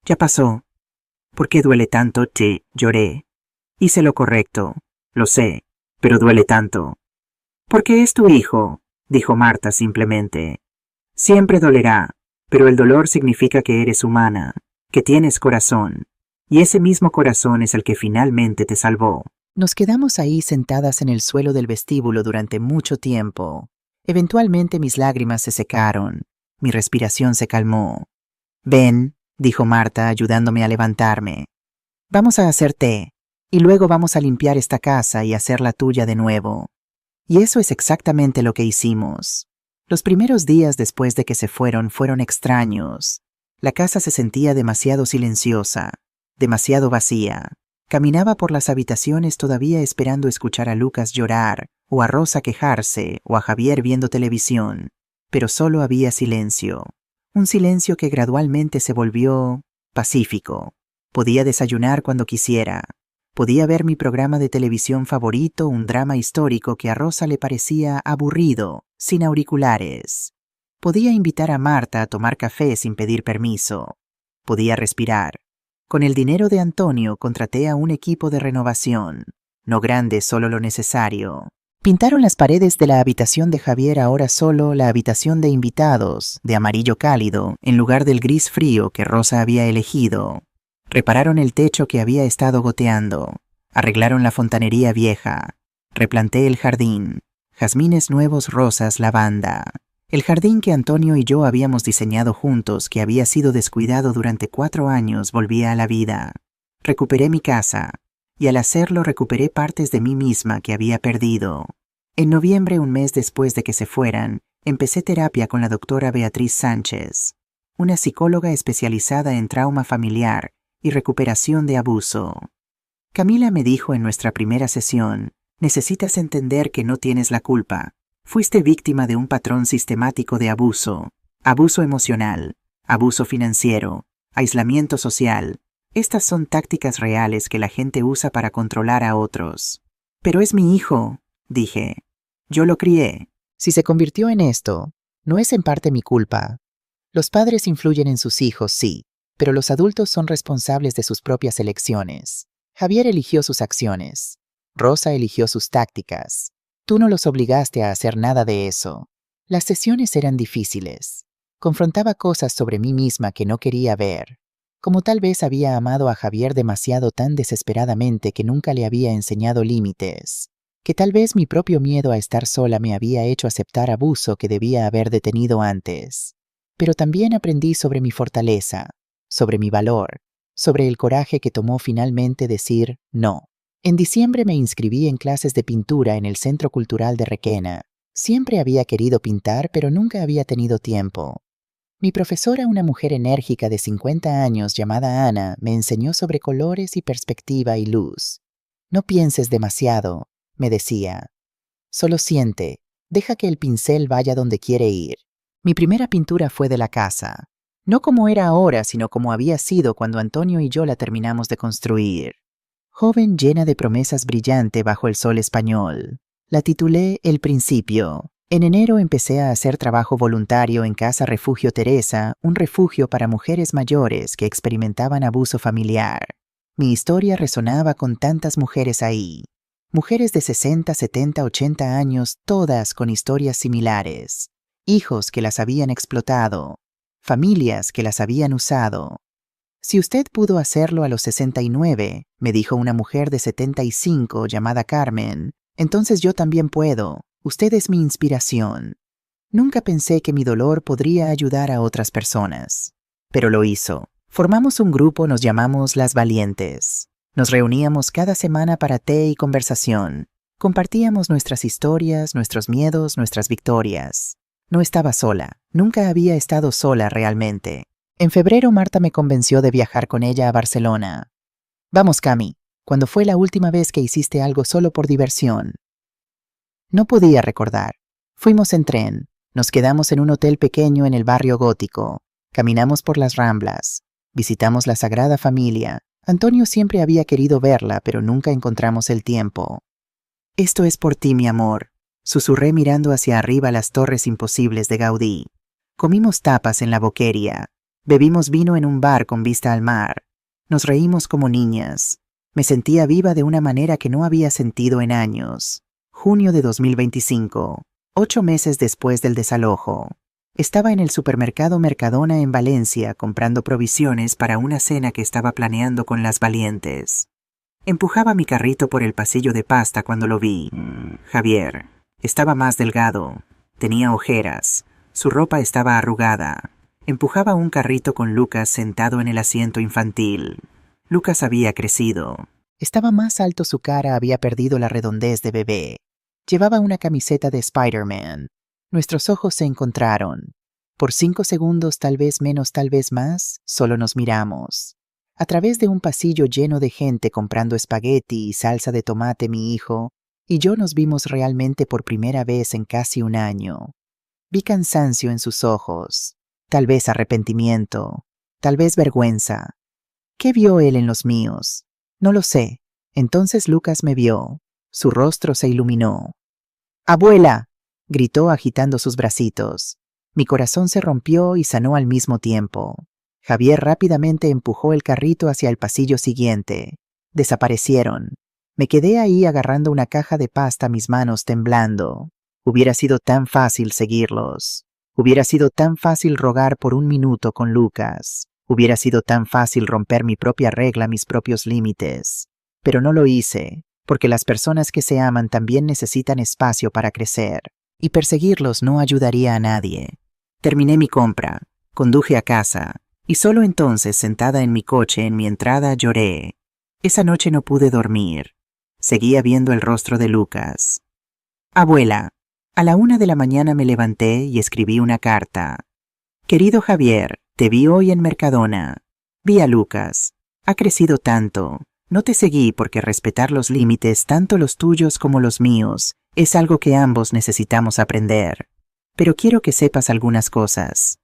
Ya pasó. ¿Por qué duele tanto? Lloré. Hice lo correcto, lo sé, pero duele tanto. Porque es tu hijo, dijo Marta simplemente. Siempre dolerá, pero el dolor significa que eres humana, que tienes corazón, y ese mismo corazón es el que finalmente te salvó. Nos quedamos ahí sentadas en el suelo del vestíbulo durante mucho tiempo. Eventualmente mis lágrimas se secaron, mi respiración se calmó. Ven, dijo Marta ayudándome a levantarme. Vamos a hacer té, y luego vamos a limpiar esta casa y hacerla tuya de nuevo. Y eso es exactamente lo que hicimos. Los primeros días después de que se fueron extraños. La casa se sentía demasiado silenciosa, demasiado vacía. Caminaba por las habitaciones todavía esperando escuchar a Lucas llorar, o a Rosa quejarse, o a Javier viendo televisión. Pero solo había silencio. Un silencio que gradualmente se volvió pacífico. Podía desayunar cuando quisiera. Podía ver mi programa de televisión favorito, un drama histórico que a Rosa le parecía aburrido, sin auriculares. Podía invitar a Marta a tomar café sin pedir permiso. Podía respirar. Con el dinero de Antonio contraté a un equipo de renovación. No grande, solo lo necesario. Pintaron las paredes de la habitación de Javier, ahora solo la habitación de invitados, de amarillo cálido, en lugar del gris frío que Rosa había elegido. Repararon el techo que había estado goteando. Arreglaron la fontanería vieja. Replanté el jardín. Jazmines nuevos, rosas, lavanda. El jardín que Antonio y yo habíamos diseñado juntos, que había sido descuidado durante 4 años, volvía a la vida. Recuperé mi casa, y al hacerlo recuperé partes de mí misma que había perdido. En noviembre, un mes después de que se fueran, empecé terapia con la doctora Beatriz Sánchez, una psicóloga especializada en trauma familiar y recuperación de abuso. Camila me dijo en nuestra primera sesión: necesitas entender que no tienes la culpa. Fuiste víctima de un patrón sistemático de abuso, abuso emocional, abuso financiero, aislamiento social. Estas son tácticas reales que la gente usa para controlar a otros. Pero es mi hijo, dije. Yo lo crié. Si se convirtió en esto, no es en parte mi culpa. Los padres influyen en sus hijos, sí, pero los adultos son responsables de sus propias elecciones. Javier eligió sus acciones. Rosa eligió sus tácticas. Tú no los obligaste a hacer nada de eso. Las sesiones eran difíciles. Confrontaba cosas sobre mí misma que no quería ver. Como tal vez había amado a Javier demasiado, tan desesperadamente, que nunca le había enseñado límites. Que tal vez mi propio miedo a estar sola me había hecho aceptar abuso que debía haber detenido antes. Pero también aprendí sobre mi fortaleza, sobre mi valor, sobre el coraje que tomó finalmente decir no. En diciembre me inscribí en clases de pintura en el Centro Cultural de Requena. Siempre había querido pintar, pero nunca había tenido tiempo. Mi profesora, una mujer enérgica de 50 años llamada Ana, me enseñó sobre colores y perspectiva y luz. No pienses demasiado, me decía. Solo siente, deja que el pincel vaya donde quiere ir. Mi primera pintura fue de la casa. No como era ahora, sino como había sido cuando Antonio y yo la terminamos de construir. Joven llena de promesas brillante bajo el sol español. La titulé El Principio. En enero empecé a hacer trabajo voluntario en Casa Refugio Teresa, un refugio para mujeres mayores que experimentaban abuso familiar. Mi historia resonaba con tantas mujeres ahí. Mujeres de 60, 70, 80 años, todas con historias similares. Hijos que las habían explotado. Familias que las habían usado. Si usted pudo hacerlo a los 69, me dijo una mujer de 75 llamada Carmen, entonces yo también puedo. Usted es mi inspiración. Nunca pensé que mi dolor podría ayudar a otras personas. Pero lo hizo. Formamos un grupo, nos llamamos Las Valientes. Nos reuníamos cada semana para té y conversación. Compartíamos nuestras historias, nuestros miedos, nuestras victorias. No estaba sola. Nunca había estado sola realmente. En febrero Marta me convenció de viajar con ella a Barcelona. Vamos, Cami. ¿Cuándo fue la última vez que hiciste algo solo por diversión? No podía recordar. Fuimos en tren. Nos quedamos en un hotel pequeño en el barrio gótico. Caminamos por las Ramblas. Visitamos la Sagrada Familia. Antonio siempre había querido verla, pero nunca encontramos el tiempo. Esto es por ti, mi amor, susurré mirando hacia arriba las torres imposibles de Gaudí. Comimos tapas en la Boqueria. Bebimos vino en un bar con vista al mar. Nos reímos como niñas. Me sentía viva de una manera que no había sentido en años. Junio de 2025, 8 meses después del desalojo. Estaba en el supermercado Mercadona en Valencia comprando provisiones para una cena que estaba planeando con Las Valientes. Empujaba mi carrito por el pasillo de pasta cuando lo vi. Javier. Estaba más delgado. Tenía ojeras. Su ropa estaba arrugada. Empujaba un carrito con Lucas sentado en el asiento infantil. Lucas había crecido. Estaba más alto, su cara había perdido la redondez de bebé. Llevaba una camiseta de Spider-Man. Nuestros ojos se encontraron. Por 5 segundos, tal vez menos, tal vez más, solo nos miramos. A través de un pasillo lleno de gente comprando espagueti y salsa de tomate, mi hijo y yo nos vimos realmente por primera vez en casi un año. Vi cansancio en sus ojos, tal vez arrepentimiento, tal vez vergüenza. ¿Qué vio él en los míos? No lo sé. Entonces Lucas me vio. Su rostro se iluminó. ¡Abuela!, gritó agitando sus bracitos. Mi corazón se rompió y sanó al mismo tiempo. Javier rápidamente empujó el carrito hacia el pasillo siguiente. Desaparecieron. Me quedé ahí agarrando una caja de pasta, mis manos temblando. Hubiera sido tan fácil seguirlos. Hubiera sido tan fácil rogar por un minuto con Lucas. Hubiera sido tan fácil romper mi propia regla, mis propios límites. Pero no lo hice, porque las personas que se aman también necesitan espacio para crecer, y perseguirlos no ayudaría a nadie. Terminé mi compra, conduje a casa, y solo entonces, sentada en mi coche en mi entrada, lloré. Esa noche no pude dormir. Seguía viendo el rostro de Lucas. Abuela, a la 1 de la mañana me levanté y escribí una carta. Querido Javier, te vi hoy en Mercadona. Vi a Lucas. Ha crecido tanto. No te seguí porque respetar los límites, tanto los tuyos como los míos, es algo que ambos necesitamos aprender. Pero quiero que sepas algunas cosas.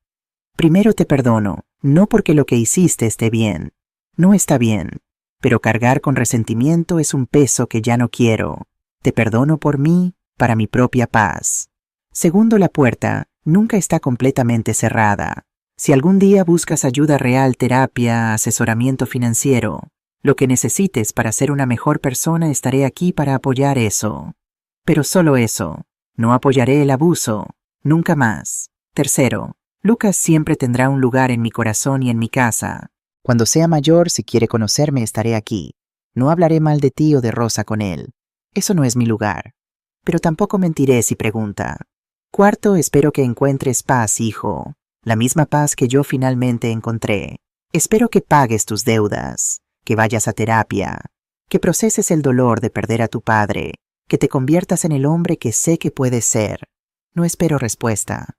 Primero, te perdono, no porque lo que hiciste esté bien. No está bien. Pero cargar con resentimiento es un peso que ya no quiero. Te perdono por mí, para mi propia paz. Segundo, la puerta nunca está completamente cerrada. Si algún día buscas ayuda real, terapia, asesoramiento financiero, lo que necesites para ser una mejor persona, estaré aquí para apoyar eso. Pero solo eso. No apoyaré el abuso. Nunca más. Tercero, Lucas siempre tendrá un lugar en mi corazón y en mi casa. Cuando sea mayor, si quiere conocerme, estaré aquí. No hablaré mal de ti o de Rosa con él. Eso no es mi lugar. Pero tampoco mentiré si pregunta. Cuarto, espero que encuentres paz, hijo. La misma paz que yo finalmente encontré. Espero que pagues tus deudas, que vayas a terapia, que proceses el dolor de perder a tu padre, que te conviertas en el hombre que sé que puedes ser. No espero respuesta.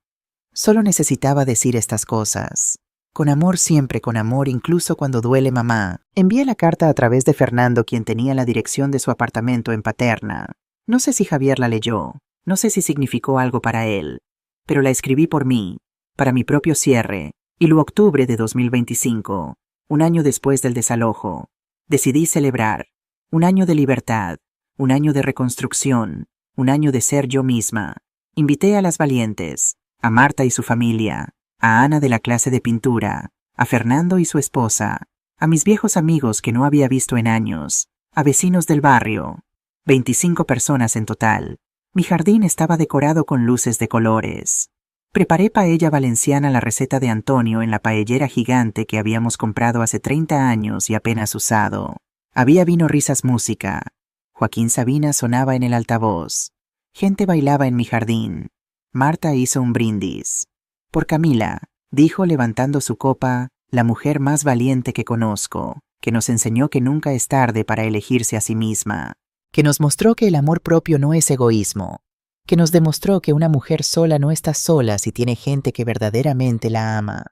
Solo necesitaba decir estas cosas. Con amor siempre, con amor incluso cuando duele mamá. Envié la carta a través de Fernando, quien tenía la dirección de su apartamento en Paterna. No sé si Javier la leyó, no sé si significó algo para él, pero la escribí por mí, para mi propio cierre, y lo octubre de 2025, un año después del desalojo, decidí celebrar, un año de libertad, un año de reconstrucción, un año de ser yo misma. Invité a las valientes, a Marta y su familia, a Ana de la clase de pintura, a Fernando y su esposa, a mis viejos amigos que no había visto en años, a vecinos del barrio. 25 personas en total. Mi jardín estaba decorado con luces de colores. Preparé paella valenciana, la receta de Antonio, en la paellera gigante que habíamos comprado hace 30 años y apenas usado. Había vino, risas, música. Joaquín Sabina sonaba en el altavoz. Gente bailaba en mi jardín. Marta hizo un brindis. Por Camila, dijo levantando su copa, la mujer más valiente que conozco, que nos enseñó que nunca es tarde para elegirse a sí misma, que nos mostró que el amor propio no es egoísmo, que nos demostró que una mujer sola no está sola si tiene gente que verdaderamente la ama.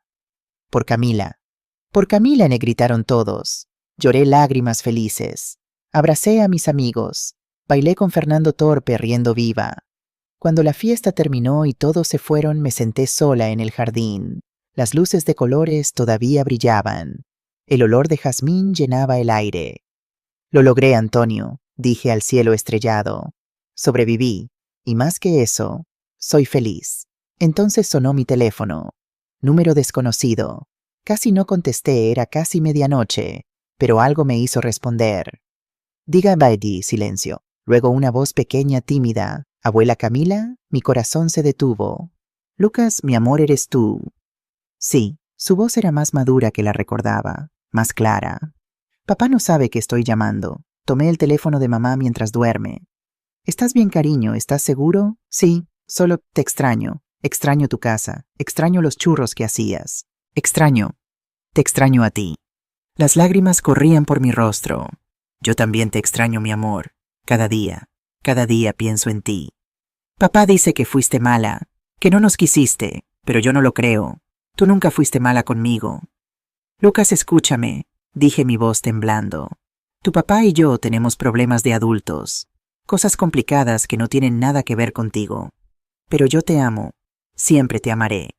Por Camila, le gritaron todos. Lloré lágrimas felices. Abracé a mis amigos. Bailé con Fernando Torpe riendo viva. Cuando la fiesta terminó y todos se fueron, me senté sola en el jardín. Las luces de colores todavía brillaban. El olor de jazmín llenaba el aire. Lo logré, Antonio, dije al cielo estrellado. Sobreviví, y más que eso, soy feliz. Entonces sonó mi teléfono. Número desconocido. Casi no contesté, era casi medianoche, pero algo me hizo responder. Diga, Baidi, silencio. Luego una voz pequeña, tímida. Abuela Camila, mi corazón se detuvo. Lucas, mi amor, ¿eres tú? Sí, su voz era más madura que la recordaba, más clara. Papá no sabe que estoy llamando. Tomé el teléfono de mamá mientras duerme. ¿Estás bien, cariño? ¿Estás seguro? Sí, solo te extraño. Extraño tu casa. Extraño los churros que hacías. Extraño. Te extraño a ti. Las lágrimas corrían por mi rostro. Yo también te extraño, mi amor. Cada día pienso en ti. Papá dice que fuiste mala, que no nos quisiste, pero yo no lo creo. Tú nunca fuiste mala conmigo. Lucas, escúchame, dije, mi voz temblando. Tu papá y yo tenemos problemas de adultos, cosas complicadas que no tienen nada que ver contigo. Pero yo te amo, siempre te amaré.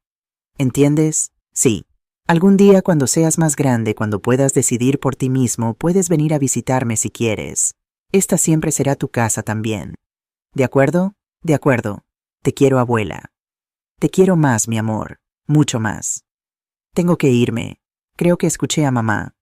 ¿Entiendes? Sí. Algún día, cuando seas más grande, cuando puedas decidir por ti mismo, puedes venir a visitarme si quieres. Esta siempre será tu casa también. ¿De acuerdo? De acuerdo. Te quiero, abuela. Te quiero más, mi amor, mucho más. Tengo que irme. Creo que escuché a mamá.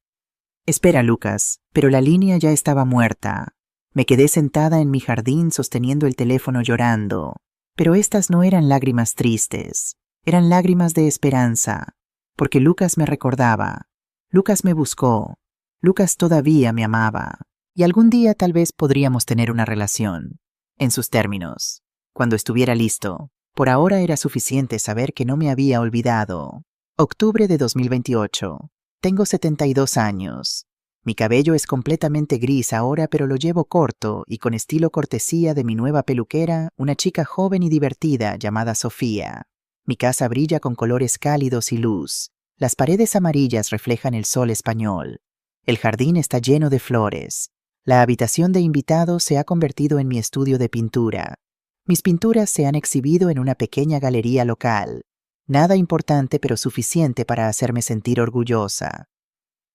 Espera, Lucas, pero la línea ya estaba muerta. Me quedé sentada en mi jardín sosteniendo el teléfono llorando. Pero estas no eran lágrimas tristes, eran lágrimas de esperanza, porque Lucas me recordaba. Lucas me buscó. Lucas todavía me amaba. Y algún día tal vez podríamos tener una relación, en sus términos, cuando estuviera listo. Por ahora era suficiente saber que no me había olvidado. Octubre de 2028. Tengo 72 años. Mi cabello es completamente gris ahora, pero lo llevo corto y con estilo cortesía de mi nueva peluquera, una chica joven y divertida llamada Sofía. Mi casa brilla con colores cálidos y luz. Las paredes amarillas reflejan el sol español. El jardín está lleno de flores. La habitación de invitados se ha convertido en mi estudio de pintura. Mis pinturas se han exhibido en una pequeña galería local. Nada importante, pero suficiente para hacerme sentir orgullosa.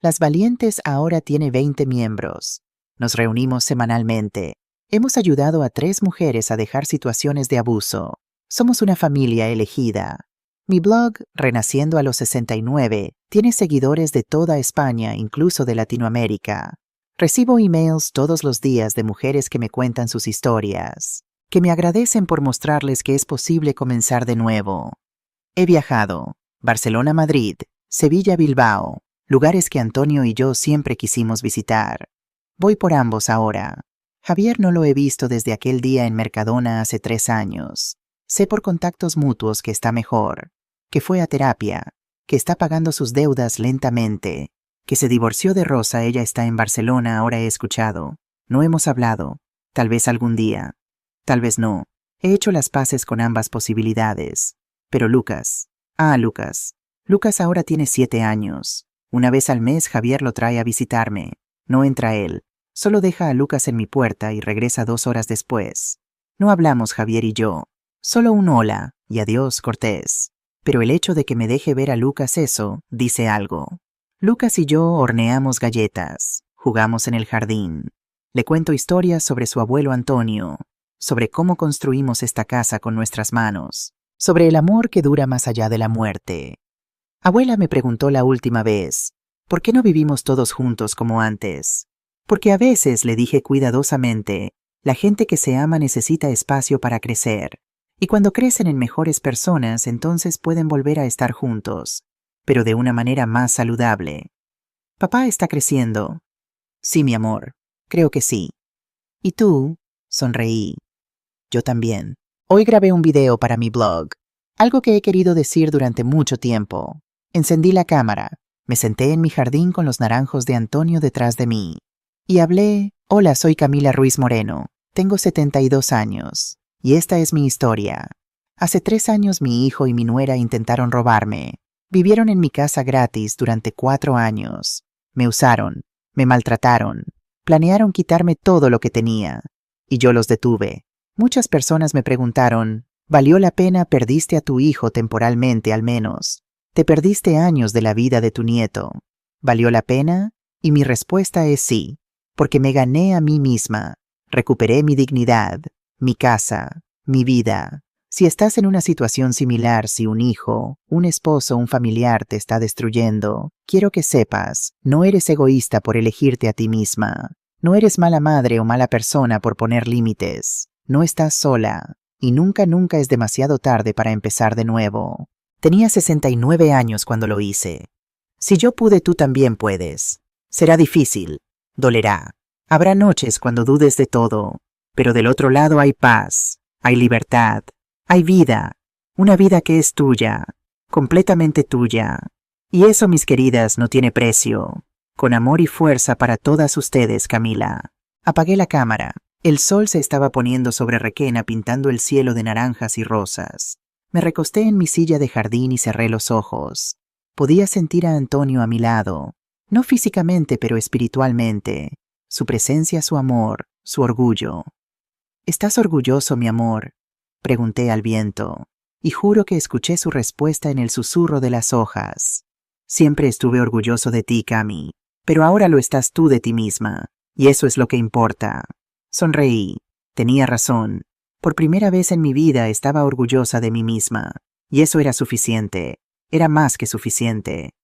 Las Valientes ahora tiene 20 miembros. Nos reunimos semanalmente. Hemos ayudado a 3 mujeres a dejar situaciones de abuso. Somos una familia elegida. Mi blog, Renaciendo a los 69, tiene seguidores de toda España, incluso de Latinoamérica. Recibo emails todos los días de mujeres que me cuentan sus historias, que me agradecen por mostrarles que es posible comenzar de nuevo. He viajado. Barcelona, Madrid, Sevilla, Bilbao, lugares que Antonio y yo siempre quisimos visitar. Voy por ambos ahora. Javier no lo he visto desde aquel día en Mercadona hace 3 años. Sé por contactos mutuos que está mejor, que fue a terapia, que está pagando sus deudas lentamente, que se divorció de Rosa, ella está en Barcelona, ahora he escuchado. No hemos hablado. Tal vez algún día. Tal vez no. He hecho las paces con ambas posibilidades. Pero Lucas. Lucas ahora tiene 7 años. Una vez al mes Javier lo trae a visitarme. No entra él. Solo deja a Lucas en mi puerta y regresa 2 horas después. No hablamos Javier y yo. Solo un hola y adiós cortés. Pero el hecho de que me deje ver a Lucas eso, dice algo. Lucas y yo horneamos galletas. Jugamos en el jardín. Le cuento historias sobre su abuelo Antonio, sobre cómo construimos esta casa con nuestras manos, sobre el amor que dura más allá de la muerte. Abuela me preguntó la última vez, ¿por qué no vivimos todos juntos como antes? Porque a veces, le dije cuidadosamente, la gente que se ama necesita espacio para crecer, y cuando crecen en mejores personas, entonces pueden volver a estar juntos, pero de una manera más saludable. ¿Papá está creciendo? Sí, mi amor, creo que sí. ¿Y tú? Sonreí. Yo también. Hoy grabé un video para mi blog, algo que he querido decir durante mucho tiempo. Encendí la cámara, me senté en mi jardín con los naranjos de Antonio detrás de mí, y hablé, hola, soy Camila Ruiz Moreno, tengo 72 años, y esta es mi historia. Hace 3 años mi hijo y mi nuera intentaron robarme. Vivieron en mi casa gratis durante 4 años. Me usaron, me maltrataron, planearon quitarme todo lo que tenía, y yo los detuve. Muchas personas me preguntaron, ¿valió la pena? Perdiste a tu hijo temporalmente al menos. Te perdiste años de la vida de tu nieto. ¿Valió la pena? Y mi respuesta es sí, porque me gané a mí misma. Recuperé mi dignidad, mi casa, mi vida. Si estás en una situación similar, si un hijo, un esposo, un familiar te está destruyendo, quiero que sepas, no eres egoísta por elegirte a ti misma. No eres mala madre o mala persona por poner límites. No estás sola, y nunca es demasiado tarde para empezar de nuevo. Tenía 69 años cuando lo hice. Si yo pude, tú también puedes. Será difícil, dolerá. Habrá noches cuando dudes de todo, pero del otro lado hay paz, hay libertad, hay vida, una vida que es tuya, completamente tuya. Y eso, mis queridas, no tiene precio. Con amor y fuerza para todas ustedes, Camila. Apagué la cámara. El sol se estaba poniendo sobre Requena pintando el cielo de naranjas y rosas. Me recosté en mi silla de jardín y cerré los ojos. Podía sentir a Antonio a mi lado, no físicamente pero espiritualmente. Su presencia, su amor, su orgullo. ¿Estás orgulloso, mi amor?, pregunté al viento, y juro que escuché su respuesta en el susurro de las hojas. Siempre estuve orgulloso de ti, Cami, pero ahora lo estás tú de ti misma, y eso es lo que importa. Sonreí. Tenía razón. Por primera vez en mi vida estaba orgullosa de mí misma, y eso era suficiente. Era más que suficiente.